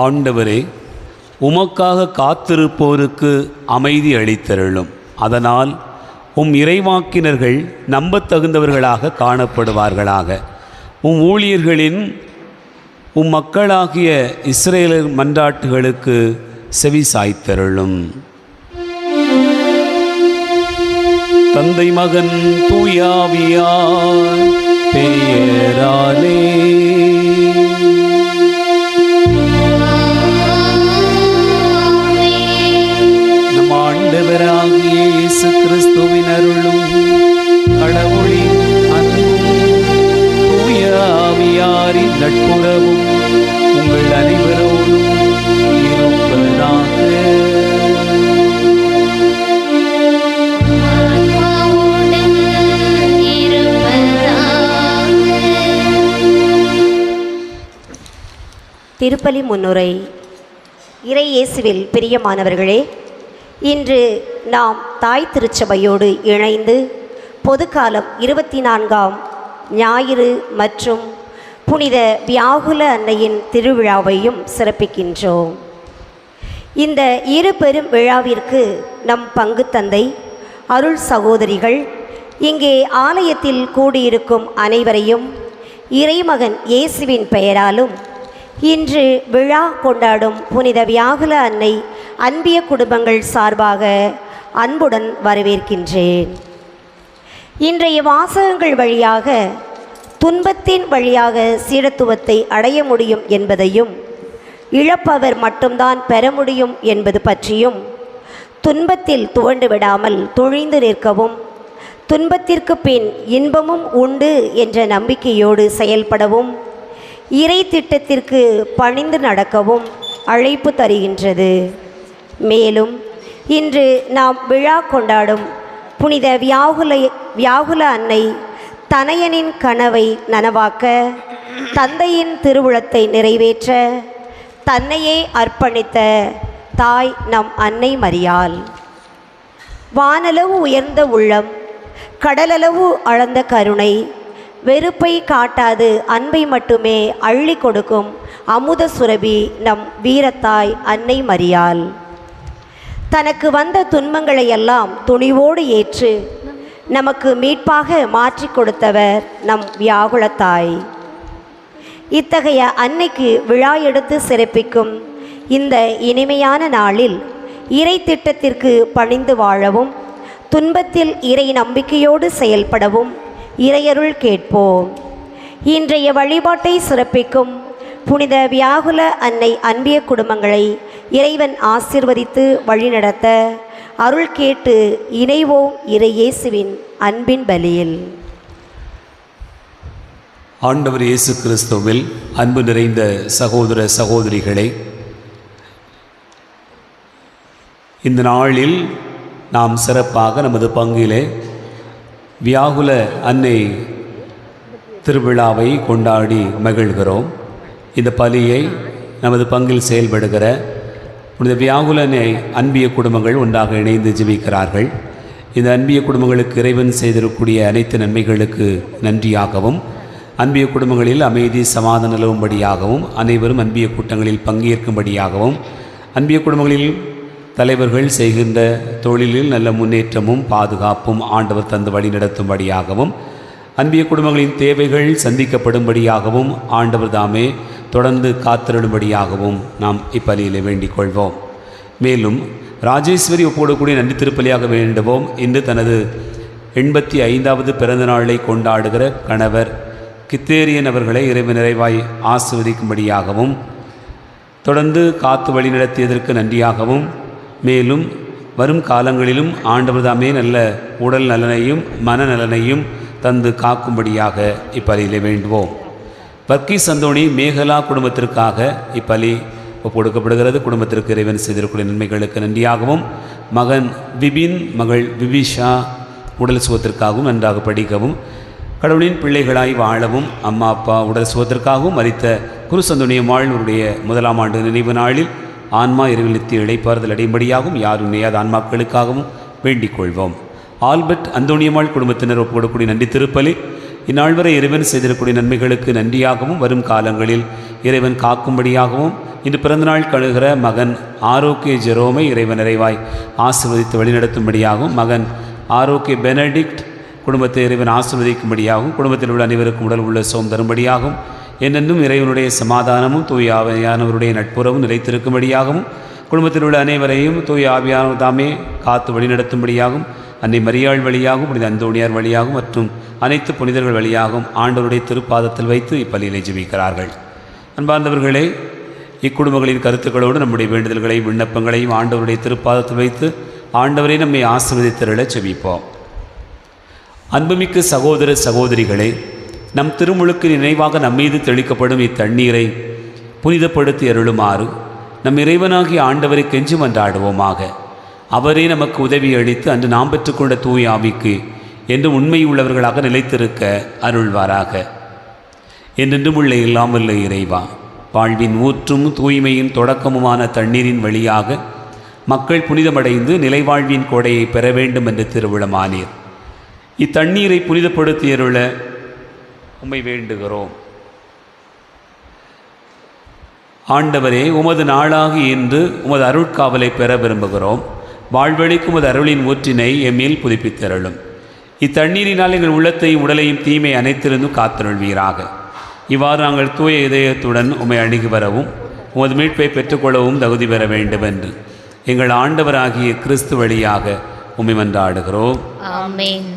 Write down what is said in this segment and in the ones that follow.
ஆண்டவரே, உமக்காக காத்திருப்போருக்கு அமைதி அளித்தருளும். அதனால் உம் இறைவாக்கினர்கள் நம்பத்தகுந்தவர்களாக காணப்படுவார்களாக. உம் ஊழியர்களின் உம் மக்களாகிய இஸ்ரேலர் மன்றாட்டுகளுக்கு செவி சாய்த்தருளும். தந்தை மகன் தூயாவியார் பெயராலே நம் ஆண்டவராகிய இயேசு கிறிஸ்துவின் அருளும் கடவுளின் அன்பும் தூயாவியாரின் நட்புறவும் உங்கள் அனைவரோடும் இருப்பதாக. திருப்பலி முன்னுரை. இறை இயேசுவில் பிரியமானவர்களே, இன்று நாம் தாய் திருச்சபையோடு இணைந்து பொதுக்காலம் 24ஆம் ஞாயிறு மற்றும் புனித வியாகுல அன்னையின் திருவிழாவையும் சிறப்பிக்கின்றோம். இந்த இரு பெரும் விழாவிற்கு நம் பங்கு தந்தை, அருள் சகோதரிகள், இங்கே ஆலயத்தில் கூடியிருக்கும் அனைவரையும் இறைமகன் இயேசுவின் பெயராலும் இன்று விழா கொண்டாடும் புனித வியாகுல அன்னை அன்பிய குடும்பங்கள் சார்பாக அன்புடன் வரவேற்கின்றேன். இன்றைய வாசகங்கள் வழியாக துன்பத்தின் வழியாக சீடத்துவத்தை அடைய முடியும் என்பதையும், இழப்பவர் மட்டும்தான் பெற முடியும் என்பது பற்றியும், துன்பத்தில் துவண்டு விடாமல் துழிந்து நிற்கவும், துன்பத்திற்கு பின் இன்பமும் உண்டு என்ற நம்பிக்கையோடு செயல்படவும், இறை திட்டத்திற்கு பணிந்து நடக்கவும் அழைப்பு தருகின்றது. மேலும் இன்று நாம் விழா கொண்டாடும் புனித வியாகுல அன்னை தனையனின் கனவை நனவாக்க, தந்தையின் திருவுளத்தை நிறைவேற்ற தன்னையே அர்ப்பணித்த தாய் நம் அன்னை மரியாள். வானளவு உயர்ந்த உள்ளம், கடலளவு அளந்த கருணை, வெறுப்பை காட்டாது அன்பை மட்டுமே அள்ளி கொடுக்கும் அமுத சுரபி நம் வீரத்தாய் அன்னை மரியாள். தனக்கு வந்த துன்பங்களை எல்லாம் துணிவோடு ஏற்று நமக்கு மீட்பாக மாற்றி கொடுத்தவர் நம் வியாகுலத்தாய். இத்தகைய அன்னைக்கு விழா எடுத்து சிறப்பிக்கும் இந்த இனிமையான நாளில் இறை திட்டத்திற்கு பணிந்து வாழவும், துன்பத்தில் இறை நம்பிக்கையோடு செயல்படவும் இறையருள் கேட்போம். இன்றைய வழிபாட்டை சிறப்பிக்கும் புனித வியாகுல அன்னை அன்பிய குடும்பங்களை இறைவன் ஆசீர்வதித்து வழிநடத்த அருள் கேட்டு இணைவோம் இறை இயேசுவின் அன்பின் பலியில். ஆண்டவர் இயேசு கிறிஸ்துவில் அன்பு நிறைந்த சகோதர சகோதரிகளை, இந்த நாளில் நாம் சிறப்பாக நமது பங்கிலே வியாகுல அன்னை திருவிழாவை கொண்டாடி மகிழ்கிறோம். இந்த பலியை நமது பங்கில் செயல்படுகிற புனித வியாகுல அன்னை அன்பிய குடும்பங்கள் ஒன்றாக இணைந்து ஜெபிக்கிறார்கள். இந்த அன்பிய குடும்பங்களுக்கு இறைவன் செய்திருக்கக்கூடிய அனைத்து நன்மைகளுக்கு நன்றியாகவும், அன்பிய குடும்பங்களில் அமைதி சமாதானம் நிலவும்படியாகவும், அனைவரும் அன்பிய கூட்டங்களில் பங்கேற்கும்படியாகவும், அன்பிய குடும்பங்களில் தலைவர்கள் செய்கின்ற தொழிலில் நல்ல முன்னேற்றமும் பாதுகாப்பும் ஆண்டவர் தந்து வழி நடத்தும்படியாகவும், அன்பிய குடும்பங்களின் தேவைகள் சந்திக்கப்படும்படியாகவும் ஆண்டவர் தாமே தொடர்ந்து காத்திருடும்படியாகவும் நாம் இப்பலியில் வேண்டிக் கொள்வோம். மேலும் ராஜேஸ்வரி ஒப்போடக்கூடிய நன்றி திருப்பலியாக வேண்டுவோம். இன்று தனது 85வது பிறந்த நாளை கொண்டாடுகிற கணவர் கித்தேரியன் அவர்களை இறைவன் நிறைவாய் ஆசிர்வதிக்கும்படியாகவும், தொடர்ந்து காத்து வழி நடத்தியதற்கு நன்றியாகவும், மேலும் வரும் காலங்களிலும் ஆண்டவர் தாமே நல்ல உடல் நலனையும் மனநலனையும் தந்து காக்கும்படியாக இப்பலியிலே வேண்டுவோம். வர்க்கீஸ் அந்தோணி மேகலா குடும்பத்திற்காக இப்பலி ஒப்புக்கொடுக்கப்படுகிறது. குடும்பத்திற்கு இறைவன் செய்திருக்கூடிய நன்மைகளுக்கு நன்றியாகவும், மகன் விபின், மகள் விபிஷா உடல் சுகத்திற்காகவும் நன்றாக படிக்கவும், கடவுளின் பிள்ளைகளாய் வாழவும், அம்மா அப்பா உடல் சுகத்திற்காகவும் மரித்த குருசந்தோணியம்மாள் அவருடைய 1ஆம் ஆண்டு நினைவு நாளில் ஆன்மா இறைவனித்து இழைப்பாறுதல் அடையும்படியாகவும் யாரும் நேயாத ஆன்மாக்களுக்காகவும் வேண்டிக் கொள்வோம். ஆல்பர்ட் அந்தோணியம்மாள் குடும்பத்தினர் ஒப்புக்கொடக்கூடிய நன்றி திருப்பலி இந்நாள் வரை இறைவன் செய்திருக்கக்கூடிய நன்மைகளுக்கு நன்றியாகவும், வரும் காலங்களில் இறைவன் காக்கும்படியாகவும், இன்று பிறந்தநாள் கழுகிற மகன் ஆரோக்கிய ஜெரோமை இறைவன் நிறைவாய் ஆசீர்வதித்து வழிநடத்தும்படியாகவும், மகன் ஆரோக்கிய பெனடிக்ட் குடும்பத்தை இறைவன் ஆசீர்வதிக்கும்படியாகவும், குடும்பத்தில் உள்ள அனைவருக்கும் உடல் உள்ள சோம் தரும்படியாகவும், என்னென்னும் இறைவனுடைய சமாதானமும் தூய ஆவியானவருடைய நட்புறவும் நிலைத்திருக்கும்படியாகவும், குடும்பத்தில் உள்ள அனைவரையும் தூய ஆவியானவர் தாமே காத்து வழிநடத்தும்படியாகவும், அன்னை மரியாள் வழியாகவும், புனித அந்தோணியார் வழியாகவும் மற்றும் அனைத்து புனிதர்கள் வழியாகவும் ஆண்டவருடைய திருப்பாதத்தில் வைத்து இப்பலியிலே ஜெபிக்கிறார்கள். அன்பார்ந்தவர்களே, இக்குடும்பங்களின் கருத்துக்களோடு நம்முடைய வேண்டுதல்களை விண்ணப்பங்களையும் ஆண்டவருடைய திருப்பாதத்தில் வைத்து ஆண்டவரை நம்மை ஆசீர்வதித்தருள ஜெபிப்போம். அன்புமிக்க சகோதர சகோதரிகளே, நம் திருமுழுக்கு நினைவாக நம்மீது தெளிக்கப்படும் இத்தண்ணீரை புனிதப்படுத்தி அருளுமாறு நம் இறைவனாகிய ஆண்டவரை கெஞ்சி மன்றாடுவோமாக. அவரே நமக்கு உதவி அளித்து அன்று நாம் பெற்றுக்கொண்ட தூய ஆவிக்கு என்று உண்மை உள்ளவர்களாக நிலைத்திருக்க அருள்வாராக. என்றென்றும் உள்ள இல்லாமல்ல இறைவா, வாழ்வின் ஊற்றும் தூய்மையின் தொடக்கமுமான தண்ணீரின் வழியாக மக்கள் புனிதமடைந்து நிலைவாழ்வின் கொடையை பெற வேண்டும் என்று திருவிழமானீர். இத்தண்ணீரை புனிதப்படுத்தியருள உம்மை வேண்டுகிறோம். ஆண்டவரே, உமது நாளாகி இன்று உமது அருட்காவலை பெற விரும்புகிறோம். வாழ்வழிக்கும் உமது அருளின் ஊற்றினை எம்மேல் புதுப்பித்தருளும். இத்தண்ணீரினால் எங்கள் உள்ளத்தையும் உடலையும் தீமை அனைத்திருந்தும் காத்தருள்வீராக. இவ்வாறு நாங்கள் தூய இதயத்துடன் உம்மை அணுகி வரவும் உமது மீட்பை பெற்றுக்கொள்ளவும் தகுதி பெற வேண்டும் என்று எங்கள் ஆண்டவராகிய கிறிஸ்து வழியாக உம்மை மன்றாடுகிறோம். ஆமென்.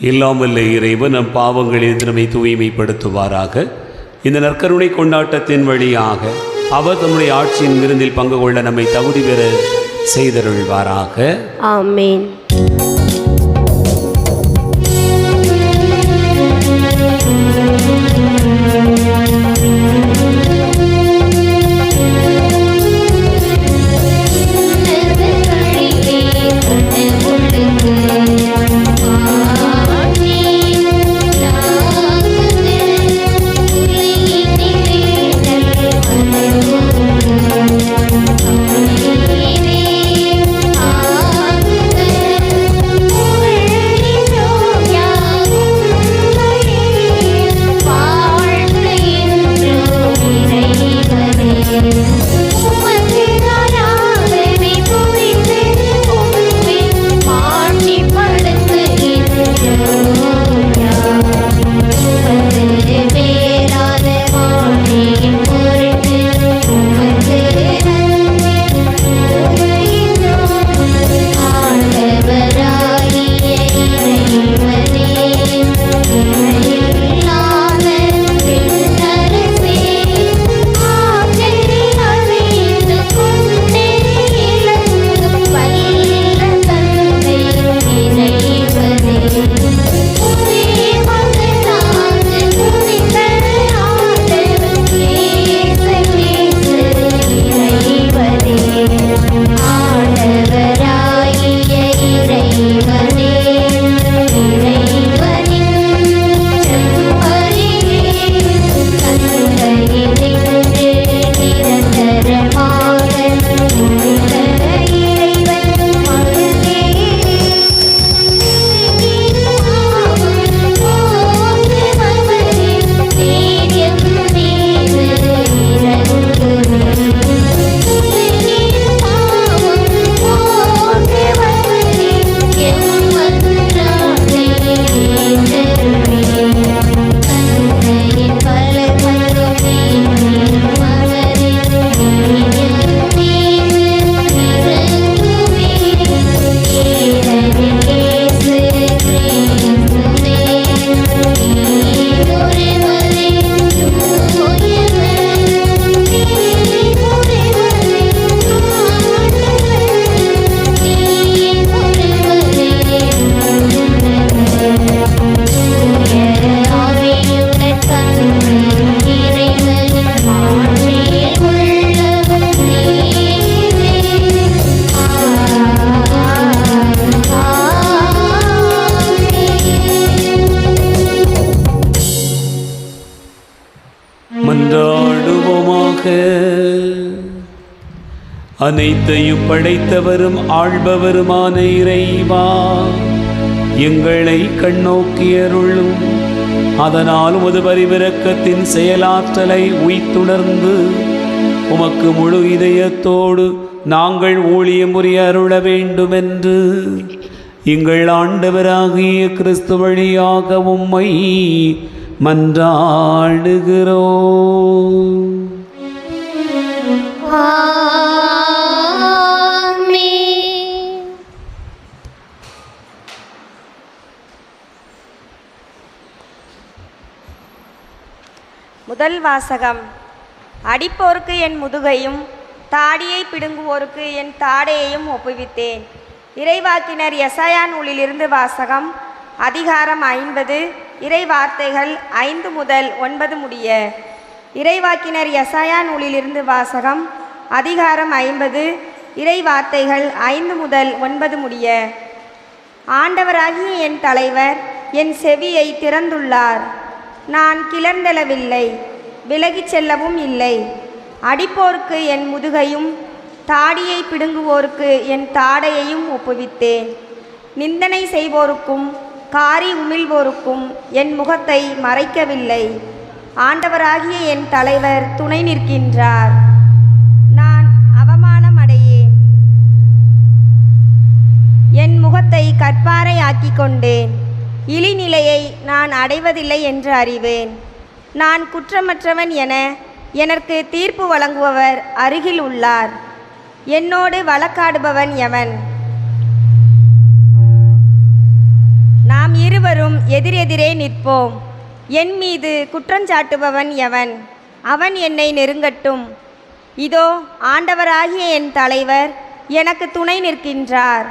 இல்லாமல்ல இறைவன் நம் பாவங்களில் நம்மை தூய்மைப்படுத்துவாராக. இந்த நற்கருணை கொண்டாட்டத்தின் வழியாக அவர் தம்முடைய ஆட்சியின் விருந்தில் பங்கு கொள்ள நம்மை தகுதி பெற செய்தருள்வாராக. ஆமென். வாழ்க்கை அனைத்தையும் படைத்தவரும் ஆள்பவருமான இறைவா, எங்களை கண்ணோக்கியருளும். அதனால் உமது பரிவிரக்கத்தின் செயலாற்றலை உய்த்துணர்ந்து உமக்கு முழு இதயத்தோடு நாங்கள் ஊழியம் புரிய அருள வேண்டுமென்று எங்கள் ஆண்டவராகிய கிறிஸ்து வழியாக உம்மை மன்றாடுகிறோம். முதல் வாசகம். அடிப்போருக்கு என் முதுகையும் தாடியை பிடுங்குவோருக்கு என் தாடையையும் ஒப்புவித்தேன். இறைவாக்கினர் எசாயா நூலிலிருந்து வாசகம். அதிகாரம் 50, இறை வார்த்தைகள் 5 முதல் 9 முடிய. இறைவாக்கினர் எசாயா நூலிலிருந்து வாசகம். அதிகாரம் 50, இறை வார்த்தைகள் 5 முதல் 9 முடிய. ஆண்டவராகிய என் தலைவர் என் செவியை திறந்துள்ளார். நான் கிளர்ந்தெழவில்லை, விலகிச் செல்லவும் இல்லை. அடிப்போருக்கு என் முதுகையும் தாடியை பிடுங்குவோருக்கு என் தாடையையும் ஒப்புவித்தேன். நிந்தனை செய்வோருக்கும் காரி உமிழ்வோருக்கும் என் முகத்தை மறைக்கவில்லை. ஆண்டவராகிய என் தலைவர் துணை நிற்கின்றார். நான் அவமானம் அடையேன். என் முகத்தை கற்பாறை ஆக்கிக் கொண்டேன். இழிநிலையை நான் அடைவதில்லை என்று அறிவேன். நான் குற்றமற்றவன் என எனக்கு தீர்ப்பு வழங்குபவர் அருகில் உள்ளார். என்னோடு வழக்காடுபவன் எவன்? நாம் இருவரும் எதிரெதிரே நிற்போம். என் மீது குற்றஞ்சாட்டுபவன் எவன்? அவன் என்னை நெருங்கட்டும். இதோ ஆண்டவராகிய என் தலைவர் எனக்கு துணை நிற்கின்றார்.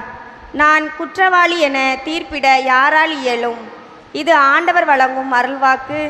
நான் குற்றவாளி என தீர்ப்பிட யாரால் இயலும்? இது ஆண்டவர் வழங்கும் அருள்வாக்கு.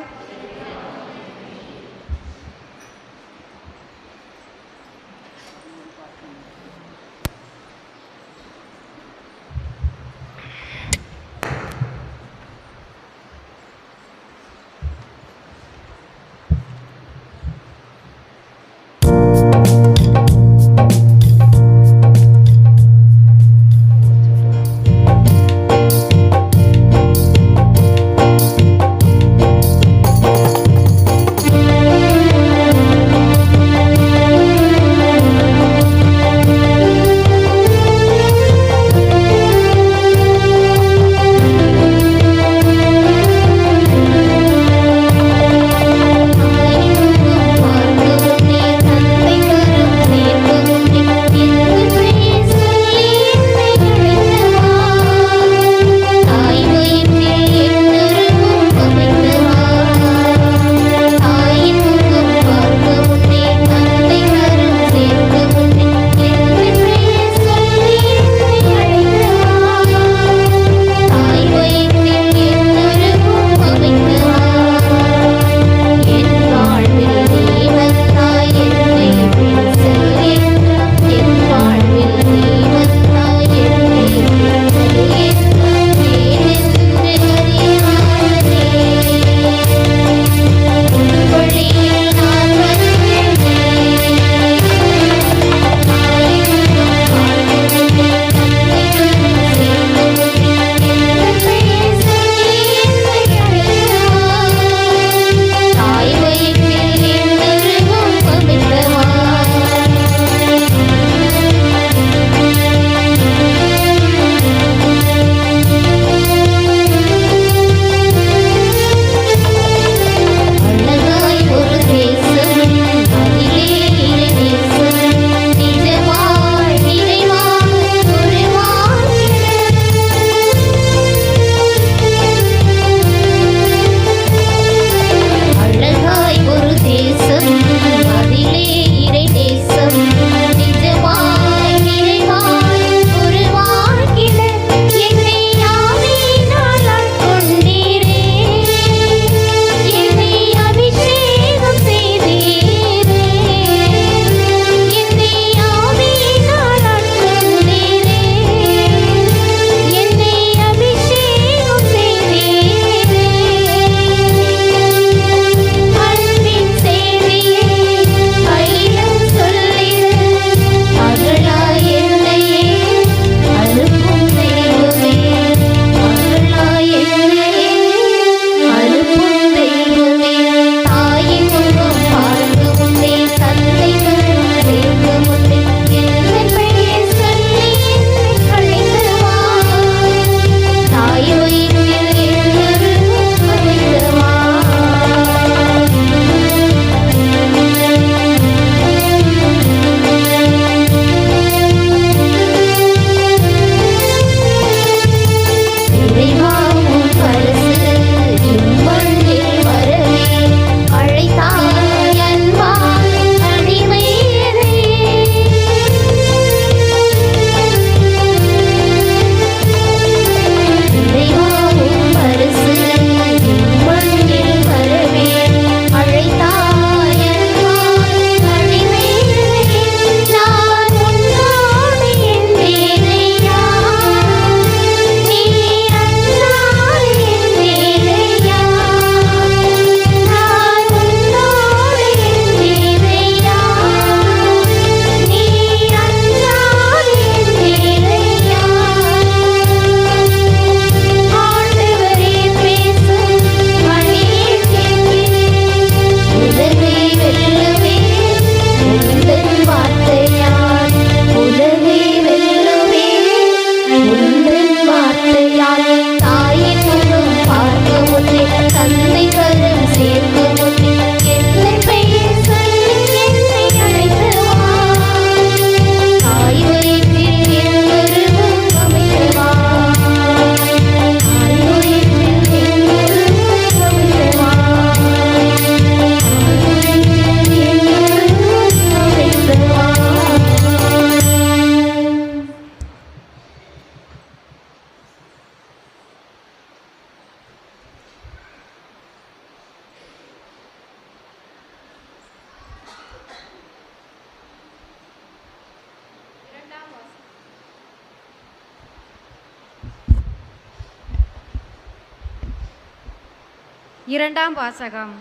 இரண்டாம் வாசகம்.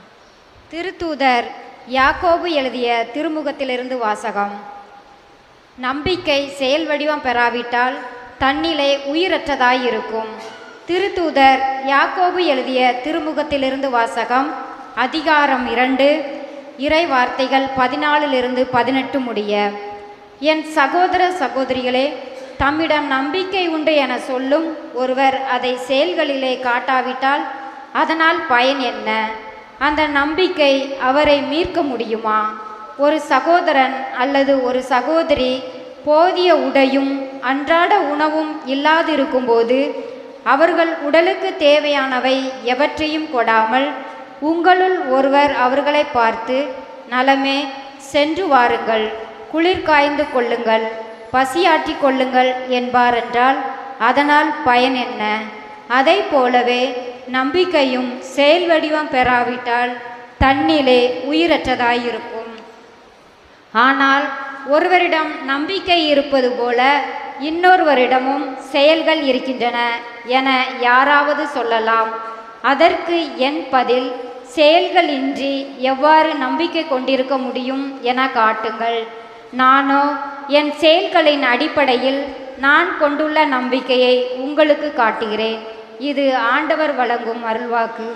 திருத்தூதர் யாக்கோபு எழுதிய திருமுகத்திலிருந்து வாசகம். நம்பிக்கை செயல் வடிவம் பெறாவிட்டால் தன்னிலே உயிரற்றதாயிருக்கும். திருத்தூதர் யாக்கோபு எழுதிய திருமுகத்திலிருந்து வாசகம். அதிகாரம் 2, இறை வார்த்தைகள் 14-18 முடிய. என் சகோதர சகோதரிகளே, தம்மிடம் நம்பிக்கை உண்டு என சொல்லும் ஒருவர் அதை செயல்களிலே காட்டாவிட்டால் அதனால் பயன் என்ன? அந்த நம்பிக்கை அவரை மீட்க முடியுமா? ஒரு சகோதரன் அல்லது ஒரு சகோதரி போதிய உடையும் அன்றாட உணவும் இல்லாதிருக்கும்போது அவர்கள் உடலுக்கு தேவையானவை எவற்றையும் கொடாமல் உங்களுள் ஒருவர் அவர்களை பார்த்து, நலமே, சென்று வாருங்கள், குளிர் காய்ந்து கொள்ளுங்கள், பசியாற்றி கொள்ளுங்கள் என்பாரென்றால் அதனால் பயன் என்ன? அதை போலவே நம்பிக்கையும் செயல் வடிவம் பெறாவிட்டால் தன்னிலே உயிரற்றதாயிருக்கும். ஆனால் ஒருவரிடம் நம்பிக்கை இருப்பது போல இன்னொருவரிடமும் செயல்கள் இருக்கின்றன என யாராவது சொல்லலாம். அதற்கு என் பதில், செயல்களின்றி எவ்வாறு நம்பிக்கை கொண்டிருக்க முடியும் என காட்டுங்கள். நானோ என் செயல்களின் அடிப்படையில் நான் கொண்டுள்ள நம்பிக்கையை உங்களுக்கு காட்டுகிறேன். இது ஆண்டவர் வழங்கும் அருள்வாக்கு.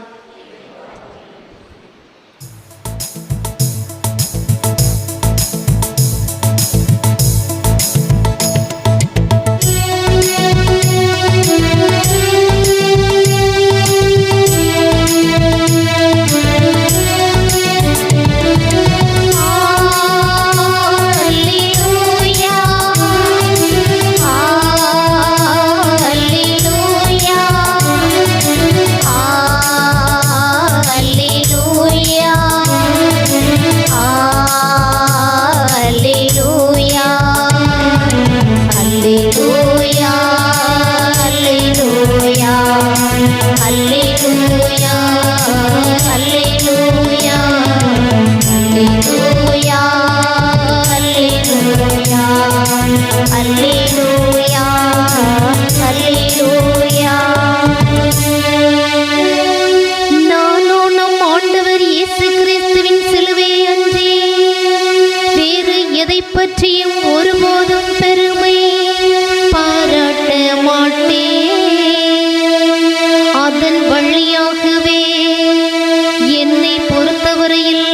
பற்றியும் ஒருபோதும் பெருமை பாராட்ட மாட்டேன். அதன் வழியாகவே என்னை பொறுத்தவரையில்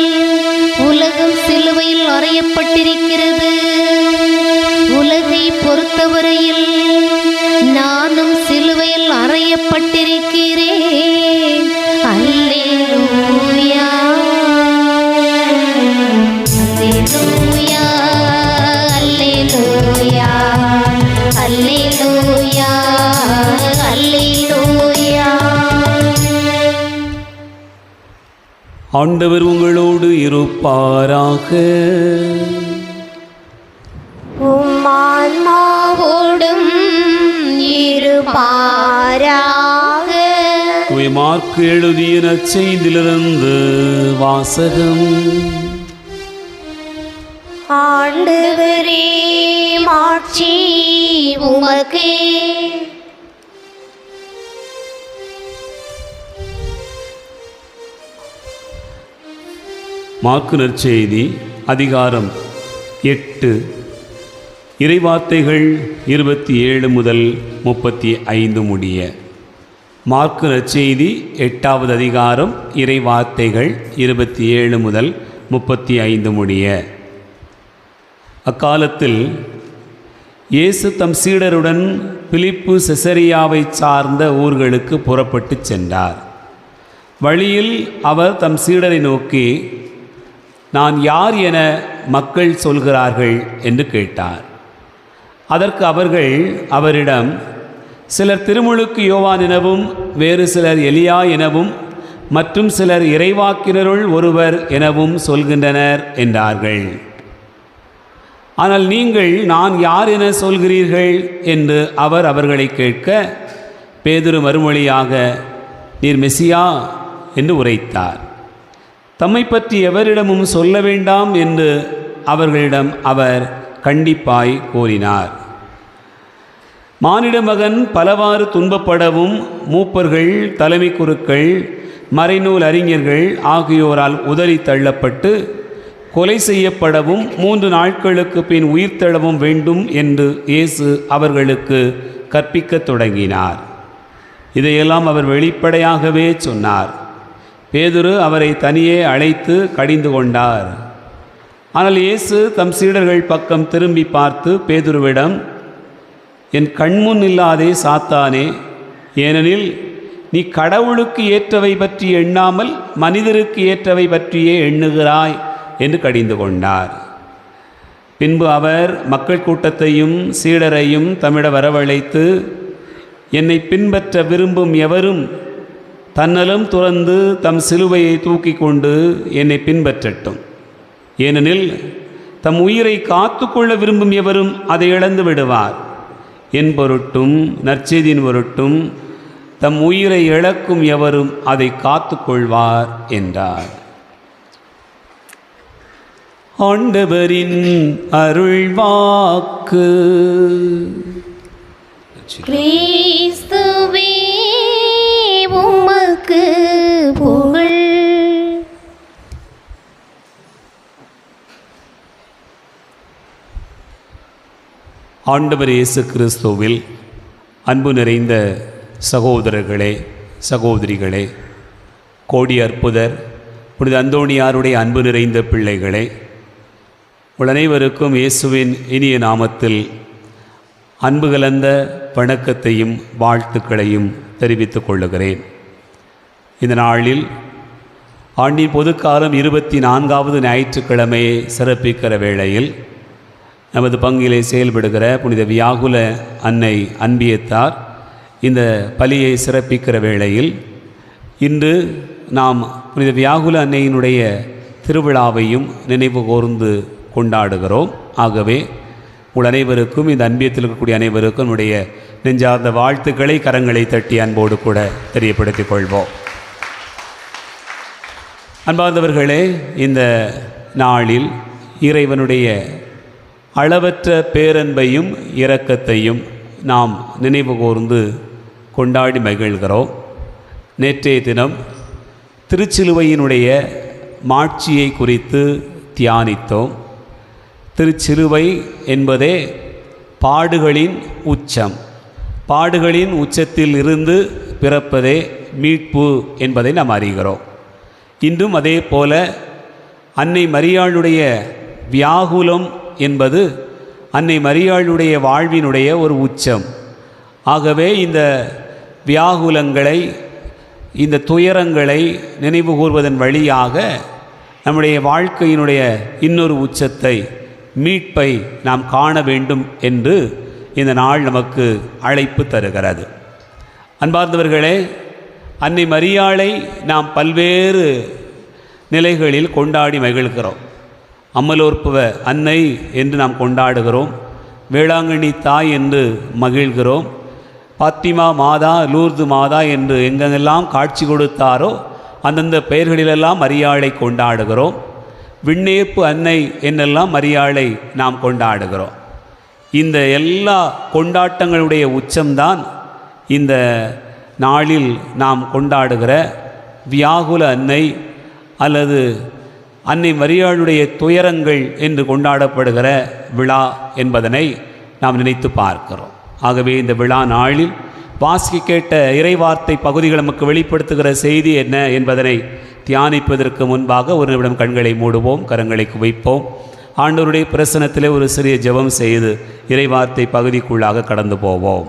உலகம் சிலுவையில் அறையப்பட்டிருக்கிறது. உலகை பொறுத்தவரையில் நானும் சிலுவையில் அறையப்பட்டிருக்கிறேன். அல்லேலூயா, அல்லேலூயா, அல்லேலூயா, அல்லேலூயா. ஆண்டவர் உங்களோடு இருப்பாராக. உம்மான்மாவோடும் இருப்பாராக. மார்க்கு எழுதிய நற்செய்தியிலிருந்து வாசகம். ஆண்டவரே, மாட்சி உமக்கே. மார்க்கு நற்செய்தி அதிகாரம் 8, இறைவார்த்தைகள் 27 முதல் 35 முடிய. மார்க்கு நற்செய்தி 8வது அதிகாரம், இறைவார்த்தைகள் 27 முதல் 35 முடிய. அக்காலத்தில் இயேசு தம் சீடருடன் பிலிப்பு செசரியாவை சார்ந்த ஊர்களுக்கு புறப்பட்டு சென்றார். வழியில் அவர் தம் சீடரை நோக்கி, நான் யார் என மக்கள் சொல்கிறார்கள் என்று கேட்டார். அதற்கு அவர்கள் அவரிடம், சிலர் திருமுழுக்கு யோவான் எனவும், வேறு சிலர் எலியா எனவும், மற்றும் சிலர் இறைவாக்கினருள் ஒருவர் எனவும் சொல்கின்றனர் என்றார்கள். ஆனால் நீங்கள் நான் யார் என சொல்கிறீர்கள் என்று அவர் அவர்களை கேட்க, பேதுரு மறுமொழியாக, நீர் மெசியா என்று உரைத்தார். தம்மை பற்றி எவரிடமும் சொல்ல வேண்டாம் என்று அவர்களிடம் அவர் கண்டிப்பாய் கூறினார். மானிட மகன் பலவாறு துன்பப்படவும் மூப்பர்கள், தலைமை குருக்கள், மறைநூல் அறிஞர்கள் ஆகியோரால் உதறி தள்ளப்பட்டு கொலை செய்யப்படவும் 3 நாட்களுக்கு பின் உயிர்த்தெழவும் வேண்டும் என்று இயேசு அவர்களுக்கு கற்பிக்கத் தொடங்கினார். இதையெல்லாம் அவர் வெளிப்படையாகவே சொன்னார். பேதுரு அவரை தனியே அழைத்து கடிந்து கொண்டார். ஆனால் இயேசு தம் சீடர்கள் பக்கம் திரும்பி பார்த்து பேதுருவிடம், என் கண்முன் இல்லாதே சாத்தானே, ஏனெனில் நீ கடவுளுக்கு ஏற்றவை பற்றி எண்ணாமல் மனிதருக்கு ஏற்றவை பற்றியே எண்ணுகிறாய் என்று கடிந்து கொண்டார். பின்பு அவர் மக்கள் கூட்டத்தையும் சீடரையும் தம்மிட வரவழைத்து, என்னை பின்பற்ற விரும்பும் எவரும் தன்னலம் துறந்து தம் சிலுவையை தூக்கி கொண்டு என்னை பின்பற்றட்டும். ஏனெனில் தம் உயிரை காத்து கொள்ள விரும்பும் எவரும் அதை இழந்து விடுவார். என் பொருட்டும் நற்செய்தியின் பொருட்டும் தம் உயிரை இழக்கும் எவரும் அதை காத்து கொள்வார் என்றார். ஆண்டவரின் அருள்வாக்கு. கிறிஸ்துவே உமக்கு புகழ். ஆண்டவர் இயேசு கிறிஸ்துவில் அன்பு நிறைந்த சகோதரர்களே, சகோதரிகளே, கோடி அற்புதர் புனித அந்தோணியாருடைய அன்பு நிறைந்த பிள்ளைகளே, அனைவருக்கும் இயேசுவின் இனிய நாமத்தில் அன்பு கலந்த வணக்கத்தையும் வாழ்த்துக்களையும் தெரிவித்துக் கொள்ளுகிறேன். இந்த நாளில் ஆண்டின் பொதுக்காலம் 24வது ஞாயிற்றுக்கிழமையை சிறப்பிக்கிற வேளையில் நமது பங்கிலே செயல்படுகிற புனித வியாகுல அன்னை அன்பியத்தார் இந்த பலியை சிறப்பிக்கிற வேளையில் இன்று நாம் புனித வியாகுல அன்னையினுடைய திருவிழாவையும் நினைவு கூர்ந்து கொண்டாடுகிறோம். ஆகவே உங்கள் அனைவருக்கும், இந்த அன்பியத்தில் இருக்கக்கூடிய அனைவருக்கும் நம்முடைய நெஞ்சார்ந்த வாழ்த்துக்களை கரங்களை தட்டி அன்போடு கூட தெரியப்படுத்திக் கொள்வோம். அன்பார்ந்தவர்களே, இந்த நாளில் இறைவனுடைய அளவற்ற பேரன்பையும் இரக்கத்தையும் நாம் நினைவு கூர்ந்து கொண்டாடி மகிழ்கிறோம். நேற்றைய தினம் திருச்சிலுவையினுடைய மாட்சியை குறித்து தியானித்தோம். திருச்சிலுவை என்பதே பாடுகளின் உச்சம். பாடுகளின் உச்சத்தில் இருந்து பிறப்பதே மீட்பு என்பதை நாம் அறிகிறோம். இன்றும் அதே போல அன்னை மரியாளுடைய வியாகுலம் என்பது அன்னை மரியாளுடைய வாழ்வினுடைய ஒரு உச்சம். ஆகவே இந்த வியாகுலங்களை, இந்த துயரங்களை நினைவு கூர்வதன் வழியாக நம்முடைய வாழ்க்கையினுடைய இன்னொரு உச்சத்தை, மீட்பை நாம் காண வேண்டும் என்று இந்த நாள் நமக்கு அழைப்பு தருகிறது. அன்பார்ந்தவர்களே, அன்னை மரியாளை நாம் பல்வேறு நிலைகளில் கொண்டாடி மகிழ்கிறோம். அம்மலோற்புவ அன்னை என்று நாம் கொண்டாடுகிறோம். வேளாங்கண்ணி தாய் என்று மகிழ்கிறோம். பாத்திமா மாதா, லூர்து மாதா என்று எங்கெங்கெல்லாம் காட்சி கொடுத்தாரோ அந்தந்த பெயர்களிலெல்லாம் மரியாளை கொண்டாடுகிறோம். விண்ணேற்பு அன்னை என்னெல்லாம் மரியாளை நாம் கொண்டாடுகிறோம். இந்த எல்லா கொண்டாட்டங்களுடைய உச்சம்தான் இந்த நாளில் நாம் கொண்டாடுகிற வியாகுல அன்னை அல்லது அன்னை மரியாளுடைய துயரங்கள் என்று கொண்டாடப்படுகிற விழா என்பதனை நாம் நினைத்து பார்க்கிறோம். ஆகவே இந்த விழா நாளில் வாசிக்க கேட்ட இறைவார்த்தை பகுதிகள் நமக்கு வெளிப்படுத்துகிற செய்தி என்ன என்பதனை தியானிப்பதற்கு முன்பாக ஒரு நிமிடம் கண்களை மூடுவோம், கரங்களை குவிப்போம். ஆண்டவருடைய பிரசன்னத்திலே ஒரு சிறிய ஜெபம் செய்து இறைவார்த்தை பகுதிக்குள்ளாக கடந்து போவோம்.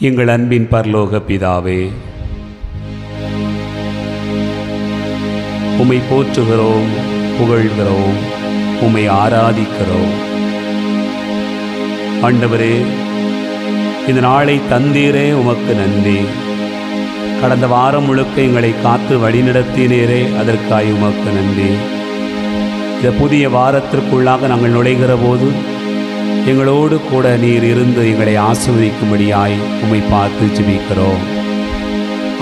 எங்கள் அன்பின் பரலோக பிதாவே, உம்மை போற்றுகிறோம், புகழ்கிறோம், உம்மை ஆராதிக்கிறோம். ஆண்டவரே, இந்த நாளை தந்தீரே, உமக்கு நன்றி. கடந்த வாரம் முழுக்க எங்களை காத்து வழிநடத்தினீரே, அதற்காய் உமக்கு நன்றி. இந்த புதிய வாரத்திற்குள்ளாக நாங்கள் நுழைகிற போது எங்களோடு கூட நீர் இருந்து எங்களை ஆசீர்வதிக்கும்படியாய் உம்மை பார்த்து ஜெபிக்கிறோம்.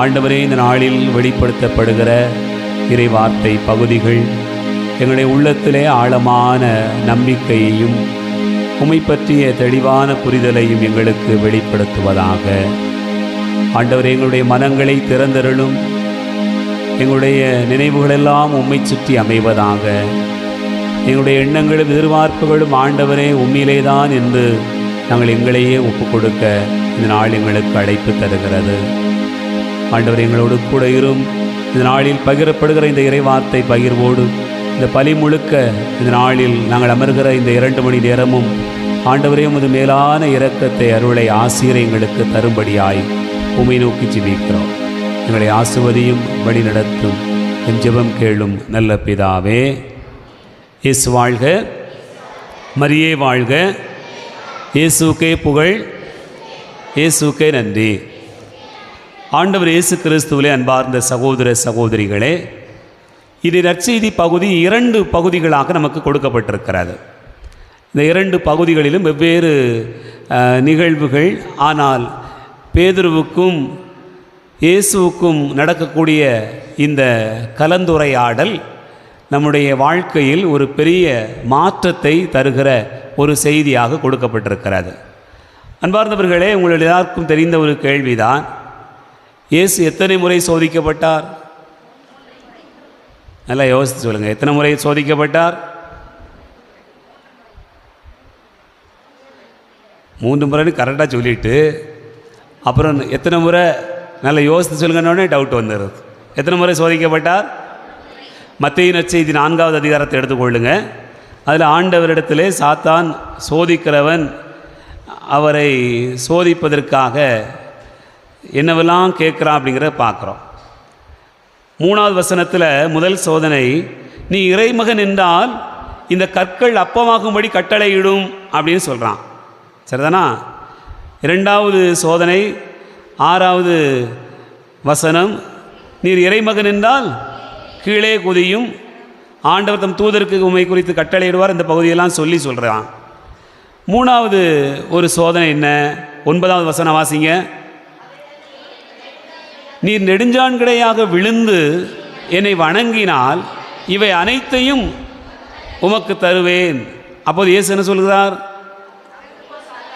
ஆண்டவரே, இந்த நாளில் வெளிப்படுத்தப்படுகிற இறைவார்த்தை பகுதிகள் எங்களுடைய உள்ளத்திலே ஆழமான நம்பிக்கையையும் உம்மை பற்றிய தெளிவான புரிதலையும் எங்களுக்கு வெளிப்படுத்துவதாக. ஆண்டவர், எங்களுடைய மனங்களை திறந்தருளும். எங்களுடைய நினைவுகளெல்லாம் உம்மை சுற்றி அமைவதாக. எங்களுடைய எண்ணங்களும் எதிர்பார்ப்புகளும் ஆண்டவரே உம்மிலே தான் என்று நாங்கள் எங்களையே ஒப்புக் கொடுக்க இந்த நாள் எங்களுக்கு அழைப்பு தருகிறது. ஆண்டவர், எங்களோடு கூட இரும். இந்த நாளில் பகிரப்படுகிற இந்த இறைவார்த்தை பகிர்வோடு இந்த பலி முழுக்க இந்த நாளில் நாங்கள் அமர்கிற இந்த 2 மணி நேரமும் ஆண்டவரே உமது மேலான இரக்கத்தை அருளை ஆசீரை எங்களுக்கு தரும்படியாய் உம்மை நோக்கி ஜெபிக்கிறோம். எங்களை ஆசிர்வதியும் வழி நடத்தும். என் ஜெபம் கேளும் நல்ல பிதாவே. இயேசு வாழ்க, மரியே வாழ்க, இயேசுக்கே புகழ், இயேசுக்கே நன்றி. ஆண்டவர் இயேசு கிறிஸ்துவிலே அன்பார்ந்த சகோதர சகோதரிகளே, இது நற்செய்தி பகுதி 2 பகுதிகளாக நமக்கு கொடுக்கப்பட்டிருக்கிறது. இந்த 2 பகுதிகளிலும் வெவ்வேறு நிகழ்வுகள். ஆனால் பேதுருவுக்கும் இயேசுவுக்கும் நடக்கக்கூடிய இந்த கலந்துரையாடல் நம்முடைய வாழ்க்கையில் ஒரு பெரிய மாற்றத்தை தருகிற ஒரு செய்தியாக கொடுக்கப்பட்டிருக்கிறது. அன்பார்ந்தவர்களே, உங்களுடைய எல்லாருக்கும் தெரிந்த ஒரு கேள்விதான், இயேசு எத்தனை முறை சோதிக்கப்பட்டார்? நல்லா யோசித்து சொல்லுங்கள். எத்தனை முறை சோதிக்கப்பட்டார்? 3 முறைன்னு கரெக்டாக சொல்லிவிட்டு அப்புறம் எத்தனை முறை நல்லா யோசித்து சொல்லுங்கன்னொடனே டவுட் வந்துடுது. எத்தனை முறை சோதிக்கப்பட்டார்? மத்தேயு நற்செய்தி 4வது அதிகாரத்தை எடுத்துக்கொள்ளுங்க. அதில் ஆண்டவரிடத்திலே சாத்தான் சோதிக்கிறவன் அவரை சோதிப்பதற்காக என்னவெல்லாம் கேட்குறான் அப்படிங்கிறத பார்க்குறோம். 3வது வசனத்தில் முதல் சோதனை, நீ இறைமகன் என்றால் இந்த கற்கள் அப்பமாகும்படி கட்டளையிடும் அப்படின்னு சொல்கிறான். சரிதானா? 2வது சோதனை 6வது வசனம், நீர் இறைமகன் என்றால் கீழே குதியும், ஆண்டவர் தம் தூதருக்கு உம்மை குறித்து கட்டளையிடுவார். இந்த பகுதியெல்லாம் சொல்கிறான். 3வது ஒரு சோதனை என்ன? 9வது வசனம் வாசிங்க. நீர் நெடுஞ்சான்கிடையாக விழுந்து என்னை வணங்கினால் இவை அனைத்தையும் உமக்கு தருவேன். அப்போது இயேசு என்ன சொல்கிறார்?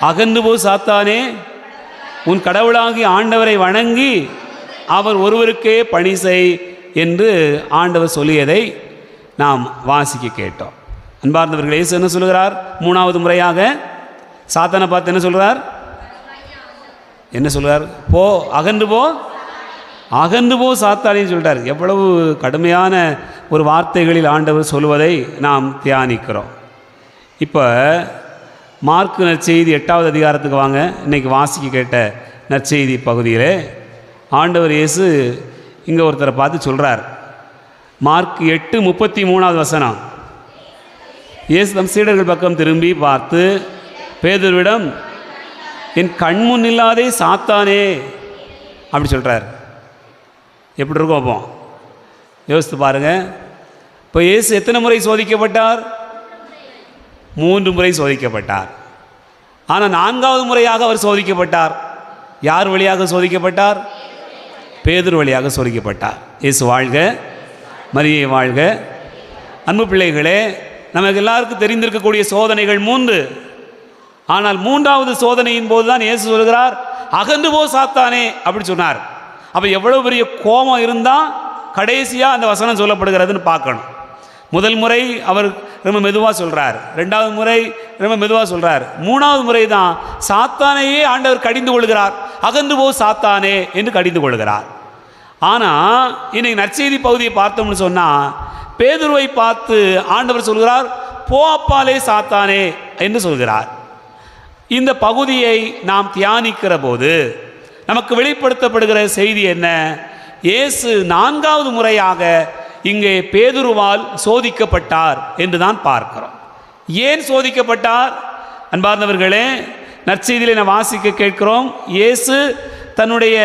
அகன்று போ சாத்தானே, உன் கடவுளாகி ஆண்டவரை வணங்கி அவர் ஒருவருக்கே பணி செய் என்று ஆண்டவர் சொல்லியதை நாம் வாசிக்க கேட்டோம். அன்பார்ந்தவர்கள், இயேசு என்ன சொல்கிறார்? 3வது முறையாக சாத்தானை பார்த்து என்ன சொல்கிறார்? என்ன சொல்கிறார்? போ, அகன்று போ, அகன்று போ சாத்தானின்னு சொல்லிட்டார். எவ்வளவு கடுமையான ஒரு வார்த்தைகளில் ஆண்டவர் சொல்வதை நாம் தியானிக்கிறோம். இப்போ மார்க்கு நற்செய்தி 8வது அதிகாரத்துக்கு வாங்க. இன்றைக்கி வாசிக்க கேட்ட நற்செய்தி பகுதியில் ஆண்டவர் இயேசு இங்கே ஒருத்தரை பார்த்து சொல்கிறார். மார்க் 8:33வது வசனம். இயேசு தம் சீடர்கள் பக்கம் திரும்பி பார்த்து பேதுருவிடம், என் கண்முன் இல்லாதே சாத்தானே அப்படி சொல்கிறார். எப்படி இருக்கும் அப்போ? யோசித்து பாருங்கள். இப்போ இயேசு எத்தனை முறை சோதிக்கப்பட்டார்? 3 முறை சோதிக்கப்பட்டார். ஆனால் 4வது முறையாக அவர் சோதிக்கப்பட்டார். யார் வழியாக சோதிக்கப்பட்டார்? பேதுரு வழியாக சோதிக்கப்பட்டார். இயேசு வாழ்க, மரியே வாழ்க. அன்பு பிள்ளைகளே, நமக்கு எல்லாருக்கும் தெரிந்திருக்கக்கூடிய சோதனைகள் 3. ஆனால் 3வது சோதனையின் போது தான் இயேசு சொல்கிறார், அகன்று போ சாத்தானே அப்படி சொன்னார். அப்போ எவ்வளோ பெரிய கோபம் இருந்தால் கடைசியாக அந்த வசனம் சொல்லப்படுகிறதுன்னு பார்க்கணும். முதல் முறை அவர் ரொம்ப மெதுவாக சொல்கிறார், 2வது முறை ரொம்ப மெதுவாக சொல்கிறார், 3வது முறை தான் சாத்தானையே ஆண்டவர் கடிந்து கொள்கிறார். அகன்று போ சாத்தானே என்று கடிந்து கொள்கிறார். ஆனால் இன்னைக்கு நற்செய்தி பகுதியை பார்த்தோம்னு சொன்னால் பேதுருவை பார்த்து ஆண்டவர் சொல்கிறார், போ அப்பாலே சாத்தானே என்று சொல்கிறார். இந்த பகுதியை நாம் தியானிக்கிற போது நமக்கு வெளிப்படுத்தப்படுகிற செய்தி என்ன? இயேசு 4வது முறையாக இங்கே பேதுருவால் சோதிக்கப்பட்டார் என்று தான் பார்க்கிறோம். ஏன் சோதிக்கப்பட்டார்? அன்பார்ந்தவர்களே, நற்செய்தியிலே நான் வாசிக்க கேட்கிறோம், இயேசு தன்னுடைய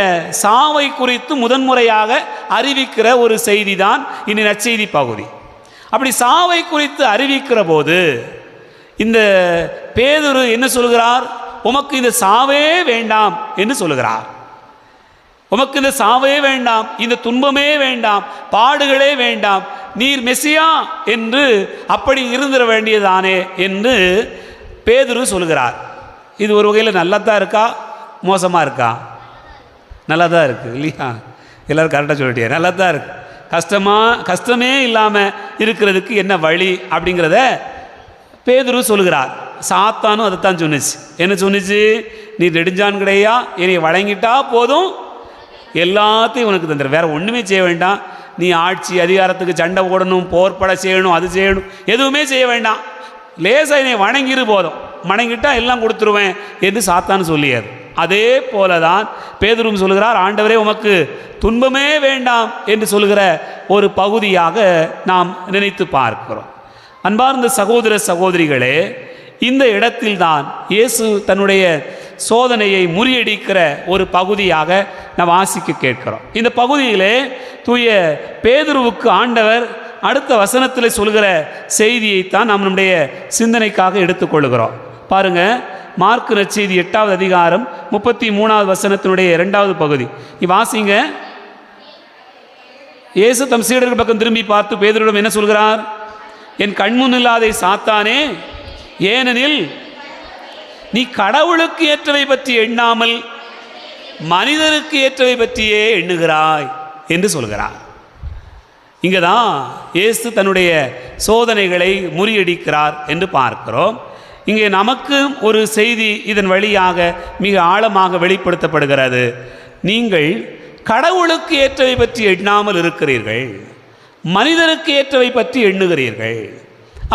சாவை குறித்து முதன்முறையாக அறிவிக்கிற ஒரு செய்தி தான் இந்த நற்செய்தி பகுதி. அப்படி சாவை குறித்து அறிவிக்கிற போது இந்த பேதுரு என்ன சொல்கிறார்? உமக்கு இந்த சாவே வேண்டாம் என்று சொல்கிறார். உமக்கு இந்த சாவே வேண்டாம், இந்த துன்பமே வேண்டாம், பாடுகளே வேண்டாம், நீர் மெசியா என்று அப்படி இருந்திட வேண்டியதானே என்று பேதுரு சொல்கிறார். இது ஒரு வகையில் நல்லா தான் இருக்கா, மோசமாக இருக்கா? நல்லா தான் இருக்குது இல்லையா? எல்லோரும் கரெக்டாக சொல்லிட்டே, நல்லா தான் இருக்குது. கஷ்டமே இல்லாமல் இருக்கிறதுக்கு என்ன வழி அப்படிங்கிறத பேதுரு சொல்கிறார். சாத்தானும் அதைத்தான் சொன்னிச்சு. என்ன சொன்னிச்சு? நீ நெடுஞ்சான் கிடையா, என்னை வழங்கிட்டா போதும், எல்லாத்தையும் உனக்கு தந்துடு, வேறு ஒன்றுமே செய்ய வேண்டாம். நீ ஆட்சி அதிகாரத்துக்கு சண்டை போடணும், போர்ப்பட செய்யணும், அது செய்யணும், எதுவுமே செய்ய வேண்டாம், லேசாக என்னை வணங்கிரு போதும், வணங்கிட்டா எல்லாம் கொடுத்துருவேன் என்று சாத்தான்னு சொல்லியார். அதே போல தான் பேதுரும் சொல்கிறார், ஆண்டவரே உமக்கு துன்பமே வேண்டாம் என்று சொல்கிற ஒரு பகுதியாக நாம் நினைத்து பார்க்கிறோம். அன்பார்ந்த சகோதர சகோதரிகளே, இந்த இடத்தில்தான் இயேசு தன்னுடைய சோதனையை முறியடிக்கிற ஒரு பகுதியாக நாம் வாசிக்க கேட்கிறோம். இந்த பகுதியிலே தூய பேதுருவுக்கு ஆண்டவர் அடுத்த வசனத்தில் சொல்கிற செய்தியைத்தான் நாம் நம்முடைய சிந்தனைக்காக எடுத்துக்கொள்கிறோம். பாருங்க, மார்க்கு நற்செய்தி 8வது அதிகாரம் 33வது வசனத்தினுடைய 2வது பகுதி வாசிங்க. இயேசு தம் சீடர்கள் பக்கம் திரும்பி பார்த்து பேதுருவிடம் என்ன சொல்கிறார்? என் கண்முன் இல்லாதே சாத்தானே, ஏனெனில் நீ கடவுளுக்கு ஏற்றவை பற்றி எண்ணாமல் மனிதருக்கு ஏற்றவை பற்றியே எண்ணுகிறாய் என்று சொல்கிறார். இங்கே தான் இயேசு தன்னுடைய சோதனைகளை முறியடிக்கிறார் என்று பார்க்கிறோம். இங்கே நமக்கு ஒரு செய்தி இதன் வழியாக மிக ஆழமாக வெளிப்படுத்தப்படுகிறது. நீங்கள் கடவுளுக்கு ஏற்றவை பற்றி எண்ணாமல் இருக்கிறீர்கள், மனிதருக்கு ஏற்றவை பற்றி எண்ணுகிறீர்கள்.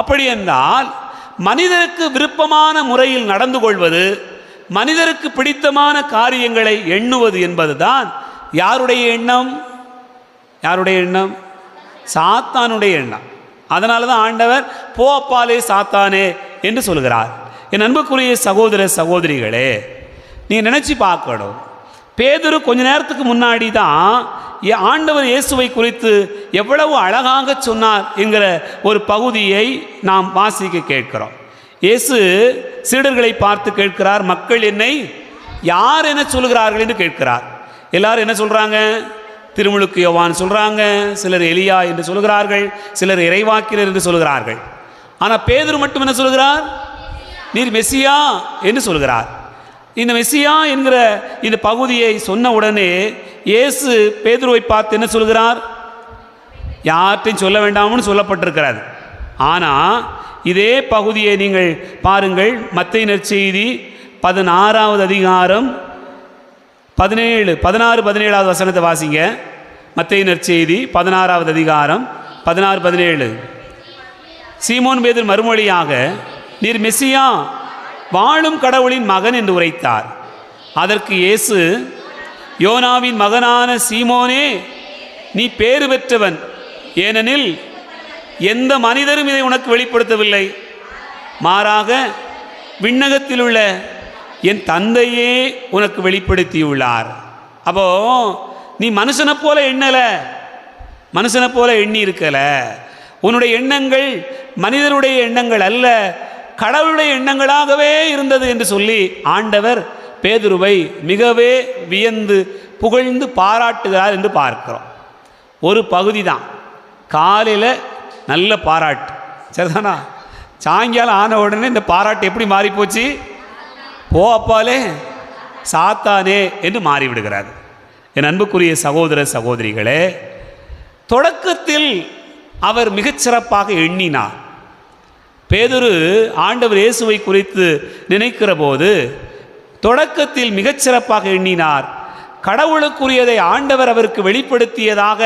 அப்படி என்றால் மனிதருக்கு விருப்பமான முறையில் நடந்து கொள்வது, மனிதருக்கு பிடித்தமான காரியங்களை எண்ணுவது என்பதுதான் யாருடைய எண்ணம்? யாருடைய எண்ணம்? சாத்தானுடைய எண்ணம். அதனால தான் ஆண்டவர் போ அப்பாலே சாத்தானே என்று சொல்கிறார். என் அன்புக்குரிய சகோதர சகோதரிகளே, நீங்கள் நினச்சி பார்க்கணும், பேதுரு கொஞ்ச நேரத்துக்கு முன்னாடி தான் ஆண்டவர் இயேசுவை குறித்து எவ்வளவு அழகாக சொன்னார் என்கிற ஒரு பகுதியை நாம் வாசிக்க கேட்கிறோம். இயேசு சீடர்களை பார்த்து கேட்கிறார், மக்கள் என்னை யார் என சொல்கிறார்கள் என்று கேட்கிறார். எல்லாரும் என்ன சொல்கிறாங்க? திருமுழுக்கு யோவான் சொல்கிறாங்க, சிலர் எலியா என்று சொல்கிறார்கள், சிலர் இறைவாக்கினர் என்று சொல்கிறார்கள். ஆனால் பேதுரு மட்டும் என்ன சொல்கிறார்? நீர் மெசியா என்று சொல்கிறார். இந்த மெசியா என்கிற இந்த பகுதியை சொன்ன உடனே இயேசு பேதுருவை பார்த்து என்ன சொல்கிறார்? யார்ட்டையும் சொல்ல வேண்டாம்னு சொல்லப்பட்டிருக்கிறது. ஆனால் இதே பகுதியை நீங்கள் பாருங்கள், மத்தேயு நற்செய்தி 16வது அதிகாரம் 16-17வது வசனத்தை வாசிங்க. மத்தேயு நற்செய்தி 16வது அதிகாரம் 16-17. சீமோன் பேதுரு மறுமொழியாக, நீர் மெசியா, வாழும் கடவுளின் மகன் என்று உரைத்தார். அதற்கு இயேசு, யோனாவின் மகனான சீமோனே, நீ பேறு பெற்றவன், ஏனெனில் எந்த மனிதரும் இதை உனக்கு வெளிப்படுத்தவில்லை, மாறாக விண்ணகத்தில் உள்ள என் தந்தையே உனக்கு வெளிப்படுத்தியுள்ளார். அப்போ நீ மனுஷனை போல எண்ணலை, மனுஷனை போல எண்ணி இருக்கல. உன்னுடைய எண்ணங்கள் மனிதனுடைய எண்ணங்கள் அல்ல, கடவுளுடைய எண்ணங்களாகவே இருந்தது என்று சொல்லி ஆண்டவர் பேதுருவை மிகவே வியந்து புகழ்ந்து பாராட்டுகிறார் என்று பார்க்கிறோம். ஒரு பகுதி தான், காலையில் நல்ல பாராட்டு, சரிதானா? சாயங்காலம் ஆன உடனே இந்த பாராட்டு எப்படி மாறிப்போச்சு? போ அப்பாலே சாத்தானே என்று மாறிவிடுகிறார். என் அன்புக்குரிய சகோதர சகோதரிகளே, தொடக்கத்தில் அவர் மிகச்சிறப்பாக எண்ணினார். பேதுரு ஆண்டவர் இயேசுவை குறித்து நினைக்கிற போது தொடக்கத்தில் மிகச்சிறப்பாக எண்ணினார். கடவுளுக்குரியதை ஆண்டவர் அவருக்கு வெளிப்படுத்தியதாக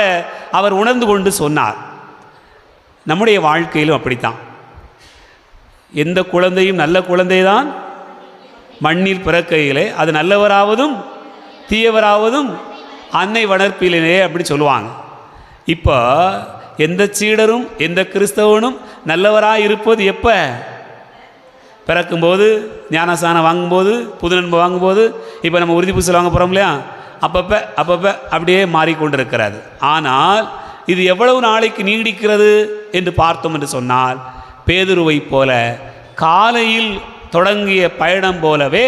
அவர் உணர்ந்து கொண்டு சொன்னார். நம்முடைய வாழ்க்கையிலும் அப்படித்தான். எந்த குழந்தையும் நல்ல குழந்தை தான் மண்ணில் பிறக்கையிலே அது நல்லவராவதும் தீயவராவதும் அன்னை வளர்ப்பிலே அப்படி சொல்லுவாங்க. இப்போ எந்த சீடரும் எந்த கிறிஸ்தவனும் நல்லவராக இருப்பது எப்போ? பிறக்கும்போது, ஞானசானம் வாங்கும்போது, புது நண்பு வாங்கும்போது, இப்போ நம்ம உறுதி பூசல் வாங்க போகிறோம் இல்லையா, அப்பப்போ அப்படியே மாறிக்கொண்டிருக்கிறது. ஆனால் இது எவ்வளவு நாளைக்கு நீடிக்கிறது என்று பார்த்தோம் என்று சொன்னால், பேதுருவை போல காலையில் தொடங்கிய பயணம் போலவே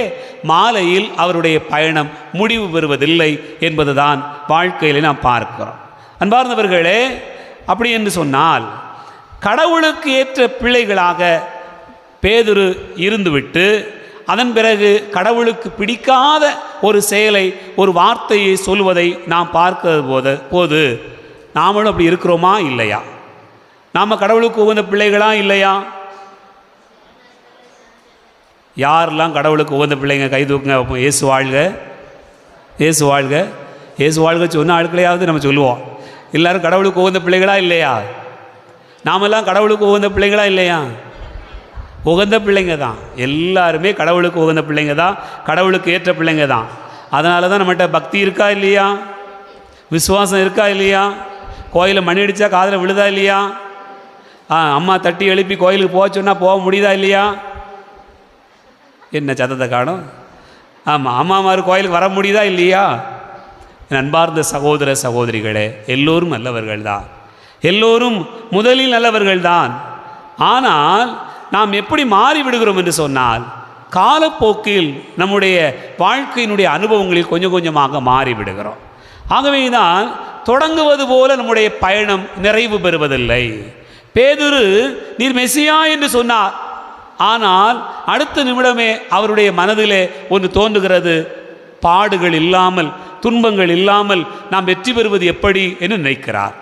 மாலையில் அவருடைய பயணம் முடிவு பெறுவதில்லை என்பதுதான் வாழ்க்கையில் நாம் பார்க்கிறோம். அன்பார்ந்தவர்களே, அப்படி என்று சொன்னால் கடவுளுக்கு ஏற்ற பிள்ளைகளாக பேதுரு இருந்துவிட்டு அதன் பிறகு கடவுளுக்கு பிடிக்காத ஒரு செயலை, ஒரு வார்த்தையை சொல்வதை நாம் பார்க்கிற போது நாமளும் அப்படி இருக்கிறோமா இல்லையா? நாம் கடவுளுக்கு உகந்த பிள்ளைகளா இல்லையா? யாரெல்லாம் கடவுளுக்கு உகந்த பிள்ளைங்க கை தூக்குங்க. இயேசு வாழ்க, இயேசு வாழ்க, இயேசு வாழ்க சொன்ன ஆட்களையாவது நம்ம சொல்லுவோம். எல்லோரும் கடவுளுக்கு உகந்த பிள்ளைகளா இல்லையா? நாமெல்லாம் கடவுளுக்கு உகந்த பிள்ளைகளா இல்லையா? உகந்த பிள்ளைங்க தான். எல்லாருமே கடவுளுக்கு உகந்த பிள்ளைங்க தான், கடவுளுக்கு ஏற்ற பிள்ளைங்க தான். அதனால தான் நம்மகிட்ட பக்தி இருக்கா இல்லையா? விசுவாசம் இருக்கா இல்லையா? கோயிலில் மணி அடித்தா காதில் விழுதா இல்லையா? அம்மா தட்டி எழுப்பி கோயிலுக்கு போக சொன்னால் போக முடியுதா இல்லையா? என்ன சத்தத்தை காணும்? ஆமாம், அம்மாமார் கோயிலுக்கு வர முடியுதா இல்லையா? என் அன்பார்ந்த சகோதர சகோதரிகளே, எல்லோரும் நல்லவர்கள் தான், எல்லோரும் முதலில் நல்லவர்கள் தான். ஆனால் நாம் எப்படி மாறிவிடுகிறோம் என்று சொன்னால், காலப்போக்கில் நம்முடைய வாழ்க்கையினுடைய அனுபவங்களில் கொஞ்சம் கொஞ்சமாக மாறிவிடுகிறோம். ஆகவே தான் தொடங்குவது போல நம்முடைய பயணம் நிறைவு பெறுவதில்லை. பேதுரு நீர் மெசியா என்று சொன்னார். ஆனால் அடுத்த நிமிடமே அவருடைய மனதிலே ஒன்று தோன்றுகிறது, பாடுகள் இல்லாமல், துன்பங்கள் இல்லாமல் நாம் வெற்றி பெறுவது எப்படி என்று நினைக்கிறார்.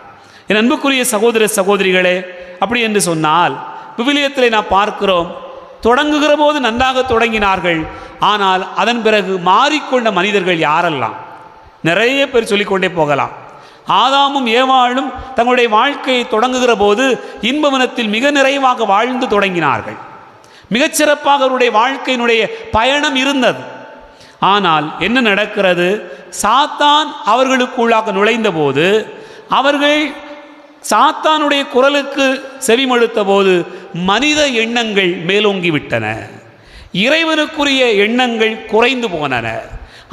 என் அன்புக்குரிய சகோதர சகோதரிகளே, அப்படி என்று சொன்னால் விவிலியத்தில் நாம் பார்க்கிறோம், தொடங்குகிற போது நன்றாக தொடங்கினார்கள். ஆனால் அதன் பிறகு மாறிக்கொண்ட மனிதர்கள் யாரெல்லாம்? நிறைய பேர் சொல்லிக்கொண்டே போகலாம். ஆதாமும் ஏவாளும் தங்களுடைய வாழ்க்கையை தொடங்குகிற போது இன்பவனத்தில் மிக நிறைவாக வாழ்ந்து தொடங்கினார்கள். மிகச்சிறப்பாக அவருடைய வாழ்க்கையினுடைய பயணம் இருந்தது. ஆனால் என்ன நடக்கிறது? சாத்தான் அவர்களுக்குள்ளாக நுழைந்த போது, அவர்கள் சாத்தானுடைய குரலுக்கு செவிமடுத்த போது மனித எண்ணங்கள் மேலோங்கிவிட்டன, இறைவனுக்குரிய எண்ணங்கள் குறைந்து போனன.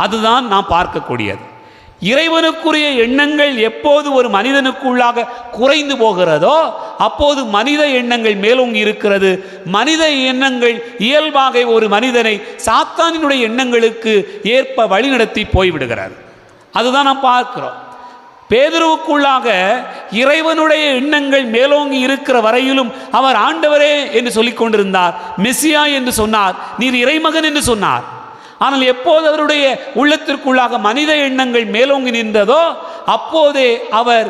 அதுதான் நாம் பார்க்கக்கூடியது. இறைவனுக்குரிய எண்ணங்கள் எப்போது ஒரு மனிதனுக்குள்ளாக குறைந்து போகிறதோ அப்போது மனித எண்ணங்கள் மேலோங்கி இருக்கிறது. மனித எண்ணங்கள் இயல்பாக ஒரு மனிதனை சாத்தானினுடைய எண்ணங்களுக்கு ஏற்ப வழிநடத்தி போய்விடுகிறது. அதுதான் நாம் பார்க்கிறோம். பேதுருவுக்குள்ளாக இறைவனுடைய எண்ணங்கள் மேலோங்கி இருக்கிற வரையிலும் அவர் ஆண்டவரே என்று சொல்லிக் கொண்டிருந்தார், மெசியா என்று சொன்னார், நீர் இறைமகன் என்று சொன்னார். ஆனால் எப்போது அவருடைய உள்ளத்திற்குள்ளாக மனித எண்ணங்கள் மேலோங்கி நின்றதோ அப்போதே அவர்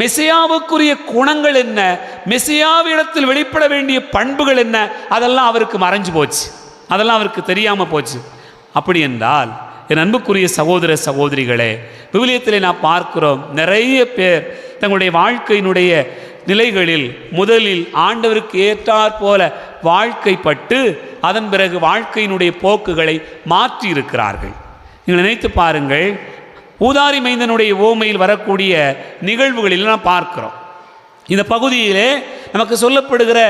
மெசியாவுக்குரிய குணங்கள் என்ன, மெசியாவிடத்தில் வெளிப்பட வேண்டிய பண்புகள் என்ன, அதெல்லாம் அவருக்கு மறைஞ்சு போச்சு, அதெல்லாம் அவருக்கு தெரியாமல் போச்சு. அப்படி என்றால் என் அன்புக்குரிய சகோதர சகோதரிகளே, விவிலியத்திலே நாம் பார்க்கிறோம், நிறைய பேர் தங்களுடைய வாழ்க்கையினுடைய நிலைகளில் முதலில் ஆண்டவருக்கு ஏற்றாற் போல வாழ்க்கைப்பட்டு அதன் பிறகு வாழ்க்கையினுடைய போக்குகளை மாற்றி இருக்கிறார்கள். நீங்கள் நினைத்து பாருங்கள், ஊதாரி மைந்தனுடைய ஓமையில் வரக்கூடிய நிகழ்வுகளில் நாம் பார்க்கிறோம். இந்த பகுதியிலே நமக்கு சொல்லப்படுகிற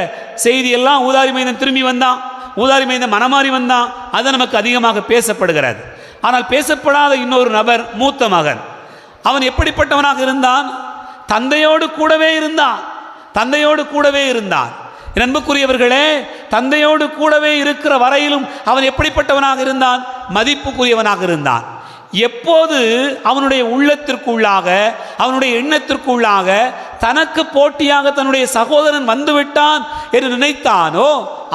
செய்தியெல்லாம் ஊதாரி மைந்தன் திரும்பி வந்தான், ஊதாரி மைந்தன் மனமாறி வந்தான், அது நமக்கு அதிகமாக பேசப்படுகிறது. ஆனால் பேசப்படாத இன்னொரு நபர் மூத்த மகன். அவன் எப்படிப்பட்டவனாக இருந்தான்? தந்தையோடு கூடவே இருந்தான், தந்தையோடு கூடவே இருந்தான். அன்புக்குரியவர்களே, தந்தையோடு கூடவே இருக்கிற வரையிலும் அவன் எப்படிப்பட்டவனாக இருந்தான்? மதிப்புக்குரியவனாக இருந்தான். எப்போது அவனுடைய உள்ளத்திற்குள்ளாக, அவனுடைய எண்ணத்திற்குள்ளாக தனக்கு போட்டியாக தன்னுடைய சகோதரன் வந்துவிட்டான் என்று நினைத்தானோ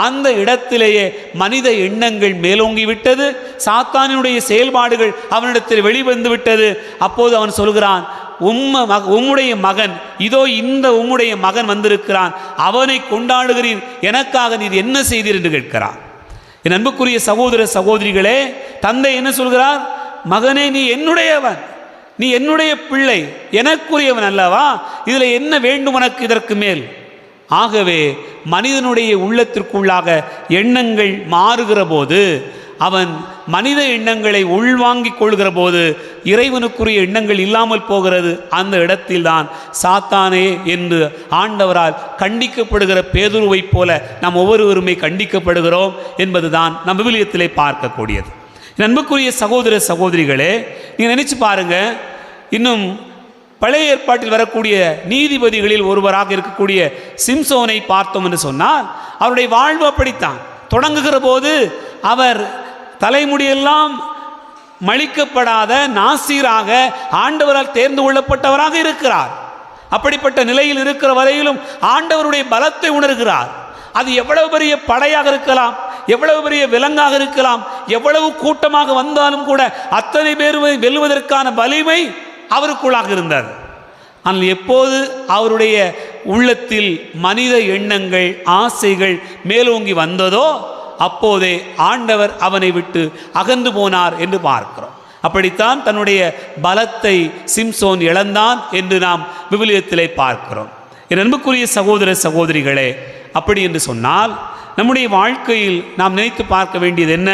அந்த இடத்திலேயே மனித எண்ணங்கள் மேலோங்கி விட்டது, சாத்தானினுடைய செயல்பாடுகள் அவனிடத்தில் வெளிவந்து விட்டது. அப்போது அவன் சொல்கிறான், உம்முடைய மகன் இதோ, இந்த உம்முடைய மகன் வந்திருக்கிறான், அவனை கொண்டாடுகிறீர், எனக்காக நீர் என்ன செய்தீர் என்று கேட்கிறான். என் அன்புக்குரிய சகோதர சகோதரிகளே, தந்தை என்ன சொல்கிறார்? மகனே, நீ என்னுடையவன், நீ என்னுடைய பிள்ளை, எனக்குரியவன் அல்லவா, இதில் என்ன வேண்டும் உனக்கு இதற்கு மேல்? ஆகவே மனிதனுடைய உள்ளத்திற்குள்ளாக எண்ணங்கள் மாறுகிற போது, அவன் மனித எண்ணங்களை உள்வாங்கிக் கொள்கிற போது இறைவனுக்குரிய எண்ணங்கள் இல்லாமல் போகிறது. அந்த இடத்தில்தான் சாத்தானே என்று ஆண்டவரால் கண்டிக்கப்படுகிற பேதுருவைப் போல நாம் ஒவ்வொருவருமே கண்டிக்கப்படுகிறோம் என்பதுதான் நம் விவிலியத்திலே பார்க்கக்கூடியது. அன்புக்குரிய சகோதர சகோதரிகளே, நீங்கள் நினைச்சு பாருங்க, இன்னும் பழைய ஏற்பாட்டில் வரக்கூடிய நீதிபதிகளில் ஒருவராக இருக்கக்கூடிய சிம்சோனை பார்த்தோம் என்று சொன்னால், அவருடைய வாழ்வு அப்படித்தான். தொடங்குகிற போது அவர் தலைமுடியெல்லாம் மழிக்கப்படாத நாசீராக ஆண்டவரால் தேர்ந்து கொள்ளப்பட்டவராக இருக்கிறார். அப்படிப்பட்ட நிலையில் இருக்கிற வரையிலும் ஆண்டவருடைய பலத்தை உணர்கிறார். அது எவ்வளவு பெரிய படையாக இருக்கலாம், எவ்வளவு பெரிய விலங்காக இருக்கலாம், எவ்வளவு கூட்டமாக வந்தாலும் கூட அத்தனை பேர் வெல்வதற்கான வலிமை அவருக்குள்ளாக இருந்தது. ஆனால் எப்போது அவருடைய உள்ளத்தில் மனித எண்ணங்கள் ஆசைகள் மேலோங்கி வந்ததோ அப்போதே ஆண்டவர் அவனை விட்டு அகன்று போனார் என்று பார்க்கிறோம். அப்படித்தான் தன்னுடைய பலத்தை சிம்சோன் இழந்தான் என்று நாம் விவிலியத்திலே பார்க்கிறோம். என் அன்புக்குரிய சகோதர சகோதரிகளே, அப்படி என்று சொன்னால் நம்முடைய வாழ்க்கையில் நாம் நினைத்து பார்க்க வேண்டியது என்ன?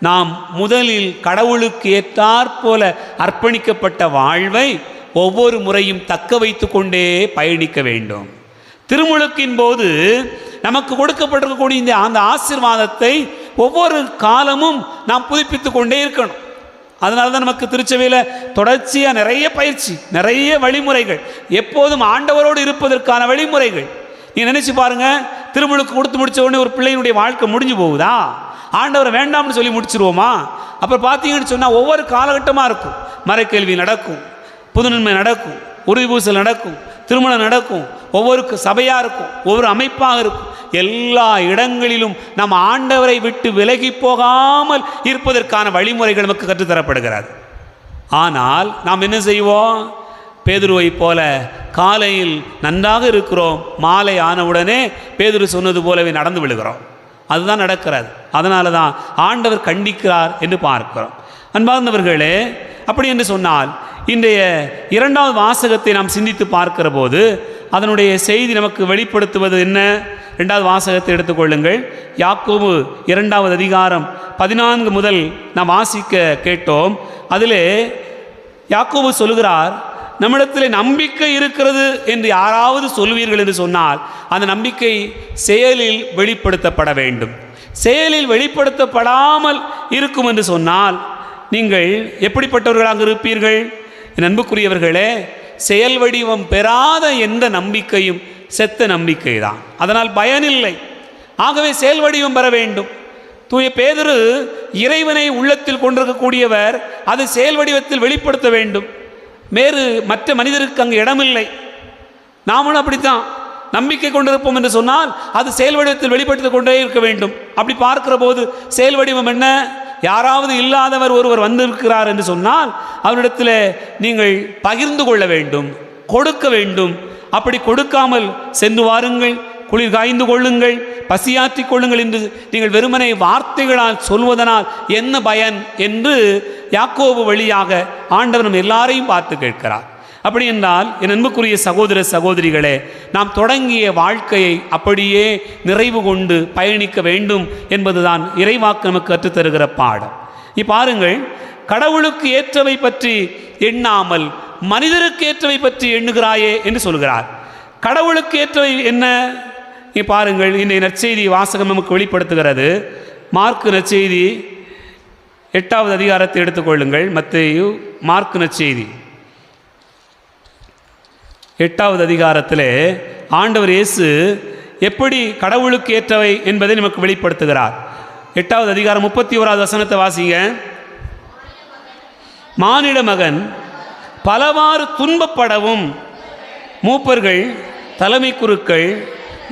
நாம் முதலில் கடவுளுக்கு ஏற்றாற்போல அர்ப்பணிக்கப்பட்ட வாழ்வை ஒவ்வொரு முறையும் தக்க வைத்து கொண்டே பயணிக்க வேண்டும். திருமுழுக்கின் போது நமக்கு கொடுக்கப்பட்டிருக்கக்கூடிய அந்த ஆசீர்வாதத்தை ஒவ்வொரு காலமும் நாம் புதுப்பித்து கொண்டே இருக்கணும். அதனால தான் நமக்கு திருச்சபையில் தொடர்ச்சியாக நிறைய பயிற்சி, நிறைய வழிமுறைகள், எப்போதும் ஆண்டவரோடு இருப்பதற்கான வழிமுறைகள். நீங்கள் நினச்சி பாருங்கள், திருமுழுக்கு கொடுத்து முடித்த உடனே ஒரு பிள்ளையினுடைய வாழ்க்கை முடிஞ்சு போகுதா? ஆண்டவரை வேண்டாம்னு சொல்லி முடிச்சிருவோமா? அப்புறம் பார்த்தீங்கன்னு சொன்னால் ஒவ்வொரு காலகட்டமாக இருக்கும். மறைக்கல்வி நடக்கும், புதுநன்மை நடக்கும், உறுதிபூசல் நடக்கும், திருமணம் நடக்கும், ஒவ்வொரு சபையாக இருக்கும், ஒவ்வொரு அமைப்பாக இருக்கும். எல்லா இடங்களிலும் நாம் ஆண்டவரை விட்டு விலகி போகாமல் இருப்பதற்கான வழிமுறைகள் நமக்கு கற்றுத்தரப்படுகிறது. ஆனால் நாம் என்ன செய்வோம்? பேதுருவை போல காலையில் நன்றாக இருக்கிறோம், மாலை ஆனவுடனே பேதுரு சொன்னது போலவே நடந்து விழுகிறோம். அதுதான் நடக்கிறது. அதனால தான் ஆண்டவர் கண்டிக்கிறார் என்று பார்க்கிறோம். அன்பார்ந்தவர்களே, அப்படி என்று சொன்னால் இன்றைய இரண்டாவது வாசகத்தை நாம் சிந்தித்து பார்க்கிற போது அதனுடைய செய்தி நமக்கு வெளிப்படுத்துவது என்ன? இரண்டாவது வாசகத்தை எடுத்துக்கொள்ளுங்கள். யாக்கோபு 2வது அதிகாரம் 14 முதல் நாம் வாசிக்க கேட்டோம். அதிலே யாக்கோபு சொல்லுகிறார், நம்மிடத்தில் நம்பிக்கை இருக்கிறது என்று யாராவது சொல்வீர்கள் என்று சொன்னால் அந்த நம்பிக்கை செயலில் வெளிப்படுத்தப்பட வேண்டும். செயலில் வெளிப்படுத்தப்படாமல் இருக்கும் என்று சொன்னால் நீங்கள் எப்படிப்பட்டவர்களாக இருப்பீர்கள்? என் அன்புக்குரியவர்களே, செயல் வடிவம் பெறாத எந்த நம்பிக்கையும் செத்த நம்பிக்கை தான். அதனால் பயனில்லை. ஆகவே செயல் வடிவம் பெற வேண்டும். தூய பேதுரு இறைவனை உள்ளத்தில் கொண்டிருக்கக்கூடியவர், அது செயல் வடிவத்தில் வெளிப்படுத்த வேண்டும். வேறு மற்ற மனிதருக்கு அங்கு இடமில்லை. நாமளும் அப்படித்தான் நம்பிக்கை கொண்டிருப்போம் என்று சொன்னால் அது செயல் வடிவத்தில் வெளிப்படுத்திக் கொண்டே இருக்க வேண்டும். அப்படி பார்க்கிற போது செயல் வடிவம் என்ன? யாராவது இல்லாதவர் ஒருவர் வந்திருக்கிறார் என்று சொன்னால் அவரிடத்தில் நீங்கள் பகிர்ந்து கொள்ள வேண்டும், கொடுக்க வேண்டும். அப்படி கொடுக்காமல் சென்று வாருங்கள், குளிர் காய்ந்து கொள்ளுங்கள், பசியாற்றிக் கொள்ளுங்கள் என்று நீங்கள் வெறுமனை வார்த்தைகளால் சொல்வதனால் என்ன பயன் என்று யாக்கோபு வழியாக ஆண்டவர் நம் எல்லாரையும் பார்த்து கேட்கிறார். அப்படி என்றால் என் அன்புக்குரிய சகோதர சகோதரிகளே, நாம் தொடங்கிய வாழ்க்கையை அப்படியே நிறைவு கொண்டு பயணிக்க வேண்டும் என்பதுதான் இறைவாக்கு நமக்கு கற்றுத்தருகிற பாடம். பாருங்கள், கடவுளுக்கு ஏற்றவை பற்றி எண்ணாமல் மனிதருக்கு ஏற்றவை பற்றி எண்ணுகிறாயே என்று சொல்கிறார். கடவுளுக்கு ஏற்றவை என்ன? பாருங்கள், இன்றைய நற்செய்தி வாசகம் நமக்கு வெளிப்படுத்துகிறது. மார்க்கு நற்செய்தி 8வது அதிகாரத்தை எடுத்துக்கொள்ளுங்கள். மத்தேயு மார்க்கு நற்செய்தி 8வது அதிகாரத்தில் ஆண்டவர் இயேசு எப்படி கடவுளுக்கு ஏற்றவை என்பதை நமக்கு வெளிப்படுத்துகிறார். 8வது அதிகாரம் 31வது வசனத்தை வாசிங்க. மானிட மகன் பலவாறு துன்பப்படவும் மூப்பர்கள், தலைமை குருக்கள்,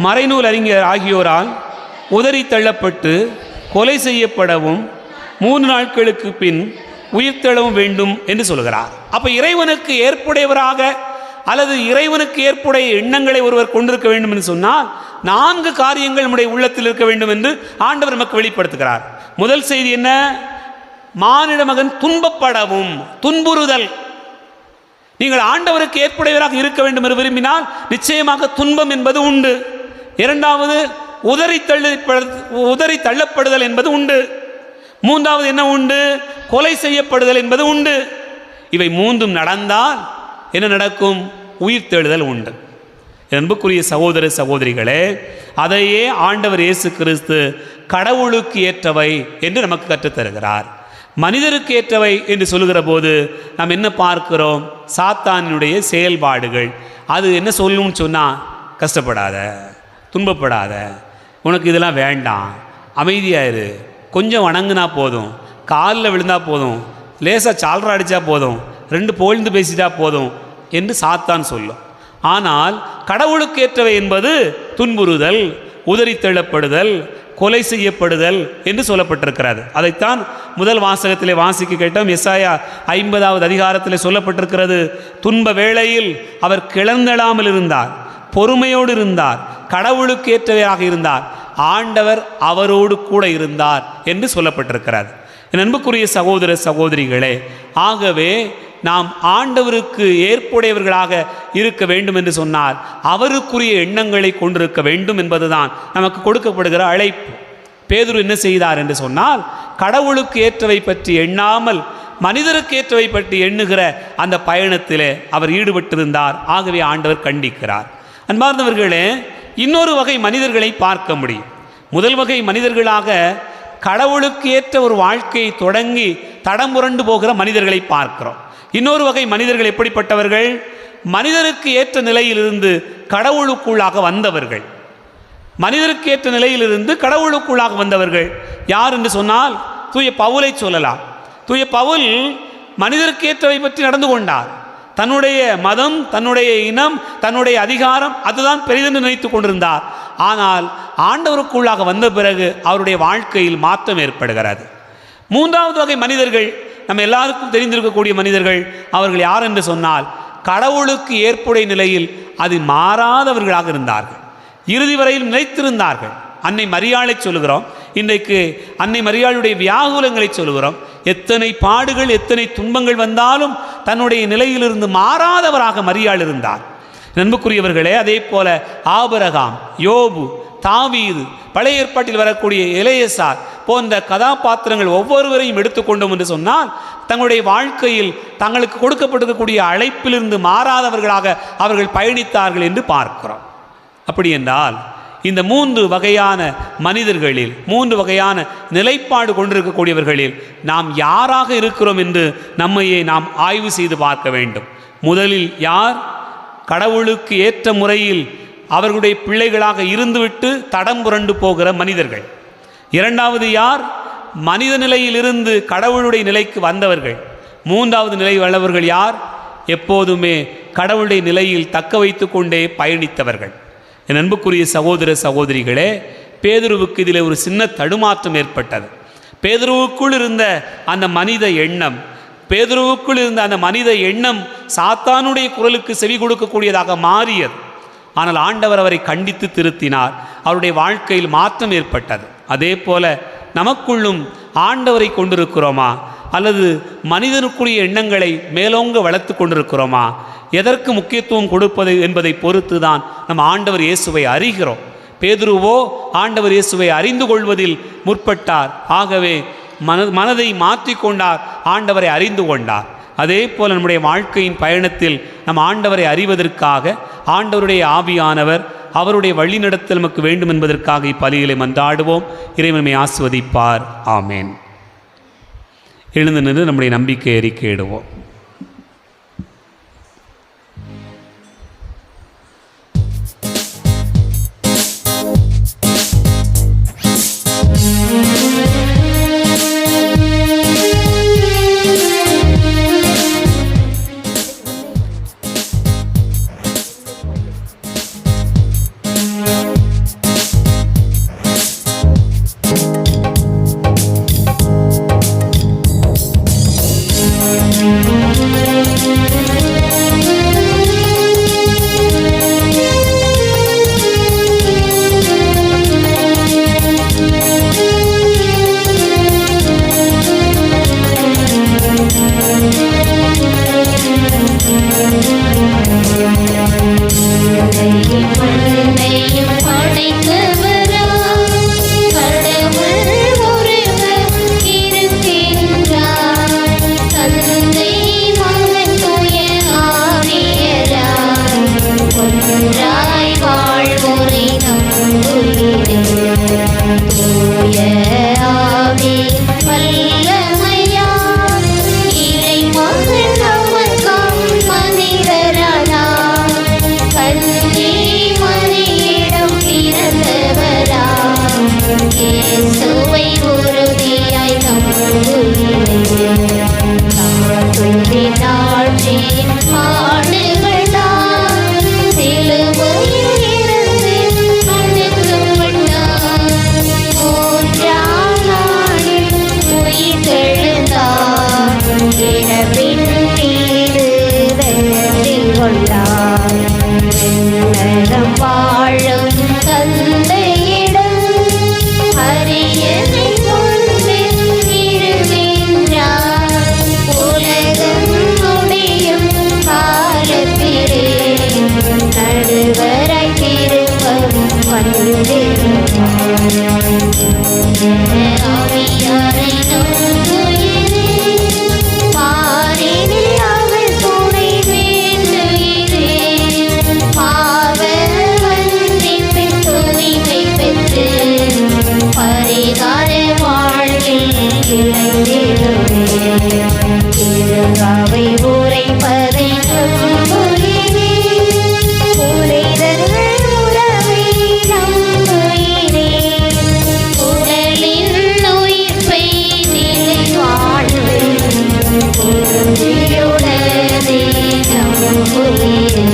மறைநூல் அறிஞர் ஆகியோரால் உதறி தள்ளப்பட்டு கொலை செய்யப்படவும் 3 நாட்களுக்கு பின் உயிர்த்தெழவும் வேண்டும் என்று சொல்கிறார். அப்போ இறைவனுக்கு ஏற்புடையவராக அல்லது இறைவனுக்கு ஏற்புடைய எண்ணங்களை ஒருவர் கொண்டிருக்க வேண்டும் என்று சொன்னால் 4 காரியங்கள் நம்முடைய உள்ளத்தில் இருக்க வேண்டும் என்று ஆண்டவர் நமக்கு வெளிப்படுத்துகிறார். முதல் செய்தி என்ன? மானிட மகன் துன்பப்படவும், துன்புறுதல். நீங்கள் ஆண்டவருக்கு ஏற்புடையவராக இருக்க வேண்டும் என்று விரும்பினால் நிச்சயமாக துன்பம் என்பது உண்டு. இரண்டாவது, உதறி தள்ளப்படுதல் என்பது உண்டு. மூன்றாவது என்ன உண்டு? கொலை செய்யப்படுதல் என்பது உண்டு. இவை 3 நடந்தால் என்ன நடக்கும்? உயிர்த்தெழுதல் உண்டு. அன்புக்குரிய சகோதர சகோதரிகளே, அதையே ஆண்டவர் இயேசு கிறிஸ்து கடவுளுக்கு ஏற்றவை என்று நமக்கு கற்றுத்தருகிறார். மனிதருக்கு ஏற்றவை என்று சொல்லுகிற போது நாம் என்ன பார்க்கிறோம்? சாத்தானினுடைய செயல்பாடுகள். அது என்ன சொல்லணும்னு சொன்னால், கஷ்டப்படாத, துன்பப்படாத, உனக்கு இதெல்லாம் வேண்டாம், அமைதியாயிரு, கொஞ்சம் வணங்குனா போதும், காலில் விழுந்தா போதும், லேசாக சால்ரா அடித்தா போதும், 2 புகழ்ந்து பேசிட்டா போதும் என்று சாத்தான் சொல்லும். ஆனால் கடவுளுக்கு ஏற்றவை என்பது துன்புறுதல், உதறி தள்ளப்படுதல், கொலை செய்யப்படுதல் என்று சொல்லப்பட்டிருக்கிறது. அதைத்தான் முதல் வாசகத்திலே வாசிக்க கேட்டோம். எசாயா 50வது அதிகாரத்தில் சொல்லப்பட்டிருக்கிறது, துன்ப வேளையில் அவர் கிளந்தெழாமல் இருந்தார், பொறுமையோடு இருந்தார், கடவுளுக்கு ஏற்றவையாக இருந்தார், ஆண்டவர் அவரோடு கூட இருந்தார் என்று சொல்லப்பட்டிருக்கிறது. என் அன்புக்குரிய சகோதர சகோதரிகளே, ஆகவே நாம் ஆண்டவருக்கு ஏற்புடையவர்களாக இருக்க வேண்டும் என்று சொன்னால் அவருக்குரிய எண்ணங்களை கொண்டிருக்க வேண்டும் என்பதுதான் நமக்கு கொடுக்கப்படுகிற அழைப்பு. பேதுரு என்ன செய்தார் என்று சொன்னால், கடவுளுக்கு ஏற்றவை பற்றி எண்ணாமல் மனிதருக்கு ஏற்றவை பற்றி எண்ணுகிற அந்த பயணத்திலே அவர் ஈடுபட்டிருந்தார். ஆகவே ஆண்டவர் கண்டிக்கிறார். அன்பார்ந்தவர்களே, இன்னொரு வகை மனிதர்களை பார்க்க முடியும். முதல் வகை மனிதர்களாக கடவுளுக்கு ஏற்ற ஒரு வாழ்க்கையை தொடங்கி தடம் புரண்டு போகிற மனிதர்களை பார்க்கிறோம். இன்னொரு வகை மனிதர்கள் எப்படிப்பட்டவர்கள்? மனிதருக்கு ஏற்ற நிலையிலிருந்து கடவுளுக்குள்ளாக வந்தவர்கள். மனிதருக்கு ஏற்ற நிலையிலிருந்து கடவுளுக்குள்ளாக வந்தவர்கள் யார் என்று சொன்னால் தூய பவுலை சொல்லலாம். தூய பவுல் மனிதருக்கு ஏற்றவை பற்றி நடந்து கொண்டார். தன்னுடைய மதம், தன்னுடைய இனம், தன்னுடைய அதிகாரம் அதுதான் பெரிதென்று நினைத்து கொண்டிருந்தார். ஆனால் ஆண்டவருக்குள்ளாக வந்த பிறகு அவருடைய வாழ்க்கையில் மாற்றம் ஏற்படுகிறது. மூன்றாவது வகை மனிதர்கள் நம்ம எல்லாருக்கும் தெரிந்திருக்கக்கூடிய மனிதர்கள். அவர்கள் யார் என்று சொன்னால் கடவுளுக்கு ஏற்புடைய நிலையில் அது மாறாதவர்களாக இருந்தார்கள், இறுதி வரையில் நிலைத்திருந்தார்கள். அன்னை மரியாளை சொல்லுகிறோம், இன்றைக்கு அன்னை மரியாளுடைய வியாகுலங்களை சொல்லுகிறோம். எத்தனை பாடுகள், எத்தனை துன்பங்கள் வந்தாலும் தன்னுடைய நிலையிலிருந்து மாறாதவராக மரியாள் இருந்தார். நண்புக்குரியவர்களே, அதே போல ஆபிரகாம், யோபு, தாவீது, பழைய ஏற்பாட்டில் வரக்கூடிய எலெயசார் போன்ற கதாபாத்திரங்கள் ஒவ்வொருவரையும் எடுத்துக்கொண்டோம் என்று சொன்னால் தங்களுடைய வாழ்க்கையில் தங்களுக்கு கொடுக்கப்பட்டிருக்கக்கூடிய அழைப்பிலிருந்து மாறாதவர்களாக அவர்கள் பயணித்தார்கள் என்று பார்க்கிறோம். அப்படி என்றால் இந்த மூன்று வகையான மனிதர்களில், மூன்று வகையான நிலைப்பாடு கொண்டிருக்கக்கூடியவர்களில் நாம் யாராக இருக்கிறோம் என்று நம்மையே நாம் ஆய்வு செய்து பார்க்க வேண்டும். முதலில் யார் கடவுளுக்கு ஏற்ற முறையில் அவர்களுடைய பிள்ளைகளாக இருந்துவிட்டு தடம் புரண்டு போகிற மனிதர்கள்? இரண்டாவது யார் மனித நிலையிலிருந்து கடவுளுடைய நிலைக்கு வந்தவர்கள்? மூன்றாவது நிலை உள்ளவர்கள் யார் எப்போதுமே கடவுளுடைய நிலையில் தக்க வைத்து கொண்டே பயணித்தவர்கள். என் அன்புக்குரிய சகோதர சகோதரிகளே, பேதுருவுக்கு இதில் ஒரு சின்ன தடுமாற்றம் ஏற்பட்டது. பேதுருவுக்குள் இருந்த அந்த மனித எண்ணம், பேதுருவுக்குள் இருந்த அந்த மனித எண்ணம் சாத்தானுடைய குரலுக்கு செவி கொடுக்கக்கூடியதாக மாறியது. ஆனால் ஆண்டவர் அவரை கண்டித்து திருத்தினார். அவருடைய வாழ்க்கையில் மாற்றம் ஏற்பட்டது. அதே போல நமக்குள்ளும் ஆண்டவரை கொண்டிருக்கிறோமா அல்லது மனிதனுக்குரிய எண்ணங்களை மேலோங்க வளர்த்து கொண்டிருக்கிறோமா? எதற்கு முக்கியத்துவம் கொடுப்பது என்பதை பொறுத்து தான் நம்ம ஆண்டவர் இயேசுவை அறிகிறோம். பேதுருவோ ஆண்டவர் இயேசுவை அறிந்து கொள்வதில் முற்பட்டார். ஆகவே மனதை மாற்றிக்கொண்டார், ஆண்டவரை அறிந்து கொண்டார். அதே போல் நம்முடைய வாழ்க்கையின் பயணத்தில் நம் ஆண்டவரை அறிவதற்காக ஆண்டவருடைய ஆவியானவர் அவருடைய வழிநடத்தல் நமக்கு வேண்டும் என்பதற்காக இப்பலிகளை மன்றாடுவோம். இறைவனை ஆசிர்வதிப்பார். ஆமேன். எழுந்து நின்று நம்முடைய நம்பிக்கை அறிக்கையிடுவோம். ஆடுகள் தான் சிலுவையில் இருந்து அணுகும்படி நலம் வாழும் தந்தையிடம் அரியணை கொண்டு இருக்கின்றார். உலகம் முடியும் காலத்திலே நடுவராய் திரும்பவும் வந்திருப்பார். ஆவியாரை நம்புகிறேன், பாரினில் அவர் துணை வேண்டுகிறேன். பாவ மன்னிப்பின் தூய்மை பெற்று பரிகார வாழ்வில் இணைந்திடுவேன். திருவாவை உரைப்பதை நம்புகிறேன், புனிதர்கள் உறவை நம்புகிறேன். உடலின் உயிர்ப்பை நிலை வாழ்வேன், உறுதியுடனே நம்புகிறேன்.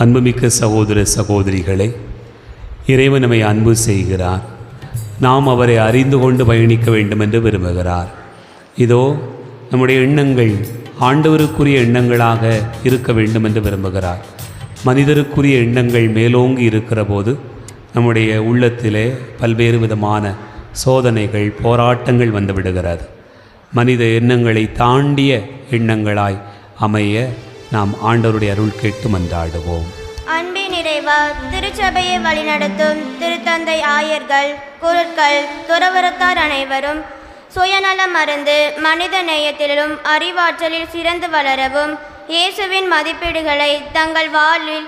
அன்புமிக்க சகோதர சகோதரிகளே, இறைவன் நம்மை அன்பு செய்கிறார். நாம் அவரை அறிந்து கொண்டு பயணிக்க வேண்டும் என்று விரும்புகிறார். இதோ நம்முடைய எண்ணங்கள் ஆண்டவருக்குரிய எண்ணங்களாக இருக்க வேண்டும் என்று விரும்புகிறார். மனிதருக்குரிய எண்ணங்கள் மேலோங்கி இருக்கிற போது நம்முடைய உள்ளத்திலே பல்வேறு விதமான சோதனைகள், போராட்டங்கள் வந்துவிடுகிறது. மனித எண்ணங்களை தாண்டிய எண்ணங்களாய் அமைய நாம் ஆண்டவருடைய அருள் கேட்டு மன்றாடுவோம். அன்பின் இறைவா, திருச்சபையை வழிநடத்தும் திருத்தந்தை ஆயர்கள், குருக்கள், துறவரத்தார் அனைவரும் சுயநலம் மறந்து மனித நேயத்திலும் அறிவாற்றலில் சிறந்து வளரவும், இயேசுவின் மதிப்பீடுகளை தங்கள் வாழ்வில்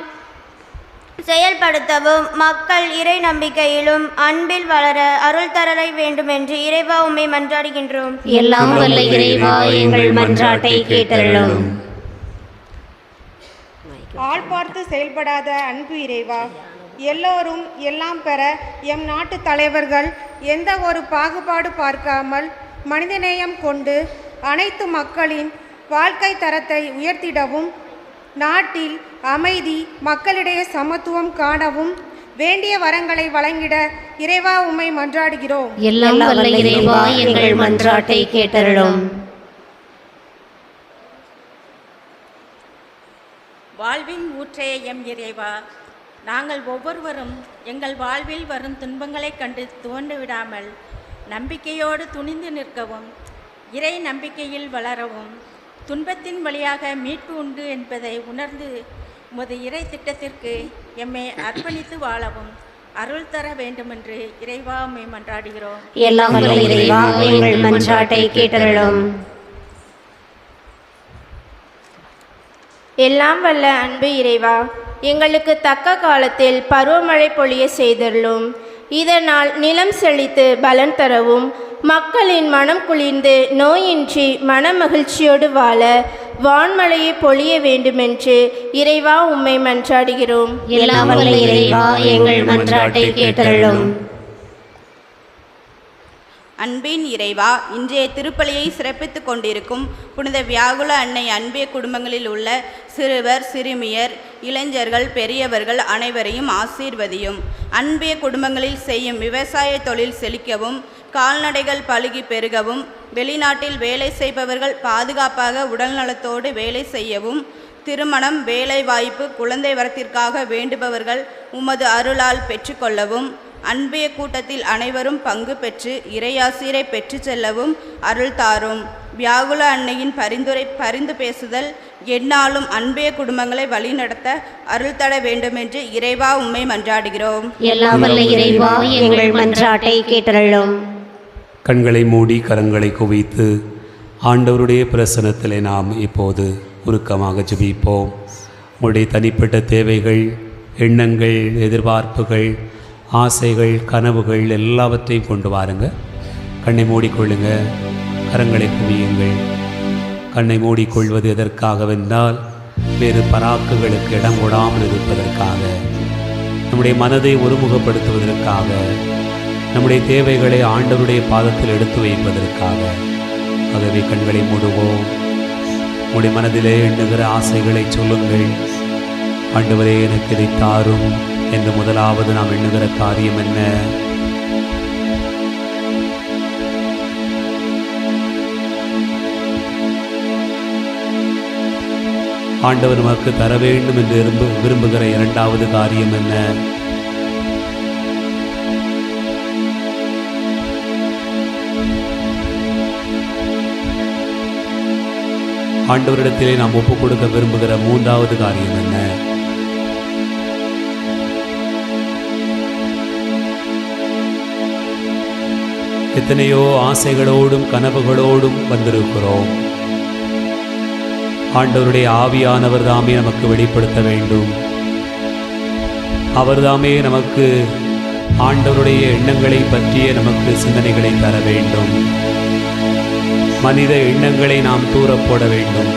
செயல்படுத்தவும், மக்கள் இறை நம்பிக்கையிலும் அன்பில் வளர அருள் தரலை வேண்டுமென்று இறைவா உம்மை மன்றாடுகின்றோம். எல்லாம் வல்ல இறைவா, எங்கள் மன்றாட்டை கேட்டருளும். ஆள் பார்த்து செயல்படாத அன்பு இறைவா, எல்லோரும் எல்லாம் பெற எம் நாட்டு தலைவர்கள் எந்த ஒரு பாகுபாடு பார்க்காமல் மனிதநேயம் கொண்டு அனைத்து மக்களின் வாழ்க்கை தரத்தை உயர்த்திடவும், நாட்டில் அமைதி, மக்களிடையே சமத்துவம் காணவும் வேண்டிய வரங்களை வழங்கிட இறைவா உம்மை மன்றாடுகிறோம். எல்லாம் வல்ல இறைவா, எங்கள் மன்றாட்டை கேட்டருளும். வாழ்வின் ஊற்றே எம் இறைவா, நாங்கள் ஒவ்வொருவரும் எங்கள் வாழ்வில் வரும் துன்பங்களைக் கண்டு துவண்டு விடாமல் நம்பிக்கையோடு துணிந்து நிற்கவும், இறை நம்பிக்கையில் வளரவும், துன்பத்தின் வழியாக மீட்பு உண்டு என்பதை உணர்ந்து உமது இறை திட்டத்திற்கு எம்மை அர்ப்பணித்து வாழவும் அருள் தர வேண்டுமென்று இறைவா உம்மை மன்றாடுகிறோம். எல்லாம் வல்ல இறைவா, எங்கள் மன்றாட்டை கேட்டருளும். எல்லாம் வல்ல அன்பு இறைவா, எங்களுக்கு தக்க காலத்தில் பருவமழை பொழிய செய்தருளும். இதனால் நிலம் செழித்து பலன் தரவும், மக்களின் மனம் குளிர்ந்து நோயின்றி மன மகிழ்ச்சியோடு வாழ வான்மழையை பொழிய வேண்டுமென்று இறைவா உம்மை மன்றாடுகிறோம். எல்லாம் வல்ல இறைவா, எங்கள் மன்றாட்டை கேட்டருளும். அன்பின் இறைவா, இன்றைய திருப்பலியை சிறப்பித்து கொண்டிருக்கும் புனித வியாகுல அன்னை அன்பிய குடும்பங்களில் உள்ள சிறுவர், சிறுமியர், இளைஞர்கள், பெரியவர்கள் அனைவரையும் ஆசீர்வதியும். அன்பிய குடும்பங்களில் செய்யும் விவசாய தொழில் செழிக்கவும், கால்நடைகள் பலுகி பெருகவும், வெளிநாட்டில் வேலை செய்பவர்கள் பாதுகாப்பாக உடல்நலத்தோடு வேலை செய்யவும், திருமணம், வேலை வாய்ப்பு, குழந்தை வரத்திற்காக வேண்டுபவர்கள் உமது அருளால் பெற்றுக்கொள்ளவும், அன்பிய கூட்டத்தில் அனைவரும் பங்கு பெற்று இறையாசிரை பெற்று செல்லவும் அருள் தாரும். வியாகுல அன்னையின் பரிந்து பேசுதல் எந்நாளும் அன்பிய குடும்பங்களை வழிநடத்த அருள் தர வேண்டுமென்று இறைவா உம்மை மன்றாடுகிறோம். எல்லாம் வல்ல இறைவா, எங்கள் மன்றாட்டை கேட்டருளும். கண்களை மூடி கரங்களை குவித்து ஆண்டவருடைய பிரசன்னத்திலே நாம் இப்போது உருக்கமாக ஜெபிப்போம். உங்களுடைய தனிப்பட்ட தேவைகள், எண்ணங்கள், எதிர்பார்ப்புகள், ஆசைகள், கனவுகள் எல்லாவற்றையும் கொண்டு வாருங்க. கண்ணை மூடிக்கொள்ளுங்க, கரங்களை குவியுங்கள். கண்ணை மூடிக்கொள்வது எதற்காகவென்றால் வேறு பராக்குகளுக்கு இடம் கொடாமல் இருப்பதற்காக, நம்முடைய மனதை ஒருமுகப்படுத்துவதற்காக, நம்முடைய தேவைகளை ஆண்டவருடைய பாதத்தில் எடுத்து வைப்பதற்காக. ஆகவே கண்களை மூடுவோம். உங்களுடைய மனதிலே எண்ணுகிற ஆசைகளை சொல்லுங்கள். ஆண்டவரே, எனக்கு இதை தாரும் என்று முதலாவது நாம் எண்ணுகிற காரியம் என்ன? ஆண்டவர் நமக்கு தர வேண்டும் என்று விரும்புகிற இரண்டாவது காரியம் என்ன? ஆண்டவரிடத்திலே நாம் ஒப்புக் கொடுக்க விரும்புகிற மூன்றாவது காரியம் என்ன? எத்தனையோ ஆசைகளோடும் கனவுகளோடும் வந்திருக்கிறோம். ஆண்டவருடைய ஆவியானவர் தாமே நமக்கு வெளிப்படுத்த வேண்டும். அவர்தாமே நமக்கு ஆண்டவருடைய எண்ணங்களை பற்றிய நமக்கு சிந்தனைகளை தர வேண்டும். மனித எண்ணங்களை நாம் தூர போட வேண்டும்.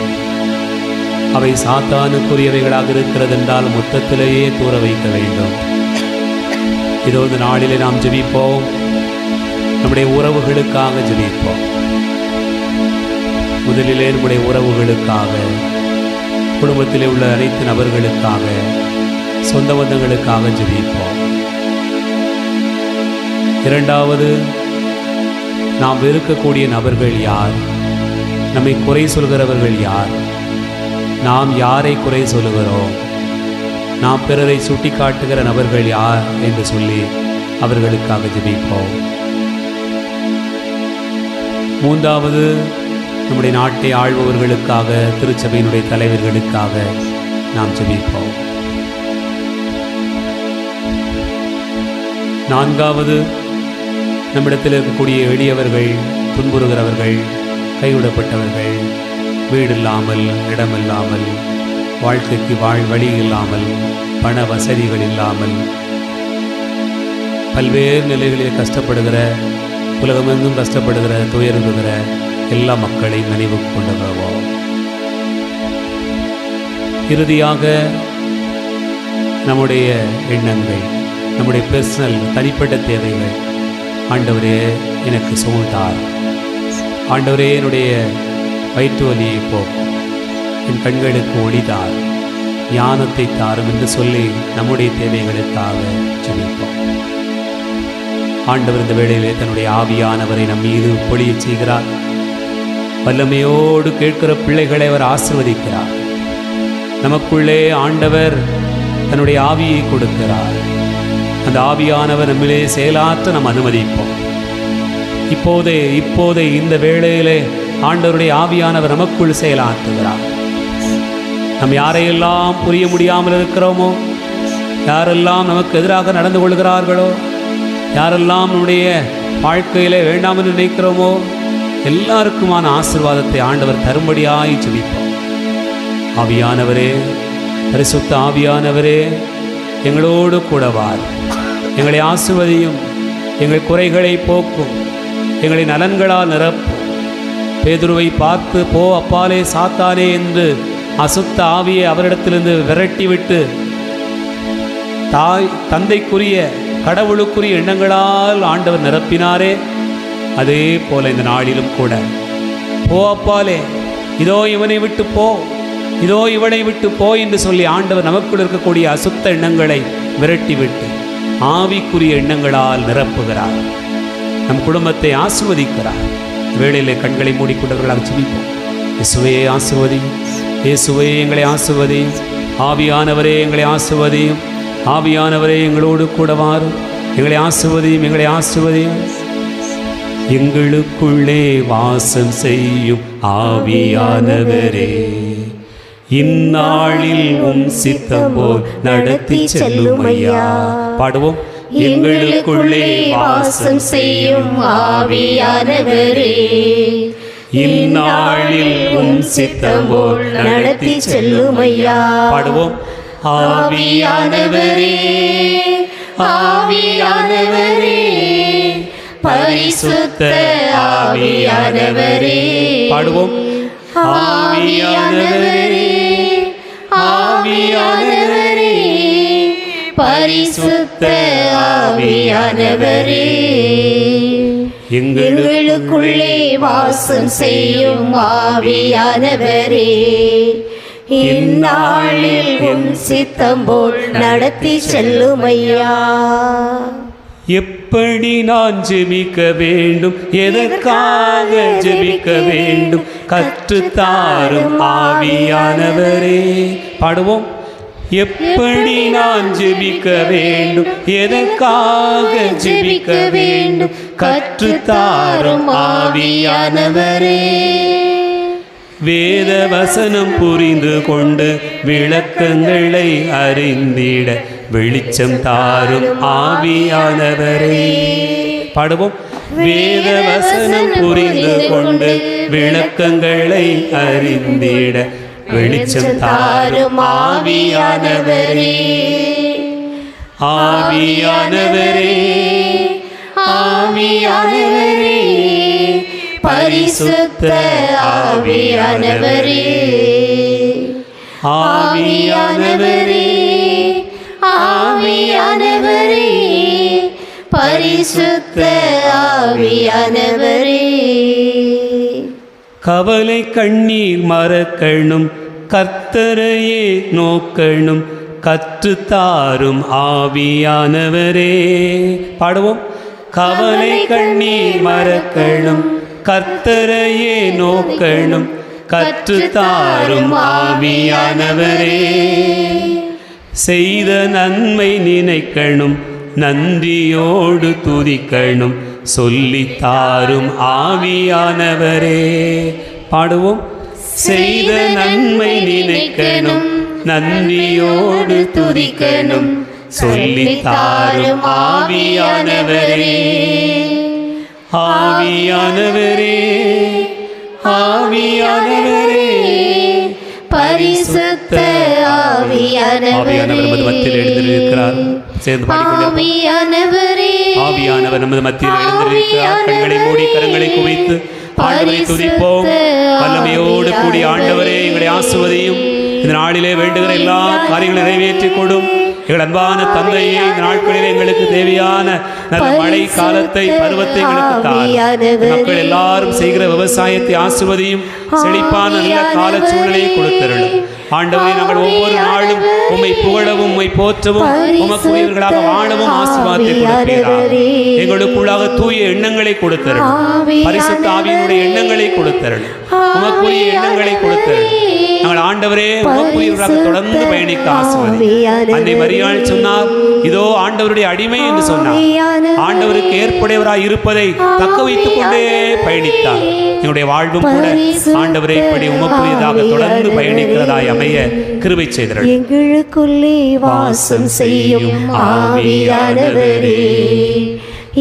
அவை சாத்தானுக்குரியவைகளாக இருக்கிறதென்றால் மொத்தத்திலேயே தூர வைக்க வேண்டும். இதோ இந்த நாளிலே நாம் ஜெபிப்போம். நம்முடைய உறவுகளுக்காக ஜெபிப்போம். முதலிலே நம்முடைய உறவுகளுக்காக, குடும்பத்திலே உள்ள அனைத்து நபர்களுக்காக, சொந்த பந்தங்களுக்காக ஜெபிப்போம். இரண்டாவது, நாம் வெறுக்கக்கூடிய நபர்கள் யார்? நம்மை குறை சொல்கிறவர்கள் யார்? நாம் யாரை குறை சொல்லுகிறோம்? நாம் பிறரை சுட்டி காட்டுகிற நபர்கள் யார் என்று சொல்லி அவர்களுக்காக ஜெபிப்போம். மூன்றாவது, நம்முடைய நாட்டை ஆள்பவர்களுக்காக, திருச்சபையினுடைய தலைவர்களுக்காக நாம் ஜெபிப்போம். நான்காவது, நம்மிடத்தில் இருக்கக்கூடிய எளியவர்கள், துன்புறுகிறவர்கள், கைவிடப்பட்டவர்கள், வீடு இல்லாமல், இடமில்லாமல், வாழ்க்கைக்கு வழி இல்லாமல், பண வசதிகள் இல்லாமல், பல்வேறு நிலைகளில் கஷ்டப்படுகிற, உலகமெங்கும் கஷ்டப்படுகிற, துயருகிற எல்லா மக்களையும் நினைவு கொண்டு வருவோம். இறுதியாக நம்முடைய எண்ணங்கள், நம்முடைய பர்சனல் தனிப்பட்ட தேவைகள். ஆண்டவரே எனக்கு சுகந்தார், ஆண்டவரே என்னுடைய வயிற்று வலியை போக்கும், என் கண்களுக்கு ஒளிதார், ஞானத்தை தாரும் என்று சொல்லி நம்முடைய தேவைகளுக்காக ஜெபிப்போம். ஆண்டவர் இந்த வேளையிலே தன்னுடைய ஆவியானவரை நம் மீது பொழிய செய்கிறார். வல்லமையோடு கேட்கிற பிள்ளைகளை அவர் ஆசீர்வதிக்கிறார். நமக்குள்ளே ஆண்டவர் தன்னுடைய ஆவியை கொடுக்கிறார். அந்த ஆவியானவர் நம்மிலே செயலாற்ற நாம் அனுமதிப்போம். இப்போதே இந்த வேளையிலே ஆண்டவருடைய ஆவியானவர் நமக்குள் செயலாற்றுகிறார். நம் யாரையெல்லாம் புரிய முடியாமல் இருக்கிறோமோ, யாரெல்லாம் நமக்கு எதிராக நடந்து கொள்கிறார்களோ, யாரெல்லாம் நம்முடைய வாழ்க்கையிலே வேண்டாம் என்று நினைக்கிறோமோ, எல்லாருக்குமான ஆசீர்வாதத்தை ஆண்டவர் தரும்படியாய் ஜெபிப்போம். ஆவியானவரே, பரிசுத்த ஆவியானவரே, எங்களோடு கூட வார், எங்களை ஆசீர்வதியும், எங்கள் குறைகளை போக்கும், எங்களை நலன்களால் நிரப்பும். பேதுருவை பார்த்து, போ அப்பாலே சாத்தானே என்று அசுத்த ஆவியை அவரிடத்திலிருந்து விரட்டிவிட்டு தந்தைக்குரிய கடவுளுக்குரிய எண்ணங்களால் ஆண்டவர் நிரப்பினாரே, அதே போல இந்த நாளிலும் கூட போ அப்பாலே, இதோ இவனை விட்டு போ, இதோ இவனை விட்டு போ என்று சொல்லி ஆண்டவர் நமக்குள் இருக்கக்கூடிய அசுத்த எண்ணங்களை விரட்டிவிட்டு ஆவிக்குரிய எண்ணங்களால் நிரப்புகிறார். நம் குடும்பத்தை ஆசீர்வதிக்கிறார். வேளையிலே கண்களை மூடிக்கொண்டவர்களாக ஜெபிப்போம். இயேசுவே ஆசீர்வதியும், இயேசுவே எங்களை ஆசீர்வதியும், ஆவியானவரே எங்களை ஆசீர்வதியும், ஆவியானவரே எங்களோடு கூட வாரும், எங்களை ஆசீர்வதியும், எங்களை ஆசீர்வதியும். எங்களுக்குள்ளே வாசம் செய்யும் ஆவியானவரே, இந்நாளில் உம் சித்தம் போல் நடத்தி செல்லும் ஐயா. பாடுவோம். எங்களுக்குள்ளே வாசம் செய்யும் ஆவியானவரே, இந்நாளில் உம் சித்தம் போல் நடத்தி செல்லும் ஐயா. பாடுவோம். ஆவியானவரே, ஆவியானவரே, பரிசுத்த ஆவியானவரே. பாடுவோம். ஆவியானவரே, ஆவியானவரே, பரிசுத்த ஆவியானவரே, எங்களுக்குள்ளே வாசம் செய்யும் ஆவியானவரே, இந்நாளில் உம் சித்தம் போல் நடத்தி செல்லும் ஐயா. எப்படி நான் ஜெபிக்க வேண்டும், எதற்காக ஜெபிக்க வேண்டும், கற்றுத்தாரும் ஆவியானவரே. பாடுவோம். எப்படி நான் ஜெபிக்க வேண்டும், எதற்காக ஜெபிக்க வேண்டும், கற்றுத்தாரும் ஆவியானவரே. வேத வசனம் புரிந்து கொண்டு விளக்கங்களை அறிந்திட வெளிச்சம் தாரும் ஆவியானவரே. பாடுவோம். வேத வசனம் புரிந்து கொண்டு விளக்கங்களை அறிந்திட வெளிச்சம் தாரும் ஆவியானவரே. ஆவியானவரே, ஆவியானவரே, பரிசுத்த ஆவியானவரே. ஆவியானவரே, ஆவியானவரே, பரிசுத்த ஆவியானவரே. கவலை கண்ணீர் மறக்கணும், கர்த்தரையே நோக்கணும், கற்றுத்தாரும் ஆவியானவரே. பாடுவோம். கவலை கண்ணீர் மறக்கணும், கர்த்தரையே நோக்கணும், கற்றுத்தாரும் ஆவியானவரே. செய்த நன்மை நினைக்கணும், நன்றியோடு துதிக்கணும், சொல்லித்தாரும் ஆவியானவரே. பாடுவோம். செய்த நன்மை நினைக்கணும், நன்றியோடு துதிக்கணும், சொல்லித்தாரும் ஆவியானவரே. ஆவியானவரே, ஆவியானவரே, பரிசுத்த ஆவியானவரே. நமது மத்தியில் எழுந்திருக்கிறார். சேர்ந்து பாடிக்கொண்டே. ஆவியானவர் நமது மத்தியில் எழுந்திருக்கிறார். கண்களை மூடி கரங்களை குவித்து ஆண்டவரை துதிப்போம். வல்லமையோடு கூடி ஆண்டவரே எங்களை ஆசீர்வதியும். இந்த நாளிலே வேண்டுகிற எல்லா காரியங்களையும் நிறைவேற்றிக் கொடும். எங்கள் அன்பான தந்தையே, இந்த நாட்களிலே எங்களுக்கு தேவையான நல்ல மழை காலத்தை பருவத்தை எங்களுக்கு தாரும். மக்கள் எல்லாரும் செய்கிற விவசாயத்தை ஆசீர்வதியும். செழிப்பான நல்ல கால சூழலை கொடுத்தருளும். ஆண்டவரே, நாங்கள் ஒவ்வொரு நாளும் உம்மை புகழவும் உம்மை போற்றவும் உமக்குரியவர்களாக வாழவும் ஆசீர்வாதத்தை கொடுப்பீராக. எங்களுக்குள்ளாக தூய எண்ணங்களை கொடுத்தருளும். பரிசுத்த ஆவியினுடைய எண்ணங்களை கொடுத்தருளும். உமக்குரிய எண்ணங்களை கொடுத்தருளும். நாங்கள் ஆண்டவரே உமக்குரியவர்களாக தொடர்ந்து பயணிக்க ஆசீர்வதி. அன்னை மரியாள் சொன்னார், இதோ ஆண்டவருடைய அடிமை என்று சொன்னார். ஆண்டவருக்கு ஏற்புடையவராய் இருப்பதை தக்க வைத்துக் கொண்டே பயணித்தார். எங்களுடைய வாழ்வும் கூட ஆண்டவரை இப்படி உமக்குரியதாக தொடர்ந்து பயணிக்கிறதாய் அமைய கிருபை செய்தார். எங்களுக்குள்ளே வாசம் செய்யும் ஆவியானவரே,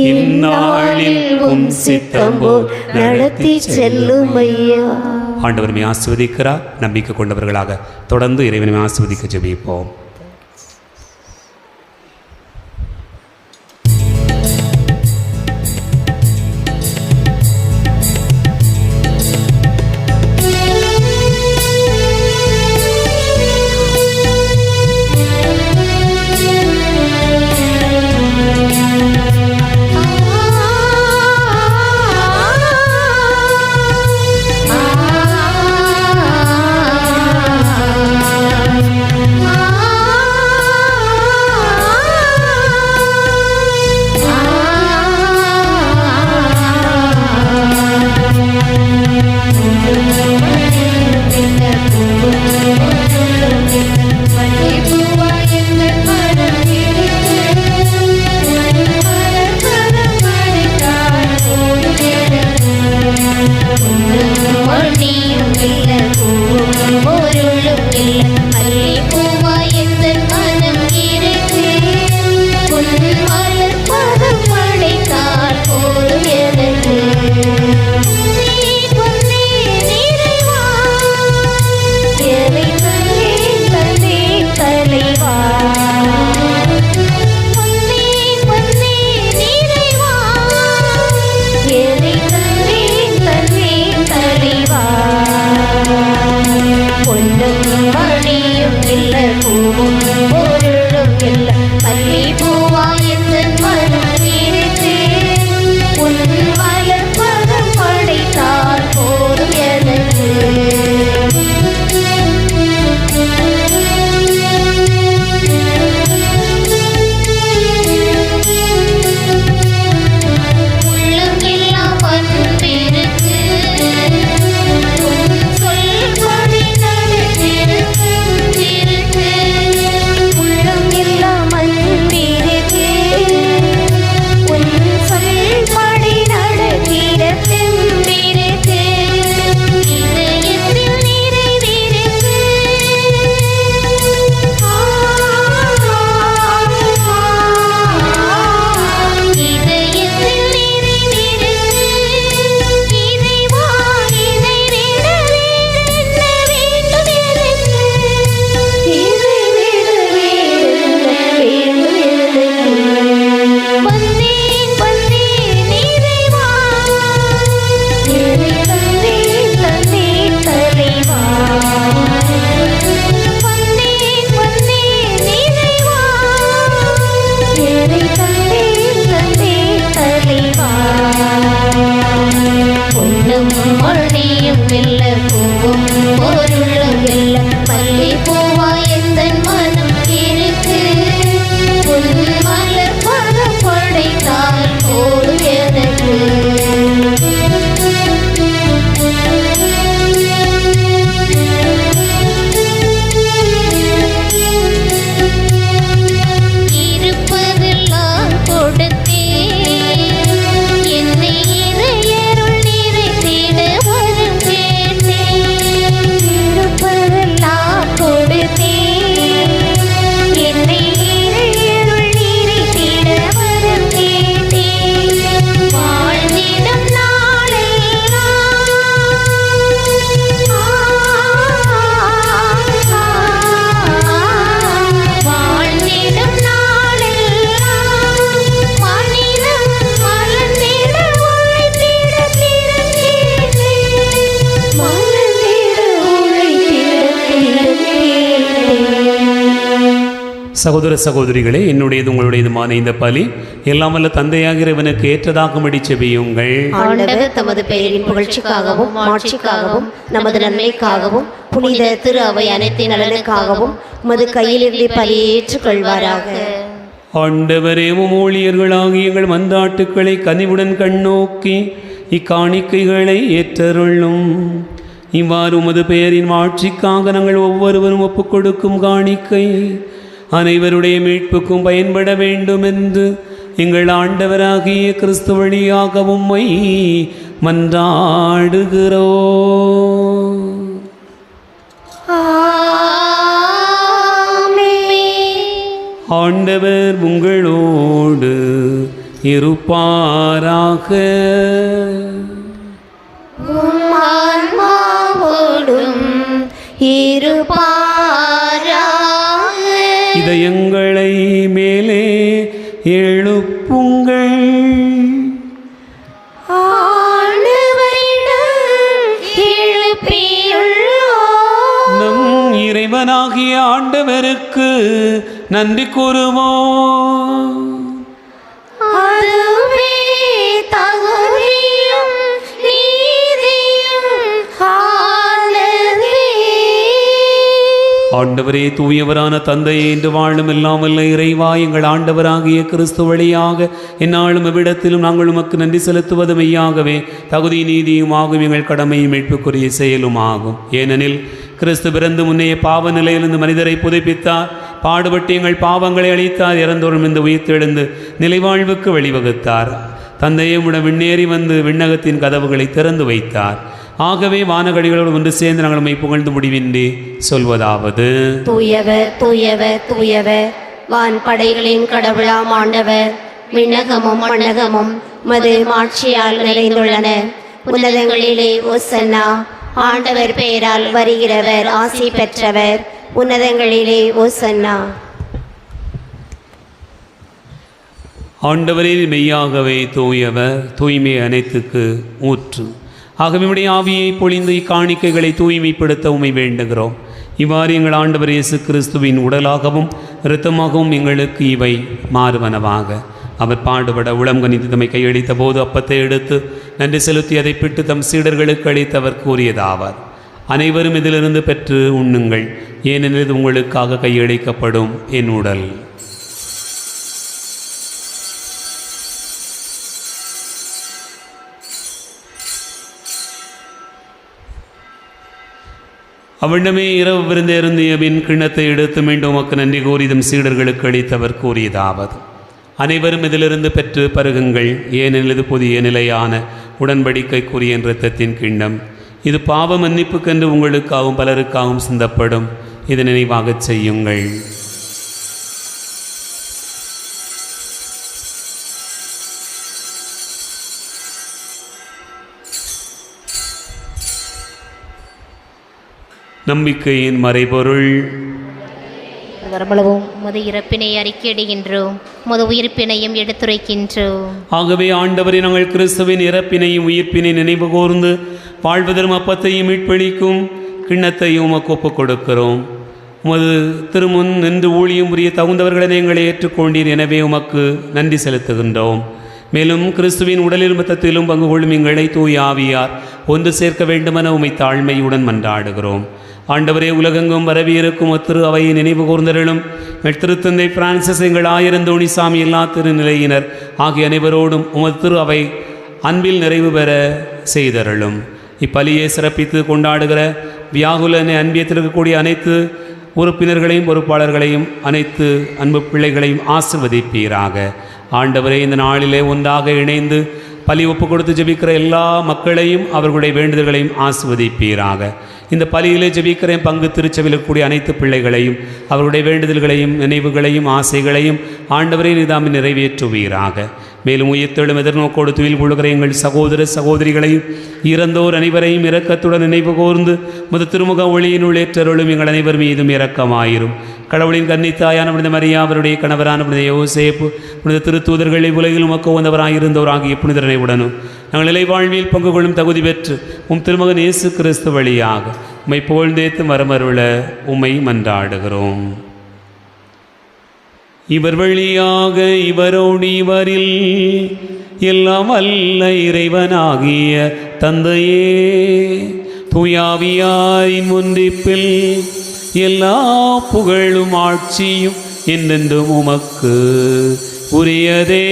இந்நாளில் உம் சித்தம் போல் நடத்தி செல்லும் ஐயா. ஆண்டவரை ஆசீர்வதிக்கிறார். நம்பிக்கை கொண்டவர்களாக தொடர்ந்து இறைவனை ஆசீர்வதிக்க ஜெபிப்போம். சகோதர சகோதரிகளே, என்னுடையது உங்களுடையதுமான இந்த பலி எல்லாம் வல்ல தந்தையாகிற இவனுக்கு ஏற்றதாகும்படி செபியுங்கள். ஆண்டவர் தமது பெயரின் புகழ்ச்சிக்காகவும் மாட்சிக்காகவும் நமது நன்மைக்காகவும் புனித திரு அவை அனைத்தின் நலனுக்காகவும் உமது கையிலிருந்து பலியை ஏற்றுக்கொள்வாராக. ஆண்டவரே, உம் ஊழியர்களாகிய எங்கள் மன்றாட்டுக்களை கனிவுடன் கண்ணோக்கி இக்காணிக்கைகளை ஏற்றருளும். இவ்வாறு உமது பெயரின் மாட்சிக்காக நாங்கள் ஒவ்வொருவரும் ஒப்புக் கொடுக்கும் காணிக்கை அனைவருடைய மீட்புக்கும் பயன்பட வேண்டும் என்று எங்கள் ஆண்டவராகிய கிறிஸ்து வழியாக உம்மை மன்றாடுகிறோம். ஆண்டவர் உங்களோடு இருப்பாராக. இதயங்களை மேலே எழுப்புங்கள். நம் இறைவனாகிய ஆண்டவருக்கு நன்றி கூறுவோம். ஆண்டவரே, தூயவரான தந்தையே, என்று வாழும் எல்லாம் வல்ல இறைவா, எங்கள் ஆண்டவராகிய கிறிஸ்து வழியாக எந்நாளும் எவ்விடத்திலும் நாங்கள் உமக்கு நன்றி செலுத்துவது மெய்யாகவே தகுதி நீதியுமாகும், எங்கள் கடமையும் மீட்புக்குரிய செயலுமாகும். ஏனெனில் கிறிஸ்து பிறந்து முன்னைய பாவ நிலையிலிருந்து மனிதரை புதுப்பித்தார், பாடுபட்டு எங்கள் பாவங்களை அழித்தார், இறந்தோறும் இந்த உயிர்த்தெழுந்து நிலைவாழ்வுக்கு வழிவகுத்தார். தந்தையை உட விண்ணேறி வந்து விண்ணகத்தின் கதவுகளை திறந்து வைத்தார். ஆகவே வானகடிகளோடு ஒன்று சேர்ந்து நாங்கள் உம்மை புகழ்ந்து முடிவின்றி சொல்வதாவது: தூயவர் தூயவர் தூயவர், வான் படைகளின் கடவுளாம் ஆண்டவர். விண்ணகமும் மண்ணகமும் மது மாட்சியால் நிறைந்துள்ளன. உன்னதங்களிலே ஓசன்னா. ஆண்டவர் பெயரால் வருகிறவர் ஆசி பெற்றவர். உன்னதங்களிலே ஓசன்னா. ஆண்டவரே, மெய்யாகவே தூயவர், தூய்மை அனைத்துக்கு ஊற்று. ஆகவே உம்முடைய ஆவியை பொழிந்து இக்காணிக்கைகளை தூய்மைப்படுத்த உம்மை வேண்டுகிறோம். இவ்வாறு எங்கள் ஆண்டவர் இயேசு கிறிஸ்துவின் உடலாகவும் இரத்தமாகவும் எங்களுக்கு இவை மாறுவனவாக. அவர் பாடுபட உளம் கனிந்து தம்மை கையளித்த போது அப்பத்தை எடுத்து நன்றி செலுத்தி அதை பிட்டு தம் சீடர்களுக்கு அளித்தவர் கூறியதாவார்: அனைவரும் இதிலிருந்து பெற்று உண்ணுங்கள், ஏனெனில் இது உங்களுக்காக கையளிக்கப்படும் என் உடல். அவ்விடமே இரவு விருந்திருந்திய பின் கிண்ணத்தை எடுத்து மீண்டும் உமக்கு நன்றி கூறி தம் சீடர்களுக்கு அளித்தவர் கூறியதாவது: அனைவரும் இதிலிருந்து பெற்று பருகுங்கள், ஏனெனில் இது புதிய நிலையான உடன்படிக்கைக்குரிய இரத்தத்தின் கிண்ணம். இது பாவ மன்னிப்புக்கென்று உங்களுக்காகவும் பலருக்காகவும் சிந்தப்படும். இது நினைவாகச் செய்யுங்கள். நம்பிக்கையின் மறைபொருள். வரமளவும் முது இறப்பினை அறிக்கையிடுகின்றோம், முது உயிர்ப்பினையும் எடுத்துரைக்கின்றோம். ஆகவே ஆண்டவரை, நாங்கள் கிறிஸ்துவின் இறப்பினையும் உயிர்ப்பினை நினைவு கூர்ந்து வாழ்வதரும் அப்பத்தையும் மீட்பளிக்கும் கிண்ணத்தையும் உமக்கு ஒப்புக் கொடுக்கிறோம். உமது திருமுன் நின்று ஊழியம் புரிய தகுந்தவர்களை எங்களை ஏற்றுக்கொண்டீர். எனவே உமக்கு நன்றி செலுத்துகின்றோம். மேலும் கிறிஸ்துவின் உடலிலும் இரத்தத்திலும் பங்கு கொள்ளும் எங்களை தூய ஆவியார் ஒன்று சேர்க்க வேண்டுமென உம்மை தாழ்மையுடன் மன்றாடுகிறோம். ஆண்டவரே, உலகெங்கும் வரவியிருக்கும் திரு அவையை நினைவு கூர்ந்தருளும். எங்கள் திருத்தந்தை பிரான்சிஸ், எங்கள் ஆயரந்தோணி சாமி, எல்லா திருநிலையினர் ஆகிய அனைவரோடும் உமது திரு அவை அன்பில் நிறைவு பெற செய்தருளும். இப்பலியை சிறப்பித்து கொண்டாடுகிற வியாகுலனை அன்பியத்தில் இருக்கக்கூடிய அனைத்து உறுப்பினர்களையும் பொறுப்பாளர்களையும் அனைத்து அன்பு பிள்ளைகளையும் ஆசிர்வதிப்பீராக. ஆண்டவரே, இந்த நாளிலே ஒன்றாக இணைந்து பலி ஒப்பு கொடுத்து ஜெபிக்கிற எல்லா மக்களையும் அவர்களுடைய வேண்டுதல்களையும் ஆசிர்வதிப்பீராக. இந்த பலியிலே ஜெபிக்கிற பங்கு திருச்சபையில் கூடிய அனைத்து பிள்ளைகளையும் அவர்களுடைய வேண்டுதல்களையும் நினைவுகளையும் ஆசைகளையும் ஆண்டவரே நீதாமே நிறைவேற்றுவீராக. மேலும் உயிர்த்தெழும் எதிர்நோக்கோடு துயில் கொள்கிற எங்கள் சகோதர சகோதரிகளையும் இறந்தோர் அனைவரையும் இரக்கத்துடன் நினைவு கூர்ந்து முத திருமுக ஒளியினுள் ஏற்றருளும். எங்கள் அனைவர் மீதும் இரக்கமாயிரும். கடவுளின் கன்னித்தாயான புனித மரியா, அவருடைய கணவரான புனித யோசேப்பு, புனித திருத்தூதர்களை உலகில் உமக்கு வந்தவராயிருந்தவராகிய புனிதரனை உடனும் நாங்கள் நிலை வாழ்வில் பங்கு கொள்ளும் தகுதி பெற்று உம் திருமகன் இயேசு கிறிஸ்து வழியாக உம்மை புகழ்ந்தேத்து மரமருள உம்மை மன்றாடுகிறோம். இவர் வழியாக இவரோடு இவரில் எல்லாம் வல்ல இறைவனாகிய தந்தையே தூயாவியாரின் ஒன்றிப்பில் எல்லா புகழும் ஆட்சியும் என்றென்றும் உமக்கு உரியதே.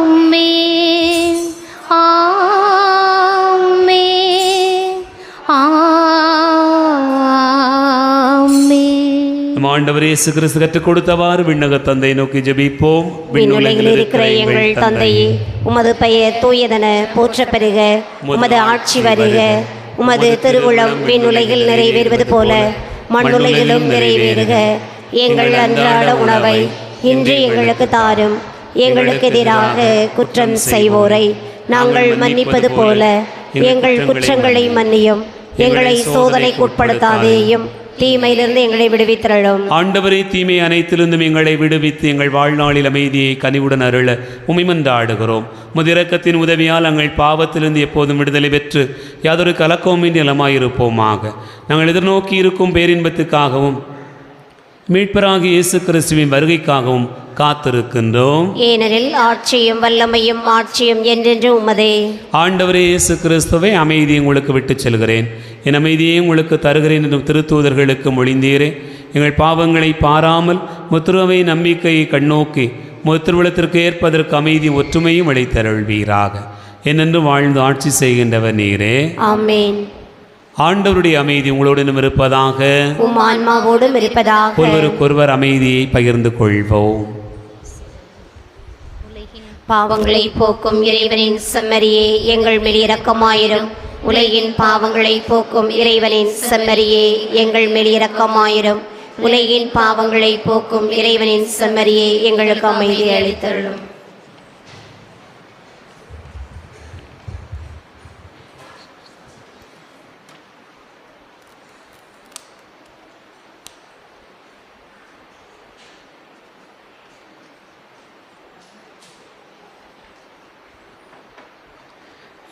ஆமென். ஆமென். ஆமென். நம் ஆண்டவர் இயேசு கிறிஸ்து கற்றுக் கொடுத்தவாறு விண்ணக தந்தை நோக்கி ஜெபிப்போம். விண்ணுலகில் இருக்கிற எங்கள் தந்தையே, உமது பெயர் தூயதென போற்றப் பெறுக. உமது ஆட்சி வருக. உமது திருவுளம் விண்ணுலகில் நிறைவேறுவது போல மண்ணுலகிலும் நிறைவேறுக. எங்கள் அன்றாட உணவை இன்று எங்களுக்கு தாரும். எங்களுக்கு எதிராக குற்றம் செய்வோரை நாங்கள் மன்னிப்பது போல எங்கள் குற்றங்களை மன்னியும். எங்களை சோதனைக்கு உட்படுத்தாதேயும், தீமையிலிருந்து எங்களை விடுவித்தருளும். ஆண்டவரே, தீமை அனைத்திலிருந்தும் எங்களை விடுவித்து எங்கள் வாழ்நாளில் அமைதியை கனிவுடன் அருள உம்மை மன்றாடுகிறோம். உமது இரக்கத்தின் உதவியால் நாங்கள் பாவத்திலிருந்து எப்போதும் விடுதலை பெற்று யாதொரு கலக்கவுமின்றி நலமாயிருப்போமாக. நாங்கள் எதிர்நோக்கி இருக்கும் பேரின்பத்துக்காகவும் மீட்பராகிய இயேசு கிறிஸ்துவின் வருகைக்காகவும் காத்திருக்கின்றோம். ஏனெனில் ஆட்சியும் வல்லமையும் ஆட்சியும் என்றென்று உமதே. ஆண்டவரே இயேசு கிறிஸ்துவை, அமைதியை உங்களுக்கு விட்டுச் செல்கிறேன், என் அமைதியை உங்களுக்கு தருகிறேன் என்றும் திருத்தூதர்களுக்கு மொழிந்தீரே. எங்கள் பாவங்களை பாராமல் முத்திருவை நம்பிக்கையை கண்ணோக்கி முத்திருவிளத்திற்கு ஏற்பதற்கு அமைதி ஒற்றுமையும் அளித்தருள்வீராக. என்னென்று வாழ்ந்து ஆட்சி செய்கின்றவர் நீரே. ஆமென். ஆண்டவருடைய அமைதி உங்களோடும் இருப்பதாக. உம் ஆன்மாவோடும் இருப்பதாக. ஒருவருக்கொருவர் அமைதியை பகிர்ந்து கொள்வோம். பாவங்களை போக்கும் இறைவனின் செம்மறியே, எங்கள் மேல் இரக்கமாயிரும். உலகின் பாவங்களை போக்கும் இறைவனின் செம்மறியே, எங்கள் மேல் இரக்கமாயிரும். உலகின் பாவங்களை போக்கும் இறைவனின் செம்மறியே, எங்களுக்கு அமைதி அளித்தருளும்.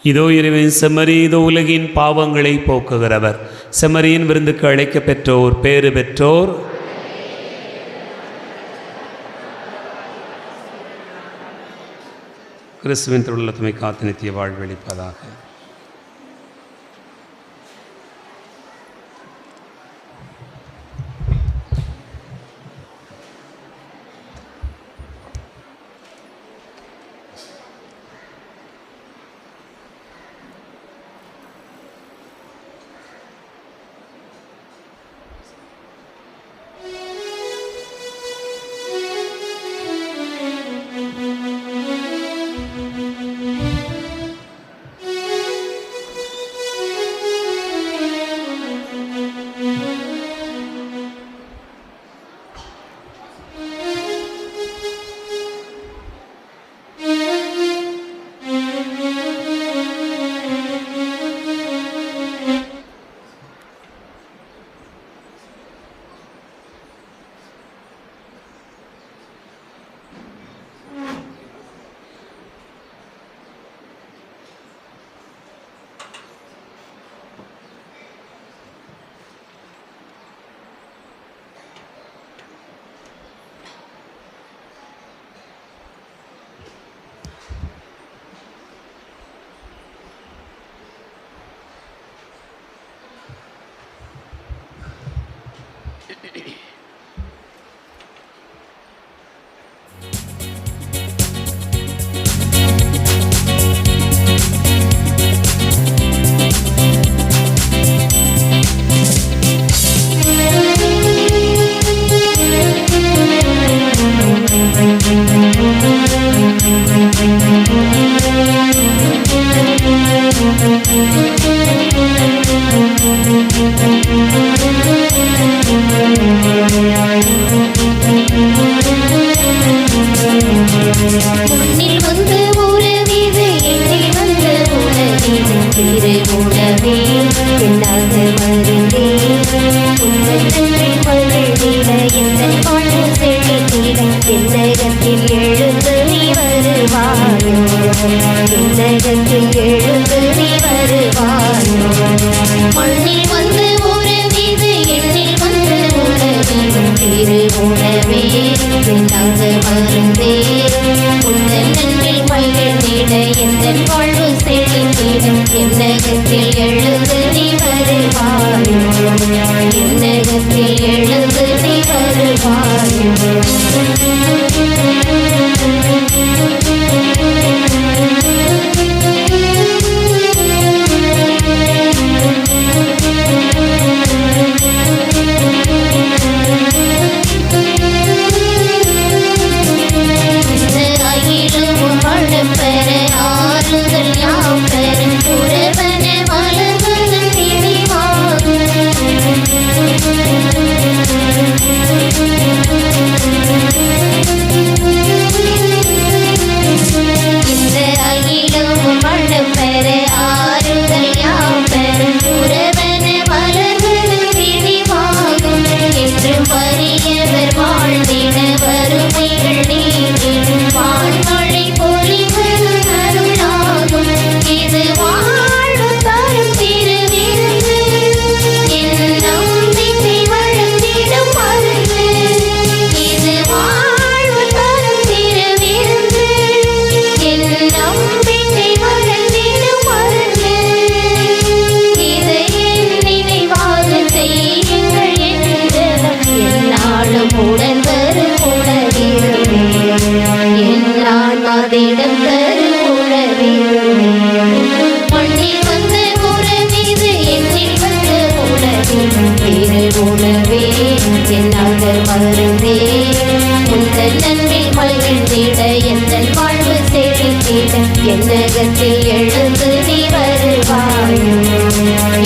இதோ இறைவன் செம்மறி, இதோ உலகின் பாவங்களை போக்குகிறவர். செம்மறியின் விருந்துக்கு அழைக்க பெற்றோர் பேறு பெற்றோர். கிறிஸ்துவின் திருவுள்ளத்துமை காத்து நித்திய வாழ்வளிப்பதாக. முன்னில் வந்து உறவிது, எண்ணில் வந்து உணவிது, திரு உணவே என்னாக மருந்தே. உன்னதன்றி மகிழ்ந்திட, எந்த வாழ்வு செழித்திட, என்னகத்தில் எழுந்து நீ வருவாயோ. என்னகத்தில் எழுந்து நீ வருவாயோ. மண்ணில் வந்து உறவிது, எண்ணில் வந்து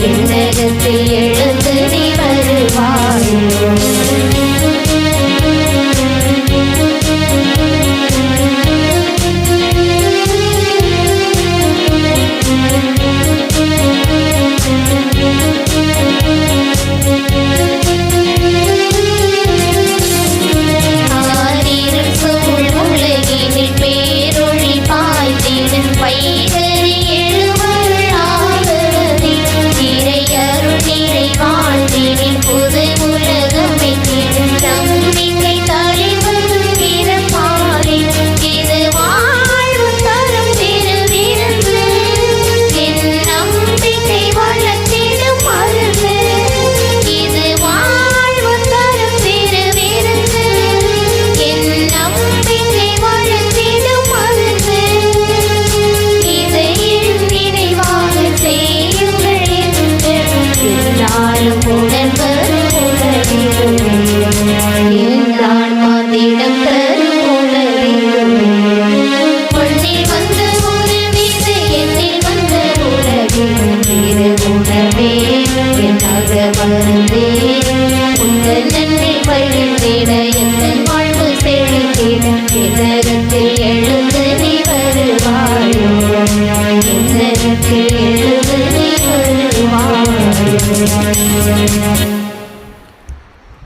விண்ணகத்தில் எழுந்து நீ வருவாயோ.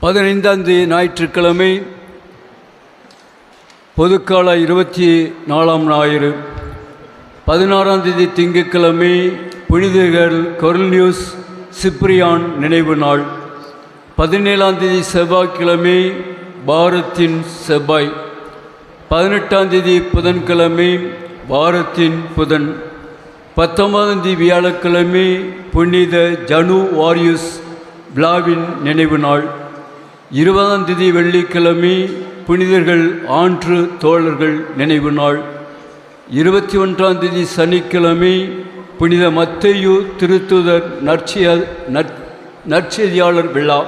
பதினைந்தாம் தேதி ஞாயிற்றுக்கிழமை பொதுக்கால 24ஆம் ஞாயிறு. 16ஆம் தேதி திங்கட்கிழமை புனிதர்கள் கொர்னிலியுஸ் சிப்ரியான் நினைவு நாள். 17ஆம் தேதி செவ்வாய்க்கிழமை வாரத்தின் செவ்வாய். 18ஆம் தேதி புதன்கிழமை வாரத்தின் புதன். 19ஆம் தேதி வியாழக்கிழமை புனித ஜனுவாரியுஸ் விழாவின் நினைவு நாள். 20ஆம் தேதி வெள்ளிக்கிழமை புனிதர்கள் ஆன்று தோழர்கள் நினைவு நாள். 21ஆம் தேதி சனிக்கிழமை புனித மத்தேயு திருத்தூதர் நற்செய்தியாளர் விழா.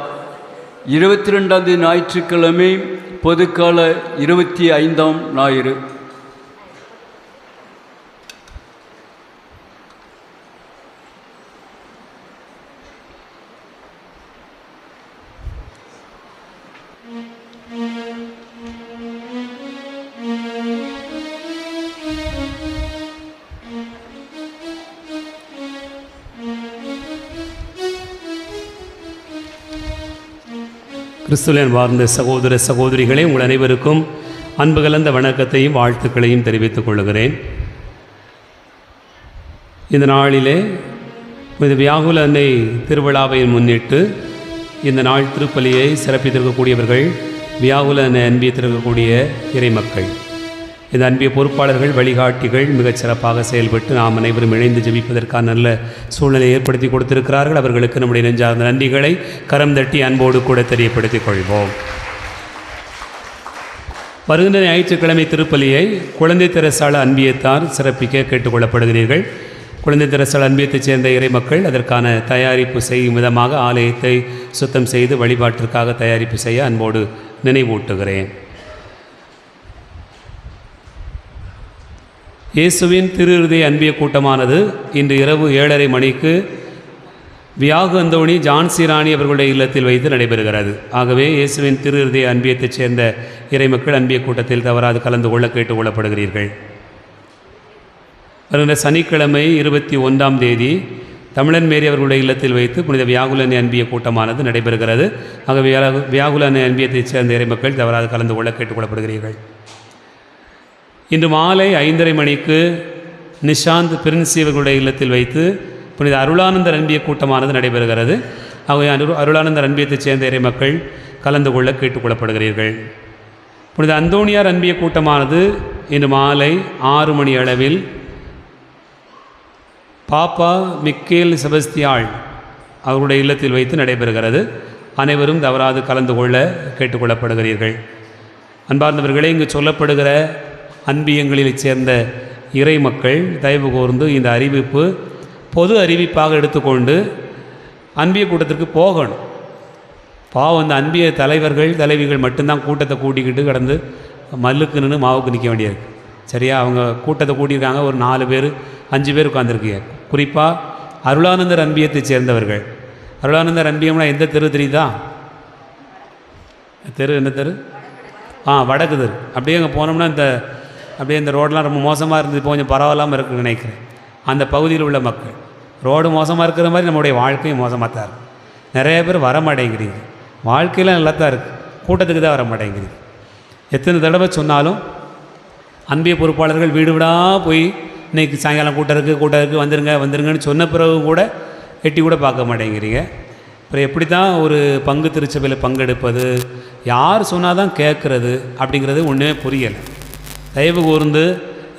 22ஆம் தேதி ஞாயிற்றுக்கிழமை பொதுக்கால 25ஆம் ஞாயிறு. கிறிஸ்துவின் வாழ்ந்த சகோதர சகோதரிகளே, உங்கள் அனைவருக்கும் அன்பு கலந்த வணக்கத்தையும் வாழ்த்துக்களையும் தெரிவித்துக் கொள்கிறேன். இந்த நாளிலே இந்த வியாகுல அன்னை திருவிழாவை முன்னிட்டு இந்த நாள் திருப்பலியை சிறப்பித்திருக்கக்கூடியவர்கள் வியாகுல அன்னை அன்பியத்திருக்கக்கூடிய இறைமக்கள். இந்த அன்பிய பொறுப்பாளர்கள் வழிகாட்டிகள் மிகச் சிறப்பாக செயல்பட்டு நாம் அனைவரும் இணைந்து ஜெபிப்பதற்கான நல்ல சூழ்நிலை ஏற்படுத்தி கொடுத்திருக்கிறார்கள். அவர்களுக்கு நம்முடைய நெஞ்சார்ந்த நன்றிகளை கரம் தட்டி அன்போடு கூட தெரியப்படுத்திக் கொள்வோம். வருகின்ற ஞாயிற்றுக்கிழமை திருப்பலியை குழந்தை தெரசாள அன்பியத்தார் சிறப்பிக்க கேட்டுக்கொள்ளப்படுகிறீர்கள். குழந்தை தெரசாள அன்பியத்தைச் சேர்ந்த இறைமக்கள் அதற்கான தயாரிப்பு செய்யும் விதமாக ஆலயத்தை சுத்தம் செய்து வழிபாட்டிற்காக தயாரிப்பு செய்ய அன்போடு நினைவூட்டுகிறேன். இயேசுவின் திருஹிருதய அன்பிய கூட்டமானது இன்று இரவு 7:30 மணிக்கு வியாகு அந்தோணி ஜான்சி ராணி அவர்களுடைய இல்லத்தில் வைத்து நடைபெறுகிறது. ஆகவே இயேசுவின் திருஹிருதய அன்பியத்தைச் சேர்ந்த இறைமக்கள் அன்பிய கூட்டத்தில் தவறாது கலந்து கொள்ள கேட்டுக்கொள்ளப்படுகிறீர்கள். வருகின்ற சனிக்கிழமை 21ஆம் தேதி தமிழன் மேரி அவர்களுடைய இல்லத்தில் வைத்து புனித வியாகுல அன்னை அன்பிய கூட்டமானது நடைபெறுகிறது. ஆகவே வியாகுல அன்னை அன்பியத்தைச் சேர்ந்த இறைமக்கள் தவறாது கலந்து கொள்ள கேட்டுக்கொள்ளப்படுகிறீர்கள். இன்று மாலை 5:30 மணிக்கு நிஷாந்த் பிரின்சி அவர்களுடைய இல்லத்தில் வைத்து புனித அருளானந்தர் அன்பிய கூட்டமானது நடைபெறுகிறது. ஆகவே அருளானந்தர் அன்பியத்தைச் சேர்ந்த இறைமக்கள் கலந்து கொள்ள கேட்டுக்கொள்ளப்படுகிறீர்கள். புனித அந்தோணியார் அன்பிய கூட்டமானது இன்று மாலை 6 மணி அளவில் பாப்பா மிக்கேல் செபஸ்தியாள் அவருடைய இல்லத்தில் வைத்து நடைபெறுகிறது. அனைவரும் தவறாது கலந்து கொள்ள கேட்டுக்கொள்ளப்படுகிறீர்கள். அன்பார்ந்தவர்களே, இங்கு சொல்லப்படுகிற அன்பியங்களில் சேர்ந்த இறை மக்கள் தயவு கூர்ந்து இந்த அறிவிப்பு பொது அறிவிப்பாக எடுத்துக்கொண்டு அன்பிய கூட்டத்திற்கு போகணும். பாவம் அந்த அன்பிய தலைவிகள் மட்டும்தான் கூட்டத்தை கூட்டிக்கிட்டு கடந்து மல்லுக்கு நின்று மாவுக்கு நிற்க வேண்டியிருக்கு. சரியா? அவங்க கூட்டத்தை கூட்டியிருக்காங்க, ஒரு 4 பேர் 5 பேர் உட்காந்துருக்கீங்க. குறிப்பாக அருளானந்தர் அன்பியத்தைச் சேர்ந்தவர்கள். அருளானந்தர் அன்பியம்னா எந்த தெரு தெரியுதா? தெரு என்ன தெரு? வடக்கு தெரு. அப்படியே அங்கே போனோம்னா அப்படியே இந்த ரோடெலாம் ரொம்ப மோசமாக இருந்தது, இப்போ கொஞ்சம் பரவாயில்லாமல் இருக்குன்னு நினைக்கிறேன். அந்த பகுதியில் உள்ள மக்கள் ரோடு மோசமாக இருக்கிற மாதிரி நம்முடைய வாழ்க்கையும் மோசமாக தான் இருக்குது. நிறைய பேர் வர மாட்டேங்கிறீங்க. வாழ்க்கையெல்லாம் நல்லா தான் இருக்குது, கூட்டத்துக்கு தான் வர மாட்டேங்கிறீங்க. எத்தனை தடவை சொன்னாலும் அன்பிய பொறுப்பாளர்கள் வீடு வீடாக போய் இன்றைக்கி சாயங்காலம் கூட்டம் இருக்குது வந்துருங்கன்னு சொன்ன பிறகு கூட எட்டி கூட பார்க்க மாட்டேங்கிறீங்க. அப்புறம் எப்படி தான் ஒரு பங்கு திருச்சபையில் பங்கெடுப்பது, யார் சொன்னால் தான் கேட்குறது அப்படிங்கிறது ஒன்றுமே புரியலை. தயவு கூர்ந்து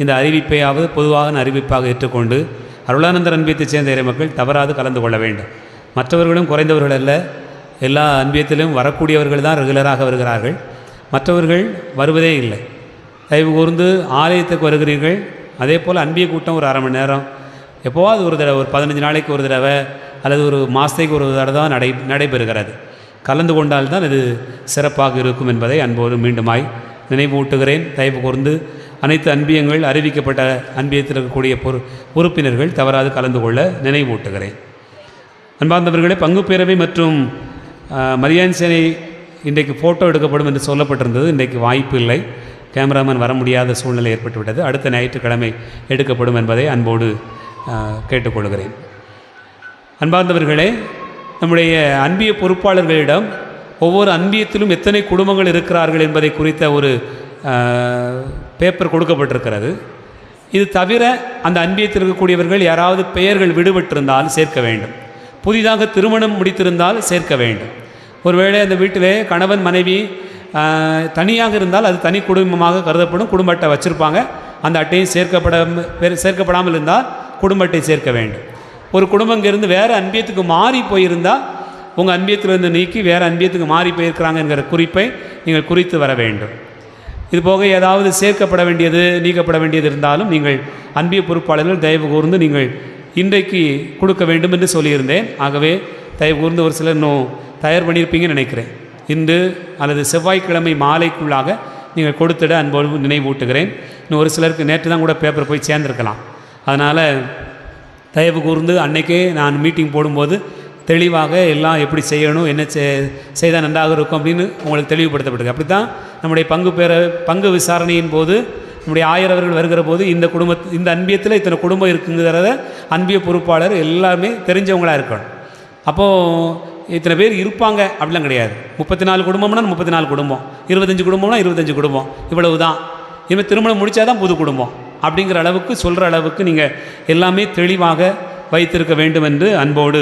இந்த அறிவிப்பையாவது பொதுவாக அறிவிப்பாக ஏற்றுக்கொண்டு அருளானந்தர் அன்பியத்தைச் சேர்ந்த இறைமக்கள் தவறாது கலந்து கொள்ள வேண்டும். மற்றவர்களும் குறைந்தவர்கள் அல்ல, எல்லா அன்பியத்திலும் வரக்கூடியவர்கள் தான் ரெகுலராக வருகிறார்கள், மற்றவர்கள் வருவதே இல்லை. தயவு கூர்ந்து ஆலயத்துக்கு வருகிறீர்கள். அதே போல் அன்பிய கூட்டம் ஒரு அரை மணி நேரம் எப்போவாது ஒரு தடவை, ஒரு 15 நாளைக்கு ஒரு தடவை அல்லது ஒரு மாதத்துக்கு ஒரு தடவை தான் நடைபெறுகிறது. கலந்து கொண்டால்தான் இது சிறப்பாக இருக்கும் என்பதை அன்போடு மீண்டுமாய் நினைவூட்டுகிறேன். தயவு கூர்ந்து அனைத்து அன்பியங்கள் அறிவிக்கப்பட்ட அன்பியத்தில் இருக்கக்கூடிய உறுப்பினர்கள் தவறாது கலந்து கொள்ள நினைவூட்டுகிறேன். அன்பார்ந்தவர்களே, பங்கு பேரவை மற்றும் மரியான்சேனை இன்றைக்கு ஃபோட்டோ எடுக்கப்படும் என்று சொல்லப்பட்டிருந்தது. இன்றைக்கு வாய்ப்பு இல்லை, கேமராமேன் வர முடியாத சூழ்நிலை ஏற்பட்டுவிட்டது. அடுத்த ஞாயிற்றுக்கிழமை எடுக்கப்படும் என்பதை அன்போடு கேட்டுக்கொள்கிறேன். அன்பார்ந்தவர்களே, நம்முடைய அன்பிய பொறுப்பாளர்களிடம் ஒவ்வொரு அன்பியத்திலும் எத்தனை குடும்பங்கள் இருக்கிறார்கள் என்பதை குறித்த ஒரு பேப்பர் கொடுக்கப்பட்டிருக்கிறது. இது தவிர அந்த அன்பியத்தில் இருக்கக்கூடியவர்கள் யாராவது பெயர்கள் விடுபட்டிருந்தால் சேர்க்க வேண்டும். புதிதாக திருமணம் முடித்திருந்தால் சேர்க்க வேண்டும். ஒருவேளை அந்த வீட்டிலே கணவன் மனைவி தனியாக இருந்தால் அது தனி குடும்பமாக கருதப்படும். குடும்ப அட்டை வச்சுருப்பாங்க, அந்த அட்டையும் சேர்க்கப்படாமல் இருந்தால் குடும்ப அட்டை சேர்க்க வேண்டும். ஒரு குடும்பம் இங்கேருந்து வேறு அன்பியத்துக்கு மாறி போயிருந்தால் உங்கள் அன்பியத்திலிருந்து நீக்கி வேறு அன்பியத்துக்கு மாறி போயிருக்கிறாங்கங்கிற குறிப்பை நீங்கள் குறித்து வர வேண்டும். இது போக ஏதாவது சேர்க்கப்பட வேண்டியது நீக்கப்பட வேண்டியது இருந்தாலும் நீங்கள் அன்பிய பொறுப்பாளர்கள் தயவு கூர்ந்து நீங்கள் இன்றைக்கு கொடுக்க வேண்டும் என்று சொல்லியிருந்தேன். ஆகவே தயவு கூர்ந்து ஒரு சிலர் இன்னும் தயார் பண்ணியிருப்பீங்கன்னு நினைக்கிறேன். இன்று அல்லது செவ்வாய்க்கிழமை மாலைக்குள்ளாக நீங்கள் கொடுத்துட அன்போடு நினைவூட்டுகிறேன். இன்னும் ஒரு சிலருக்கு நேற்று தான் கூட பேப்பர் போய் சேர்ந்துருக்கலாம். அதனால் தயவு கூர்ந்து அன்றைக்கே நான் மீட்டிங் போடும்போது தெளிவாக எல்லாம் எப்படி செய்யணும், என்ன செய்தால் நன்றாக இருக்கும் அப்படின்னு உங்களுக்கு தெளிவுபடுத்தப்பட்டிருக்கு. அப்படி தான் நம்முடைய பங்கு விசாரணையின் போது நம்முடைய ஆயரவர்கள் வருகிற போது இந்த அன்பியத்தில் இத்தனை குடும்பம் இருக்குங்கிறத அன்பிய பொறுப்பாளர் எல்லாமே தெரிஞ்சவங்களாக இருக்கணும். அப்போது இத்தனை பேர் இருப்பாங்க அப்படிலாம் கிடையாது. 34 குடும்பம்னா 34 குடும்பம், 25 குடும்பம்னா 25 குடும்பம், இவ்வளவு தான். இனிமேல் திருமணம் முடித்தா தான் புது குடும்பம் அப்படிங்கிற அளவுக்கு சொல்கிற அளவுக்கு நீங்கள் எல்லாமே தெளிவாக வைத்திருக்க வேண்டும் என்று அன்போடு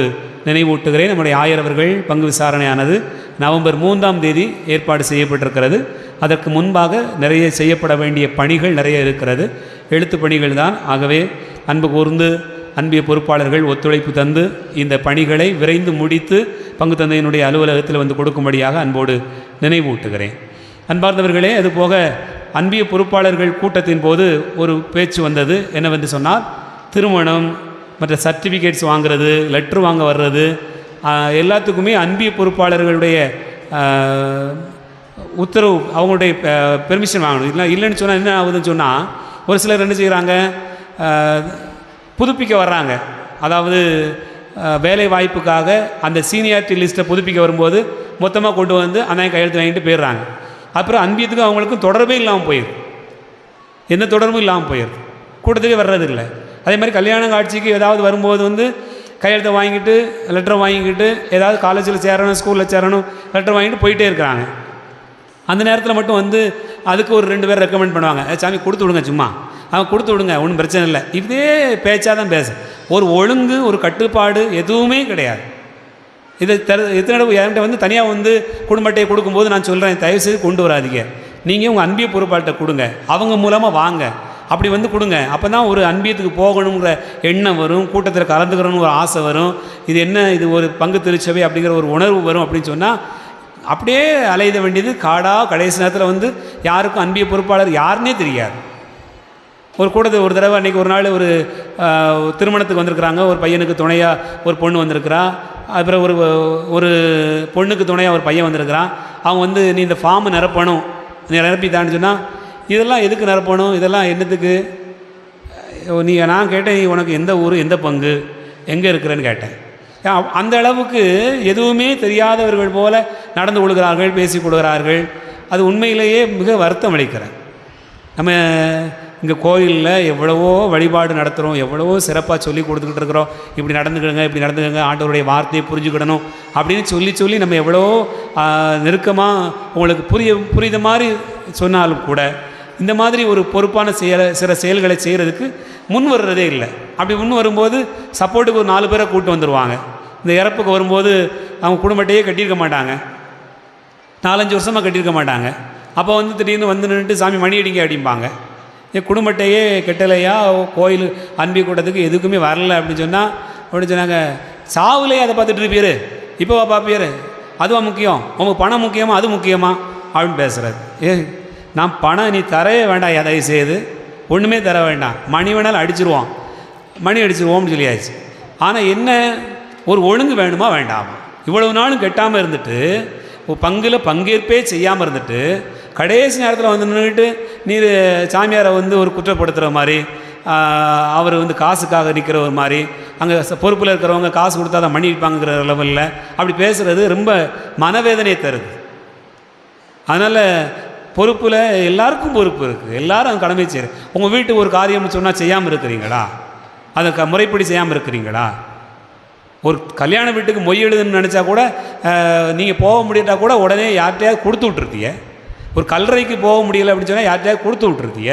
நினைவூட்டுகிறேன். நம்முடைய ஆயரவர்கள் பங்கு விசாரணையானது நவம்பர் 3ஆம் தேதி ஏற்பாடு செய்யப்பட்டிருக்கிறது. அதற்கு முன்பாக நிறைய செய்யப்பட வேண்டிய பணிகள் நிறைய இருக்கிறது, எழுத்து பணிகள் தான். ஆகவே அன்பு கூர்ந்து அன்பிய பொறுப்பாளர்கள் ஒத்துழைப்பு தந்து இந்த பணிகளை விரைந்து முடித்து பங்கு தந்தையினுடைய அலுவலகத்தில் வந்து கொடுக்கும்படியாக அன்போடு நினைவூட்டுகிறேன். அன்பார்ந்தவர்களே, அதுபோக அன்பிய பொறுப்பாளர்கள் கூட்டத்தின் போது ஒரு பேச்சு வந்தது. என்னவென்று சொன்னால், திருமணம் மற்ற சர்டிஃபிகேட்ஸ் வாங்கிறது, லெட்ரு வாங்க வர்றது எல்லாத்துக்குமே அன்பிய பொறுப்பாளர்களுடைய உத்தரவு, அவங்களுடைய பெர்மிஷன் வாங்கணும். இல்லைன்னு சொன்னால் என்ன ஆகுதுன்னு சொன்னால், ஒரு சிலர் என்ன செய்கிறாங்க, புதுப்பிக்க வர்றாங்க. அதாவது வேலை வாய்ப்புக்காக அந்த சீனியாரிட்டி லிஸ்ட்டை புதுப்பிக்க வரும்போது மொத்தமாக கொண்டு வந்து அந்த கையெழுத்து வாங்கிட்டு போயிடுறாங்க. அப்புறம் அன்பியத்துக்கு அவங்களுக்கும் தொடர்பே இல்லாமல் போயிடுது, எந்த தொடர்பும் இல்லாமல் போயிடுது, கூட்டத்துக்கே வர்றதில்லை. அதே மாதிரி கல்யாண காட்சிக்கு ஏதாவது வரும்போது வந்து கையெழுத்தை வாங்கிட்டு லெட்டரை வாங்கிக்கிட்டு ஏதாவது காலேஜில் சேரணும், ஸ்கூலில் சேரணும், லெட்டர் வாங்கிட்டு போயிட்டே இருக்கிறாங்க. அந்த நேரத்தில் மட்டும் வந்து அதுக்கு ஒரு 2 பேர் ரெக்கமெண்ட் பண்ணுவாங்க, சாமி கொடுத்து விடுங்க, சும்மா அவன் கொடுத்து விடுங்க, ஒன்றும் பிரச்சனை இல்லை. இதே பேச்சாக தான் பேச, ஒரு ஒழுங்கு ஒரு கட்டுப்பாடு எதுவுமே கிடையாது. இதை எத்தனை என்கிட்ட வந்து தனியாக வந்து குடும்ப அட்டையை கொடுக்கும்போது நான் சொல்கிறேன், தயவுசெய்து கொண்டு வராதிங்க, நீங்கள் உங்கள் அன்பிய பொறுப்பாளர்கிட்ட கொடுங்க, அவங்க மூலமாக வாங்க, அப்படி வந்து கொடுங்க. அப்போ தான் ஒரு அன்பியத்துக்கு போகணுங்கிற எண்ணம் வரும், கூட்டத்தில் கலந்துக்கிறோன்னு ஒரு ஆசை வரும், இது என்ன இது ஒரு பங்கு திருச்சபை அப்படிங்கிற ஒரு உணர்வு வரும். அப்படின்னு சொன்னால் அப்படியே அலைய வேண்டியது காடாக கடைசி நேரத்தில் வந்து யாருக்கும் அன்பிய பொறுப்பாளர் யாருன்னே தெரியாது. ஒரு கூட்டத்தில் ஒரு தடவை அன்றைக்கி ஒரு நாள் ஒரு திருமணத்துக்கு வந்திருக்கிறாங்க. ஒரு பையனுக்கு துணையாக ஒரு பொண்ணு வந்திருக்கிறா, அப்புறம் ஒரு பொண்ணுக்கு துணையாக ஒரு பையன் வந்திருக்கிறான். அவங்க வந்து நீ இந்த ஃபார்மை நிரப்பணும், நீ நிரப்பித்தான்னு சொன்னால், இதெல்லாம் எதுக்கு நிரப்பணும், இதெல்லாம் என்னத்துக்கு, நான் கேட்டேன், நீ உனக்கு எந்த ஊர், எந்த பங்கு, எங்கே இருக்கிறேன்னு கேட்டேன். அந்த அளவுக்கு எதுவுமே தெரியாதவர்கள் போல நடந்து கொள்கிறார்கள், பேசி கொள்கிறார்கள். அது உண்மையிலேயே மிக வருத்தம் அளிக்கிறேன். நம்ம இங்கே கோயிலில் எவ்வளவோ வழிபாடு நடத்துகிறோம், எவ்வளவோ சிறப்பாக சொல்லி கொடுத்துக்கிட்டு இருக்கிறோம். இப்படி நடந்துக்கிடுங்க, இப்படி நடந்துக்கங்க, ஆண்டவருடைய வார்த்தையை புரிஞ்சுக்கிடணும் அப்படின்னு சொல்லி நம்ம எவ்வளோ நெருக்கமாக உங்களுக்கு புரியுத மாதிரி சொன்னாலும் கூட இந்த மாதிரி ஒரு பொறுப்பான சில செயல்களை செய்கிறதுக்கு முன் வர்றதே இல்லை. அப்படி முன் வரும்போது சப்போர்ட்டுக்கு ஒரு 4 பேரை கூப்பிட்டு வந்துடுவாங்க. இந்த இறப்புக்கு வரும்போது அவங்க குடும்பத்தையே கட்டியிருக்க மாட்டாங்க, 4-5 வருஷமாக கட்டியிருக்க மாட்டாங்க. அப்போ திடீர்னு நின்றுட்டு சாமி மணி அடிங்க அப்படிம்பாங்க. என் குடும்பத்தையே கெட்டலையா கோயில் அன்பி கூட்டத்துக்கு எதுக்குமே வரல அப்படின்னு சொன்னாங்க. சாவுலையே அதை பார்த்துட்டு இருப்பீர், இப்போவா பார்ப்பீர், அதுவா முக்கியம், உங்களுக்கு பணம் முக்கியமா அது முக்கியமா அப்படின்னு பேசுகிறாரு. நான் பணம் நீ தரவே வேண்டாம், தயவு செய்து ஒன்றுமே தர வேண்டாம், மணி வேணாலும் அடிச்சிருவோம், மணி அடிச்சிருவோம்னு சொல்லியாச்சு. ஆனால் என்ன ஒரு ஒழுங்கு வேணுமா வேண்டாமா? இவ்வளவு நாளும் கெட்டாமல் இருந்துட்டு பங்கில் பங்கேற்பே செய்யாமல் இருந்துட்டு கடைசி நேரத்தில் நின்றுட்டு நீர் சாமியாரை ஒரு குற்றப்படுத்துகிற மாதிரி, அவர் காசுக்காக நிற்கிற ஒரு மாதிரி, அங்கே பொறுப்பில் இருக்கிறவங்க காசு கொடுத்தா தான் மணி வைப்பாங்கிற லெவலில் அப்படி பேசுகிறது ரொம்ப மனவேதனையை தருது. அதனால் பொறுப்பில் எல்லாருக்கும் பொறுப்பு இருக்குது, எல்லாரும் கடமை செய்கிற. உங்கள் வீட்டுக்கு ஒரு காரியம்னு சொன்னால் செய்யாமல் இருக்கிறீங்களா? அதை முறைப்படி செய்யாமல் இருக்கிறீங்களா? ஒரு கல்யாண வீட்டுக்கு மொய் எழுதுன்னு நினச்சா கூட நீங்கள் போக முடியாட்டா கூட உடனே யார்கிட்டையாவது கொடுத்து விட்ருத்திய. ஒரு கல்லறைக்கு போக முடியலை அப்படின்னு சொன்னால் யார்கிட்டையாவது கொடுத்து விட்ருத்திய.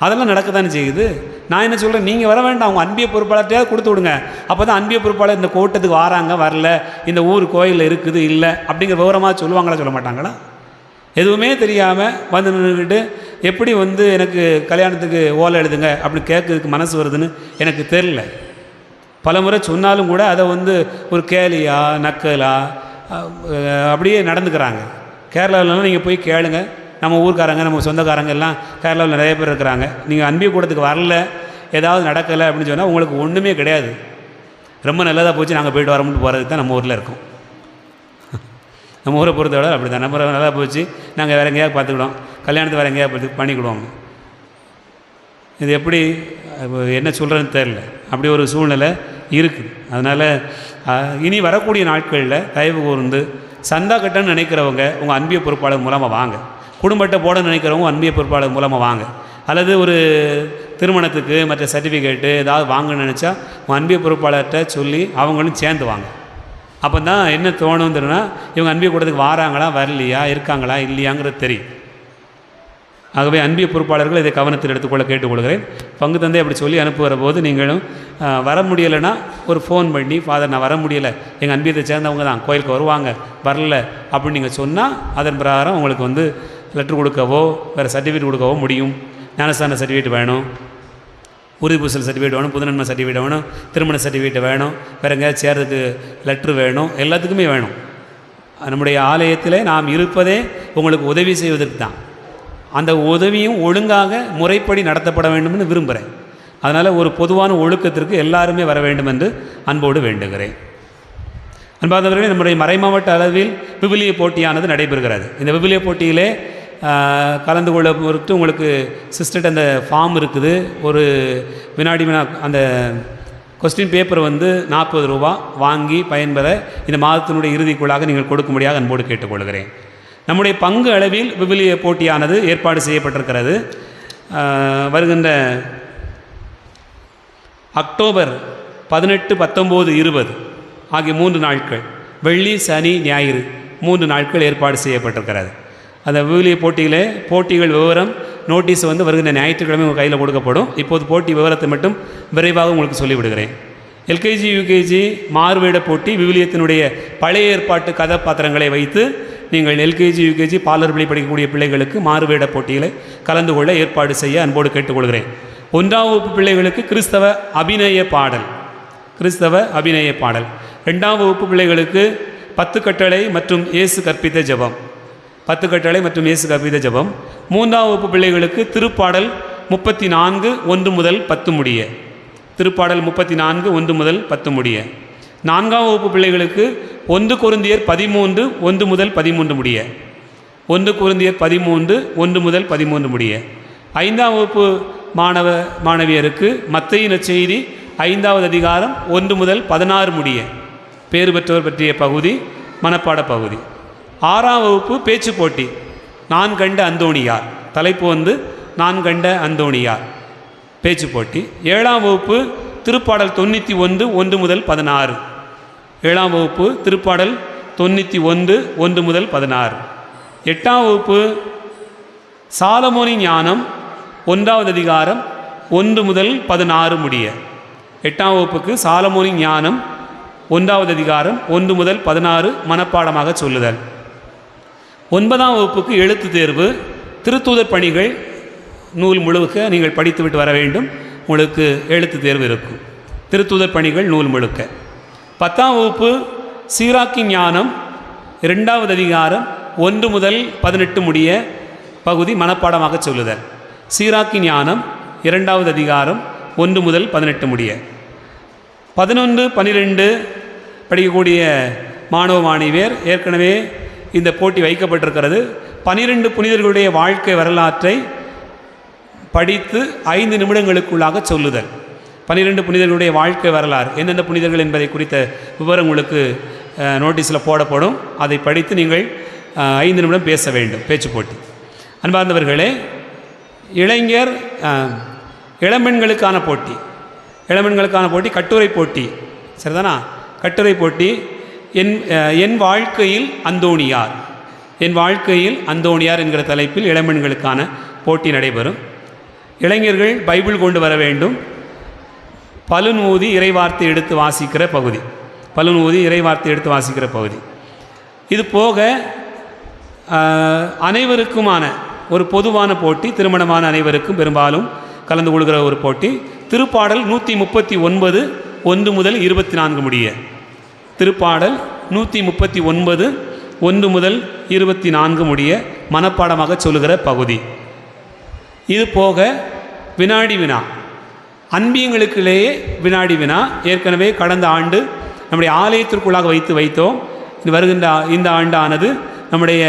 அதெல்லாம் நடக்க தானே செய்யுது. நான் என்ன சொல்கிறேன், நீங்கள் வர வேண்டாம், அவங்க அன்பிய பொறுப்பாளர்கிட்டையாவது கொடுத்து விடுங்க. அப்போ தான் அன்பிய பொறுப்பாளர் இந்த கூட்டத்துக்கு வராங்க, வரல, இந்த ஊர் கோயிலில் இருக்குது இல்லை அப்படிங்கிற விவரமாக சொல்லுவாங்களா, சொல்ல மாட்டாங்களா? எதுவுமே தெரியாமல் நின்றுக்கிட்டு எப்படி எனக்கு கல்யாணத்துக்கு ஓலை எழுதுங்க அப்படின்னு கேட்கறதுக்கு மனசு வருதுன்னு எனக்கு தெரில. பல முறை சொன்னாலும் கூட அதை ஒரு கேலியா நக்கலா அப்படியே நடந்துக்கிறாங்க. கேரளாவிலலாம் நீங்கள் போய் கேளுங்க, நம்ம ஊர்க்காரங்க நம்ம சொந்தக்காரங்க எல்லாம் கேரளாவில் நிறைய பேர் இருக்கிறாங்க. நீங்கள் அன்பிய கூடத்துக்கு வரல, ஏதாவது நடக்கலை அப்படின்னு சொன்னால் உங்களுக்கு ஒன்றுமே கிடையாது. ரொம்ப நல்லதாக போச்சு, நாங்கள் போய்ட்டு வரமுட்டு போகிறதுக்கு தான் நம்ம ஊரில் இருக்கோம். நம்ம ஊரை பொறுத்தவரை அப்படி தான், நம்ம நல்லா போச்சு, நாங்கள் வேறு எங்கேயாவது பார்த்துக்கிடுவோம், கல்யாணத்தை வேறு எங்கேயாவது பண்ணிக்கிடுவோம். இது எப்படி என்ன சொல்கிறதுன்னு தெரில, அப்படி ஒரு சூழ்நிலை இருக்குது. அதனால் இனி வரக்கூடிய நாட்களில் தயவு கூர்ந்து சந்தா கட்டணும்னு நினைக்கிறவங்க உங்கள் அன்பிய பொறுப்பாளர் மூலமாக வாங்க. குடும்பத்தை போட நினைக்கிறவங்க அன்பிய பொறுப்பாளர் மூலமாக வாங்க. அல்லது ஒரு திருமணத்துக்கு மற்ற சர்டிஃபிகேட்டு ஏதாவது வாங்கணும்னு நினச்சா உங்கள் அன்பிய பொறுப்பாளர்கிட்ட சொல்லி அவங்களும் சேர்ந்து வாங்க. அப்போ தான் என்ன தோணுதுன்னா இவங்க அன்பிய கூடத்துக்கு வராங்களா வரலையா, இருக்காங்களா இல்லையாங்கிறது தெரியும். ஆகவே அன்பிய பொறுப்பாளர்கள் இதை கவனத்தில் எடுத்துக்கொள்ள கேட்டுக்கொள்கிறேன். பங்கு தந்தை அப்படி சொல்லி அனுப்புகிற போது நீங்களும் வர முடியலைன்னா ஒரு ஃபோன் பண்ணி, ஃபாதர் நான் வர முடியலை, எங்கள் அன்பியத்தை சேர்ந்தவங்க தான் கோயிலுக்கு வருவாங்க, வரல அப்படின்னு நீங்கள் சொன்னால் அதன் பிரகாரம் உங்களுக்கு லெட்ரு கொடுக்கவோ வேறு சர்டிஃபிகேட் கொடுக்கவோ முடியும். ஞானஸ்தான சர்டிஃபிகேட் வேணும், உறுதிப்பூசல் சர்டிஃபிகேட் வேணும், புதுநன்மை சர்டிஃபிகேட் வேணும், திருமண சர்டிஃபிகேட் வேணும், வேறு எங்கேயாவது சேர்றதுக்கு லெட்ரு வேணும், எல்லாத்துக்குமே வேணும். நம்முடைய ஆலயத்தில் நாம் இருப்பதே உங்களுக்கு உதவி செய்வதற்கு தான். அந்த உதவியும் ஒழுங்காக முறைப்படி நடத்தப்பட வேண்டும்னு விரும்புகிறேன். அதனால் ஒரு பொதுவான ஒழுக்கத்திற்கு எல்லாருமே வர வேண்டும் என்று அன்போடு வேண்டுகிறேன். அன்பார்ந்தவர்களே, நம்முடைய மறைமாவட்ட அளவில் விவிலிய போட்டியானது நடைபெறுகிறது. இந்த விவிலிய போட்டியிலே கலந்து கொள்ள பொறுத்து உங்களுக்கு சிஸ்டர்ட் அந்த ஃபார்ம் இருக்குது. ஒரு வினாடி வினா அந்த கொஸ்டின் பேப்பர் 40 ரூபா வாங்கி பயன்பெற இந்த மாதத்தினுடைய இறுதிக்குள்ளாக நீங்கள் கொடுக்கும்படியாக அன்போடு கேட்டுக்கொள்கிறேன். நம்முடைய பங்கு அளவில் விவிலிய போட்டியானது ஏற்பாடு செய்யப்பட்டிருக்கிறது. வருகின்ற அக்டோபர் 18, 19, 20 ஆகிய 3 நாட்கள், வெள்ளி சனி ஞாயிறு 3 நாட்கள் ஏற்பாடு செய்யப்பட்டிருக்கிறது. அந்த விவிலிய போட்டியிலே போட்டிகள் விவரம் நோட்டீஸ் வருகின்ற ஞாயிற்றுக்கிழமை உங்கள் கையில் கொடுக்கப்படும். இப்போது போட்டி விவரத்தை மட்டும் விரைவாக உங்களுக்கு சொல்லிவிடுகிறேன். எல்கேஜி யூகேஜி மாறுவேட போட்டி விவிலியத்தினுடைய பழைய ஏற்பாட்டு கதாபாத்திரங்களை வைத்து நீங்கள் எல்கேஜி யூகேஜி பாலர் பள்ளி படிக்கக்கூடிய பிள்ளைகளுக்கு மாறுவேட போட்டியில் கலந்து கொள்ள ஏற்பாடு செய்ய அன்போடு கேட்டுக்கொள்கிறேன். 1ஆம் வகுப்பு பிள்ளைகளுக்கு கிறிஸ்தவ அபிநய பாடல், 2ஆம் வகுப்பு பிள்ளைகளுக்கு 10 கட்டளை மற்றும் இயேசு கற்பித்த ஜெபம், 10 கட்டளை மற்றும் இயேசு கற்பித்த ஜெபம். 3ஆம் வகுப்பு பிள்ளைகளுக்கு திருப்பாடல் 34 1 முதல் 10 முடிய, திருப்பாடல் 34 1 முதல் 10 முடிய. 4ஆம் வகுப்பு பிள்ளைகளுக்கு 1 கொரிந்தியர் 13 1 முதல் 13 முடிய, 1 கொரிந்தியர் 13 1 முதல் 13 முடிய. 5ஆம் வகுப்பு மாணவியருக்கு மத்தேயு நற்செய்தி 5வது அதிகாரம் 1 முதல் 16 முடிய பேறு பெற்றோர் பற்றிய பகுதி மனப்பாட பகுதி. 6ஆம் வகுப்பு பேச்சு போட்டி நான் கண்ட அந்தோணியார், தலைப்பு வந்து நான் கண்ட அந்தோணியார் பேச்சு போட்டி. 7ஆம் வகுப்பு திருப்பாடல் 91 1 முதல் 16. 7ஆம் வகுப்பு திருப்பாடல் 91 1 முதல் 16. 8ஆம் வகுப்பு சாலமோனின் ஞானம் 1வது அதிகாரம் 1 முதல் 16 முடிய. 8ஆம் வகுப்புக்கு சாலமோனின் ஞானம் 1வது அதிகாரம் 1 முதல் 16 மனப்பாடமாக சொல்லுதல். 9ஆம் வகுப்புக்கு எழுத்து தேர்வு, திருத்தூதர் பணிகள் நூல் முழுக்க நீங்கள் படித்துவிட்டு வர வேண்டும். உங்களுக்கு எழுத்து தேர்வு இருக்கும். திருத்தூதர் பணிகள் நூல் முழுக்க. 10ஆம் வகுப்பு சீராக்கின் ஞானம் 2வது அதிகாரம் 1 முதல் 18 முடிய பகுதி மனப்பாடமாக சொல்லுதல். சீராக்கின் ஞானம் 2வது அதிகாரம் 1 முதல் 18 முடிய. 11, 12 படிக்கக்கூடிய மாணவ மாணவியர் ஏற்கனவே இந்த போட்டி வைக்கப்பட்டிருக்கிறது. 12 புனிதர்களுடைய வாழ்க்கை வரலாற்றை படித்து 5 நிமிடங்களுக்குள்ளாக சொல்லுதல். 12 புனிதர்களுடைய வாழ்க்கை வரலாறு, என்னென்ன புனிதர்கள் என்பதை குறித்த விவரம் உங்களுக்கு நோட்டீஸில் போடப்படும். அதை படித்து நீங்கள் 5 நிமிடம் பேச வேண்டும். பேச்சு போட்டி. அன்பார்ந்தவர்களே, இளம்பெண்களுக்கான போட்டி, இளம்பெண்களுக்கான போட்டி கட்டுரை போட்டி, சரிதானா? கட்டுரை போட்டி என் வாழ்க்கையில் அந்தோணியார், என் வாழ்க்கையில் அந்தோணியார் என்கிற தலைப்பில் இளம்பெண்களுக்கான போட்டி நடைபெறும். இளைஞர்கள் பைபிள் கொண்டு வர வேண்டும். பலுநூதி இறைவார்த்தை எடுத்து வாசிக்கிற பகுதி, பலுநூதி இறைவார்த்தை எடுத்து வாசிக்கிற பகுதி. இது போக அனைவருக்குமான ஒரு பொதுவான போட்டி, திருமணமான அனைவருக்கும் பெரும்பாலும் கலந்து கொள்கிற ஒரு போட்டி. திருப்பாடல் 139 1 முதல் 24 முடிய. திருப்பாடல் 139 1 முதல் 24 முடிய மனப்பாடமாக சொல்லுகிற பகுதி. இது போக வினாடி வினா, அன்பியங்களுக்குள்ளேயே வினாடி வினா ஏற்கனவே கடந்த ஆண்டு நம்முடைய ஆலயத்திற்குள்ளாக வைத்தோம். வருகின்ற இந்த ஆண்டானது நம்முடைய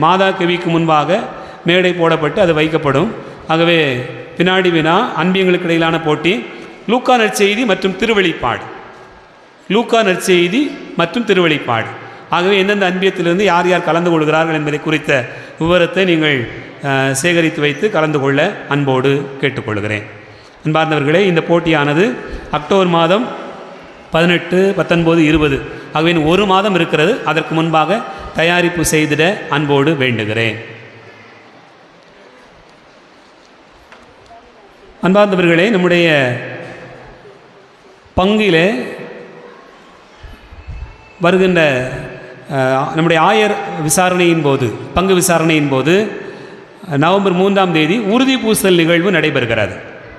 மாதா கவிக்கு முன்பாக மேடை போடப்பட்டு அது வைக்கப்படும். ஆகவே வினாடி வினா, அன்பியங்களுக்கு இடையிலான போட்டி. லூக்கா நற்செய்தி மற்றும் திருவெளிப்பாடு, லூக்கா நற்செய்தி மற்றும் திருவெளிப்பாடு. ஆகவே எந்தெந்த அன்பியத்திலிருந்து யார் யார் கலந்து கொள்கிறார்கள் என்பதை குறித்த விவரத்தை நீங்கள் சேகரித்து வைத்து கலந்து கொள்ள அன்போடு கேட்டுக்கொள்கிறேன். அன்பார்ந்தவர்களே, இந்த போட்டியானது அக்டோபர் மாதம் 18, 19, 20 ஆகவே ஒரு மாதம் இருக்கிறது. அதற்கு முன்பாக தயாரிப்பு செய்திட அன்போடு வேண்டுகிறேன். அன்பார்ந்தவர்களே, நம்முடைய பங்கிலே வருகின்ற நம்முடைய ஆயர் விசாரணையின் போது, பங்கு விசாரணையின் போது நவம்பர் 3ஆம் தேதி உறுதி பூசல் நிகழ்வு நடைபெறுகிறது.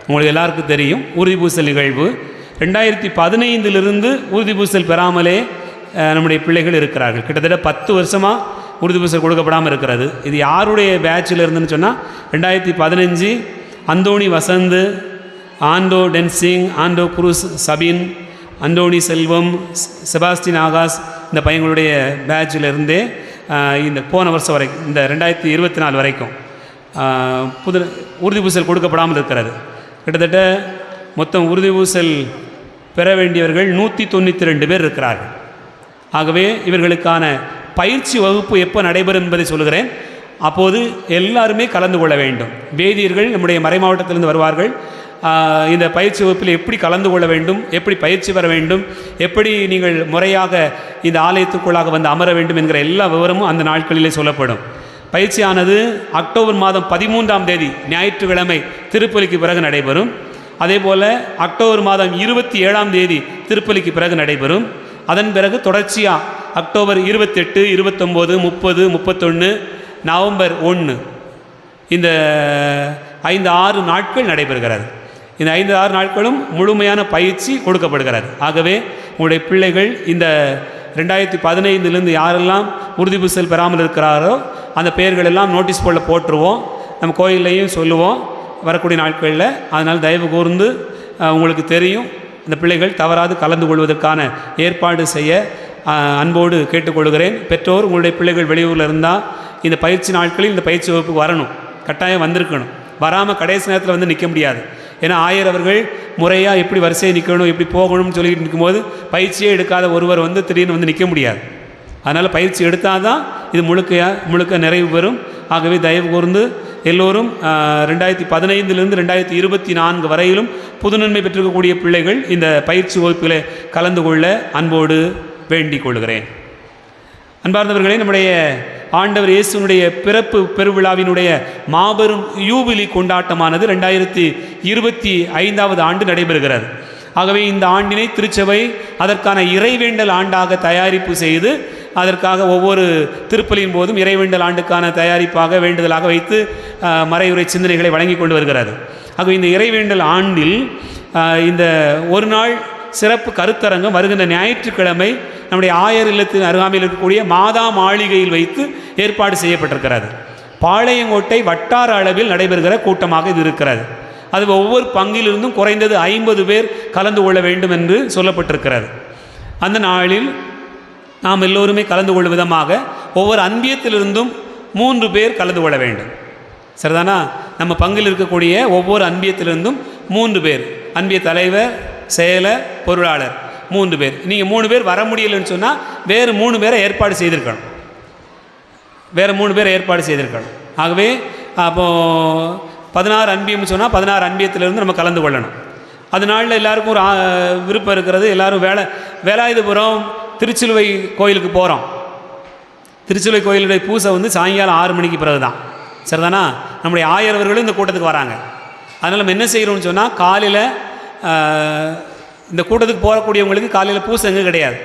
உங்களுக்கு எல்லாருக்கும் தெரியும், உறுதி பூசல் நிகழ்வு 2015 உறுதி பூசல் பெறாமலே நம்முடைய பிள்ளைகள் இருக்கிறார்கள். கிட்டத்தட்ட 10 வருஷமாக உறுதி பூசல் கொடுக்கப்படாமல் இருக்கிறது. இது யாருடைய பேட்சில் இருந்துன்னு சொன்னால் 2015 அந்தோணி வசந்த், ஆண்டோ டென்சிங், ஆண்டோ குரூஸ் சபின், அந்தோணி செல்வம், செபாஸ்டின் ஆகாஷ், இந்த பையங்களுடைய பேட்சில் இருந்தே இந்த போன வருஷம் வரைக்கும், இந்த 2024 வரைக்கும் உறுதி பூசல் கொடுக்கப்படாமல் இருக்கிறது. கிட்டத்தட்ட மொத்தம் உறுதி பூசல் பெற வேண்டியவர்கள் 192 பேர் இருக்கிறார்கள். ஆகவே இவர்களுக்கான பயிற்சி வகுப்பு எப்போ நடைபெறும் என்பதை சொல்கிறேன். அப்போது எல்லாருமே கலந்து கொள்ள வேண்டும். வேதியர்கள் நம்முடைய மறை மாவட்டத்திலிருந்து வருவார்கள். இந்த பயிற்சி வகுப்பில் எப்படி கலந்து கொள்ள வேண்டும், எப்படி பயிற்சி பெற வேண்டும், எப்படி நீங்கள் முறையாக இந்த ஆலயத்துக்குள்ளாக வந்து அமர வேண்டும் என்கிற எல்லா விவரமும் அந்த நாட்களிலே சொல்லப்படும். பயிற்சியானது அக்டோபர் மாதம் 13ஆம் தேதி ஞாயிற்றுக்கிழமை திருப்பலிக்கு பிறகு நடைபெறும். அதே போல் அக்டோபர் மாதம் 27ஆம் தேதி திருப்பலிக்கு பிறகு நடைபெறும். அதன் பிறகு தொடர்ச்சியாக அக்டோபர் 28, 29, 30, 31, நவம்பர் 1 இந்த 5-6 நாட்கள் நடைபெறுகிறது. இந்த 5-6 நாட்களும் முழுமையான பயிற்சி கொடுக்கப்படுகிறது. ஆகவே உங்களுடைய பிள்ளைகள் இந்த 2015 யாரெல்லாம் உறுதி பூசல் பெறாமல் இருக்கிறாரோ அந்த பெயர்கள் எல்லாம் நோட்டீஸ் போர்டில் போட்டுருவோம். நம்ம கோயில்லையும் சொல்லுவோம் வரக்கூடிய நாட்களில். அதனால் தயவு கூர்ந்து உங்களுக்கு தெரியும், இந்த பிள்ளைகள் தவறாது கலந்து கொள்வதற்கான ஏற்பாடு செய்ய அன்போடு கேட்டுக்கொள்கிறேன். பெற்றோர் உங்களுடைய பிள்ளைகள் வெளியூரில் இருந்தால் இந்த பயிற்சி நாட்களில் இந்த பயிற்சி வகுப்புக்கு வரணும், கட்டாயம் வந்திருக்கணும். வராமல் கடைசி நேரத்தில் வந்து நிற்க முடியாது. ஏன்னா ஆயர் அவர்கள் முறையாக எப்படி வரிசையை நிற்கணும், எப்படி போகணும்னு சொல்லிட்டு நிற்கும்போது பயிற்சியே எடுக்காத ஒருவர் வந்து திடீர்னு வந்து நிற்க முடியாது. அதனால் பயிற்சி எடுத்தால் தான் இது முழுக்க நிறைவு பெறும். ஆகவே தயவு கூர்ந்து எல்லோரும் 2015 2024 வரையிலும் புதுநன்மை பெற்றிருக்கக்கூடிய பிள்ளைகள் இந்த பயிற்சி வகுப்பில் கலந்து கொள்ள அன்போடு வேண்டிக் கொள்கிறேன். அன்பார்ந்தவர்களே, நம்முடைய ஆண்டவர் இயேசுனுடைய பிறப்பு பெருவிழாவினுடைய மாபெரும் யூபிலி கொண்டாட்டமானது 2025 ஆண்டு நடைபெறுகிறது. ஆகவே இந்த ஆண்டினை திருச்சபை அதற்கான இறைவேண்டல் ஆண்டாக தயாரிப்பு செய்து அதற்காக ஒவ்வொரு திருப்பலியின் போதும் இறைவேண்டல் ஆண்டுக்கான தயாரிப்பாக வேண்டுதலாக வைத்து மறையுரை சிந்தனைகளை வழங்கி கொண்டு வருகிறது. ஆகவே இந்த இறைவேண்டல் ஆண்டில் இந்த ஒரு நாள் சிறப்பு கருத்தரங்கம் வருகின்ற ஞாயிற்றுக்கிழமை நம்முடைய ஆயர் இல்லத்தின் அருகாமையில் இருக்கக்கூடிய மாதா மாளிகையில் வைத்து ஏற்பாடு செய்யப்பட்டிருக்கிறது. பாளையங்கோட்டை வட்டார அளவில் நடைபெறுகிற கூட்டமாக இது இருக்கிறது. அது ஒவ்வொரு பங்கிலிருந்தும் குறைந்தது 50 பேர் கலந்து கொள்ள வேண்டும் என்று சொல்லப்பட்டிருக்கிறது. அந்த நாளில் நாம் எல்லோருமே கலந்து கொள்ளும் விதமாக ஒவ்வொரு அன்பியத்திலிருந்தும் 3 பேர் கலந்து கொள்ள வேண்டும். சரிதானா? நம்ம பங்கில் இருக்கக்கூடிய ஒவ்வொரு அன்பியத்திலிருந்தும் 3 பேர், அன்பிய தலைவர், செயலர், பொருளாளர் 3 பேர். நீங்கள் 3 பேர் வர முடியலைன்னு சொன்னால் வேறு 3 பேரை ஏற்பாடு செய்திருக்கணும். ஆகவே அப்போது 16 அன்பியம்னு சொன்னால் 16 அன்பியத்திலிருந்து நம்ம கலந்து கொள்ளணும். அதனால எல்லாருக்கும் ஒரு விருப்பம் இருக்கிறது. எல்லோரும் வேலாயுதபுரம் திருச்சிலுவை கோயிலுக்கு போகிறோம். திருச்சிலுவை கோயிலுடைய பூசை வந்து சாயங்காலம் 6 மணிக்கு பிறகு தான். சரிதானா? நம்முடைய ஆயரவர்களும் இந்த கூட்டத்துக்கு வராங்க. அதனால் நம்ம என்ன செய்கிறோம்னு சொன்னால் காலையில் இந்த கூட்டத்துக்கு போகக்கூடியவங்களுக்கு காலையில் பூசை எங்கே கிடையாது.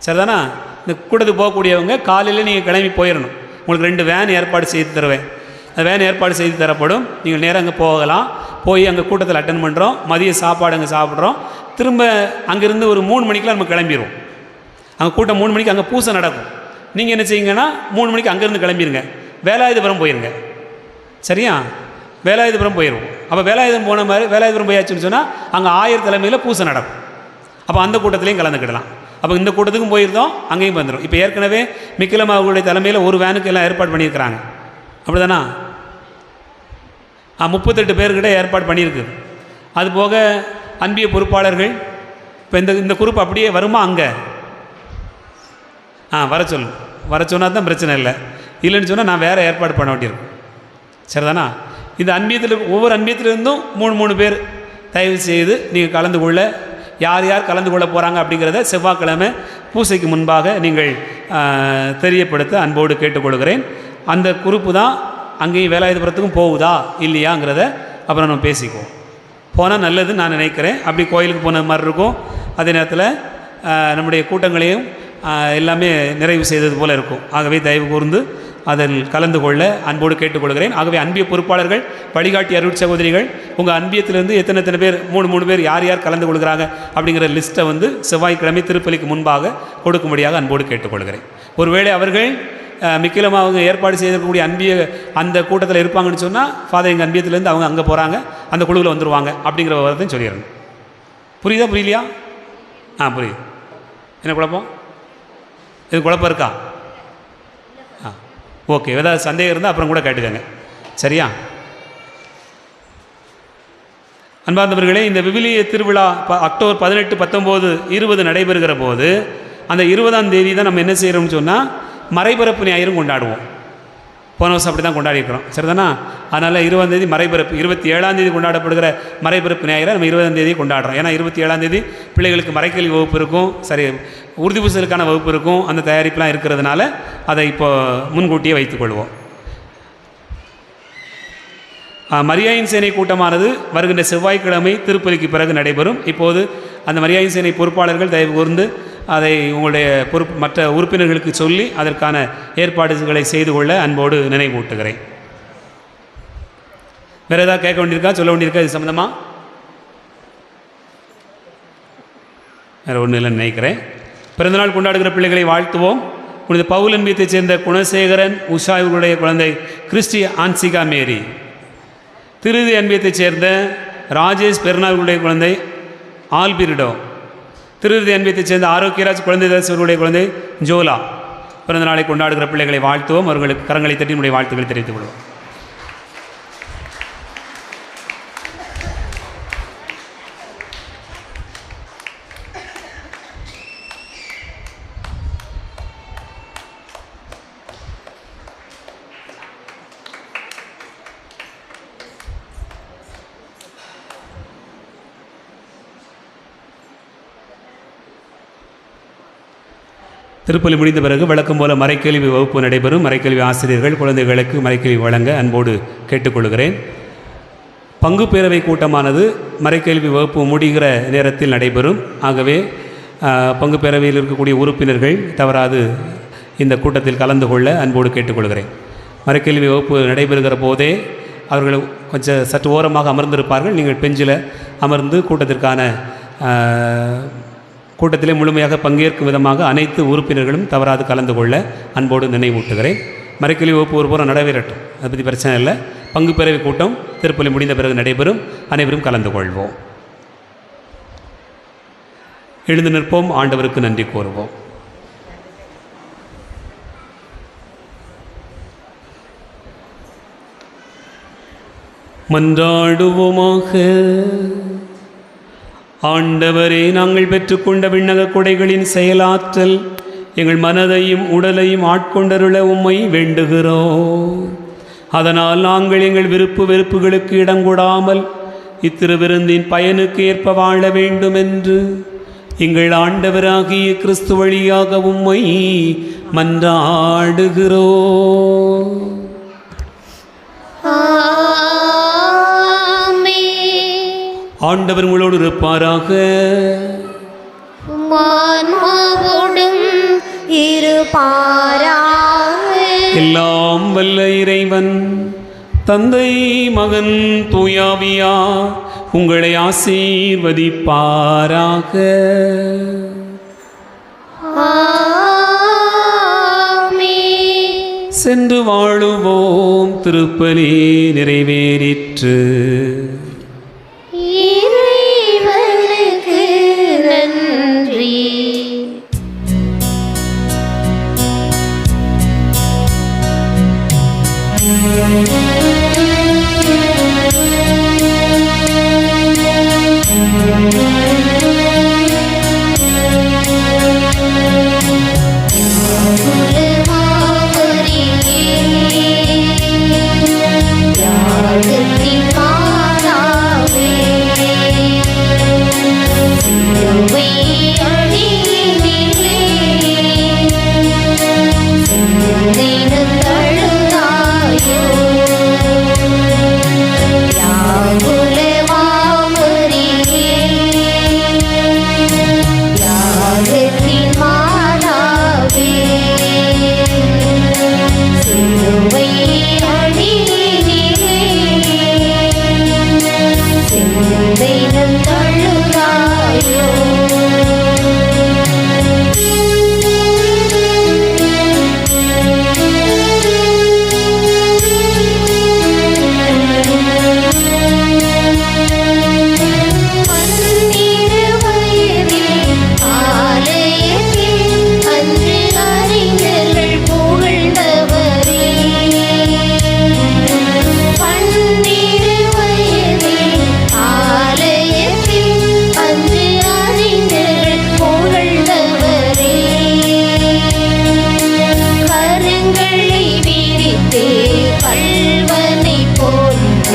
சரிதானா? இந்த கூட்டத்துக்கு போகக்கூடியவங்க காலையில் நீங்கள் கிளம்பி போயிடணும். உங்களுக்கு 2 வேன் ஏற்பாடு செய்து தருவேன். அந்த வேன் ஏற்பாடு செய்து தரப்படும். நீங்கள் நேராக அங்கே போகலாம். போய் அங்கே கூட்டத்தில் அட்டன் பண்ணுறோம். மதிய சாப்பாடு அங்கே சாப்பிட்றோம். திரும்ப அங்கேருந்து ஒரு 3 மணிக்கெலாம் நம்ம கிளம்பிடுவோம். அங்கே கூட்டம் 3 மணிக்கு அங்கே பூசை நடக்கும். நீங்கள் என்ன செய்யுங்கன்னா 3 மணிக்கு அங்கேருந்து கிளம்பிடுங்க. வேலாயுதபுரம் போயிருங்க. சரியா? வேலாயுதபுரம் போயிடுவோம். அப்போ வேலாயுதம் போன மாதிரி வேலாயுதபுரம் போயாச்சுன்னு சொன்னால் அங்கே ஆயர் தலைமையில் பூசை நடக்கும். அப்போ அந்த கூட்டத்திலையும் கலந்துக்கிடலாம். அப்போ இந்த கூட்டத்துக்கும் போயிருந்தோம், அங்கேயும் வந்துடும். இப்போ ஏற்கனவே மிக்கிலம் அவர்களுடைய தலைமையில் ஒரு வேனுக்கு எல்லாம் ஏற்பாடு பண்ணியிருக்கிறாங்க. அப்படி தானா? 38 பேர்கிட்ட ஏற்பாடு பண்ணியிருக்குது. அதுபோக அன்பிய பொறுப்பாளர்கள் இப்போ இந்த குரூப் அப்படியே வருமா? அங்கே வர சொன்னால் தான் பிரச்சனை இல்லை. இல்லைன்னு சொன்னால் நான் வேறு ஏற்பாடு பண்ண வேண்டியிருக்கும். சரிதானா? இந்த அன்பியத்தில் ஒவ்வொரு அன்பியத்திலிருந்தும் 3 பேர் தயவு செய்து நீங்கள் கலந்து கொள்ள, யார் கலந்து கொள்ள போகிறாங்க அப்படிங்கிறத செவ்வாய்க்கிழமை பூசைக்கு முன்பாக நீங்கள் தெரியப்படுத்த அன்போடு கேட்டுக்கொள்கிறேன். அந்த குறிப்பு தான் அங்கேயும் வேலாயுதபுரத்துக்கும் போகுதா இல்லையாங்கிறத அப்புறம் நம்ம பேசிக்குவோம். போனால் நல்லதுன்னு நான் நினைக்கிறேன். அப்படி கோயிலுக்கு போன மாதிரி இருக்கும். அதே நேரத்தில் நம்முடைய கூட்டங்களையும் எல்லாமே நிறைவு செய்தது போல் இருக்கும். ஆகவே தயவு கூர்ந்து அதில் கலந்து கொள்ள அன்போடு கேட்டுக்கொள்கிறேன். ஆகவே அன்பிய பொறுப்பாளர்கள், வழிகாட்டி அருள் சகோதரிகள், உங்கள் அன்பியத்திலிருந்து எத்தனை பேர் 3 பேர் யார் கலந்து கொள்கிறாங்க அப்படிங்கிற லிஸ்ட்டை வந்து செவ்வாய்க்கிழமை திருப்பலிக்கு முன்பாக கொடுக்கும்படியாக அன்போடு கேட்டுக்கொள்கிறேன். ஒருவேளை அவர்கள் மிக்கிலமாக அவங்க ஏற்பாடு செய்திருக்கக்கூடிய அன்பிய அந்த கூட்டத்தில் இருப்பாங்கன்னு சொன்னால் ஃபாதர் எங்கள் அன்பியத்திலேருந்து அவங்க அங்கே போகிறாங்க, அந்த குழுவில் வந்துடுவாங்க அப்படிங்கிற விவரத்தையும் சொல்லிடுறேன். புரியுதா புரியலையா? புரியுது. என்ன குழப்பம்? இது குழப்பம் இருக்கா? ஓகே. ஏதாவது சந்தேகம் இருந்தால் அப்புறம் கூட கேட்டுக்கங்க. சரியா? அன்பார்ந்தவர்களே, இந்த விவிலிய திருவிழா அக்டோபர் 18, 19, 20 நடைபெறுகிற போது அந்த 20ஆம் தேதி தான் நம்ம என்ன செய்கிறோம்னு சொன்னால் மறைபரப்பு ஞாயிறும் கொண்டாடுவோம். போன வருஷம் அப்படி தான் கொண்டாடிருக்கிறோம். சரிதானா? அதனால் 20ஆம் தேதி மறைபரப்பு, 27ஆம் தேதி கொண்டாடப்படுகிற மறைபரப்பு ஞாயிறை நம்ம 20ஆம் தேதி கொண்டாடுறோம். ஏன்னா 27ஆம் தேதி பிள்ளைகளுக்கு மறைக்கல்வி வகுப்பு இருக்கும், உறுதி பூசலுக்கான வகுப்பு இருக்கும். அந்த தயாரிப்புலாம் இருக்கிறதுனால அதை இப்போ முன்கூட்டியே வைத்துக்கொள்வோம். மரியாயின் சேனை கூட்டமானது வருகின்ற செவ்வாய்க்கிழமை திருப்பலிக்கு பிறகு நடைபெறும். இப்போது அந்த மரியாயின் சேனை பொறுப்பாளர்கள் தயவு கூர்ந்து அதை உங்களுடைய மற்ற உறுப்பினர்களுக்கு சொல்லி அதற்கான ஏற்பாடுகளை செய்து கொள்ள அன்போடு நினைவூட்டுகிறேன். வேறு ஏதாவது கேட்க வேண்டியிருக்கா, சொல்ல வேண்டியிருக்கா இது சம்மந்தமாக? வேறு ஒன்றும் இல்லைன்னு நினைக்கிறேன். பிறந்தநாள் கொண்டாடுகிற பிள்ளைகளை வாழ்த்துவோம். புனித பவுல் அன்பியத்தைச் சேர்ந்த குணசேகரன் உஷா இவர்களுடைய குழந்தை கிறிஸ்டி ஆன்சிகா மேரி. திருதி அன்பியத்தைச் சேர்ந்த ராஜேஷ் பெருநாளுடைய குழந்தை ஆல்பிரிடோ. திருதி அன்பியத்தைச் சேர்ந்த ஆரோக்கியராஜ் குழந்தை தாசர்களுடைய குழந்தை ஜோலா. பிறந்த நாளை கொண்டாடுகிற பிள்ளைகளை வாழ்த்துவோம். அவர்களுக்கு கரங்களை தட்டி நம்முடைய வாழ்த்துக்களை தெரிவித்துக் கொள்வோம். திருப்பலி முடிந்த பிறகு வழக்கம் போல மறைக்கல்வி வகுப்பு நடைபெறும். மறைக்கல்வி ஆசிரியர்கள் குழந்தைகளுக்கு மறைக்கல்வி வழங்க அன்போடு கேட்டுக்கொள்கிறேன். பங்கு பேரவை கூட்டமானது மறைக்கல்வி வகுப்பு முடிகிற நேரத்தில் நடைபெறும். ஆகவே பங்கு பேரவையில் இருக்கக்கூடிய உறுப்பினர்கள் தவறாது இந்த கூட்டத்தில் கலந்து கொள்ள அன்போடு கேட்டுக்கொள்கிறேன். மறைக்கல்வி வகுப்பு நடைபெறுகிற போதே அவர்கள் கொஞ்சம் சற்று ஓரமாக அமர்ந்திருப்பார்கள். நீங்கள் பெஞ்சில் அமர்ந்து கூட்டத்திலே முழுமையாக பங்கேற்கும் விதமாக அனைத்து உறுப்பினர்களும் தவறாது கலந்து கொள்ள அன்போடு நினைவூட்டுகிறேன். மறைக்கல்வி வகுப்பு ஒரு புறம் நடைபெறட்டும், அதை பற்றி பிரச்சனை இல்லை. பங்கு பேரவை கூட்டம் திருப்பலி முடிந்த பிறகு நடைபெறும். அனைவரும் கலந்து கொள்வோம். எழுந்து நிற்போம். ஆண்டவருக்கு நன்றி கூறுவோம். மன்றாடுவோமாக. ஆண்டவரே, நாங்கள் பெற்றுக்கொண்ட விண்ணக கொடைகளின் செயலாற்றல் எங்கள் மனதையும் உடலையும் ஆட்கொண்டருள உம்மை வேண்டுகிறோம். அதனால் நாங்கள் எங்கள் விருப்பு வெறுப்புகளுக்கு இடம் கொடாமல் இத்திருவிருந்தின் பயனுக்கு ஏற்ப வாழ வேண்டும் என்று எங்கள் ஆண்டவராகிய கிறிஸ்து வழியாக உம்மை மன்றாடுகிறோம். ஆண்டவர் உங்களோடு இருப்பாராக. எல்லாம் வல்ல இறைவன் தந்தை, மகன், தூயாவியா உங்களை ஆசீர்வதிப்பாராக. சென்று வாழுவோம். திருப்பலி நிறைவேறிற்று.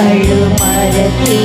கழுமரத்தே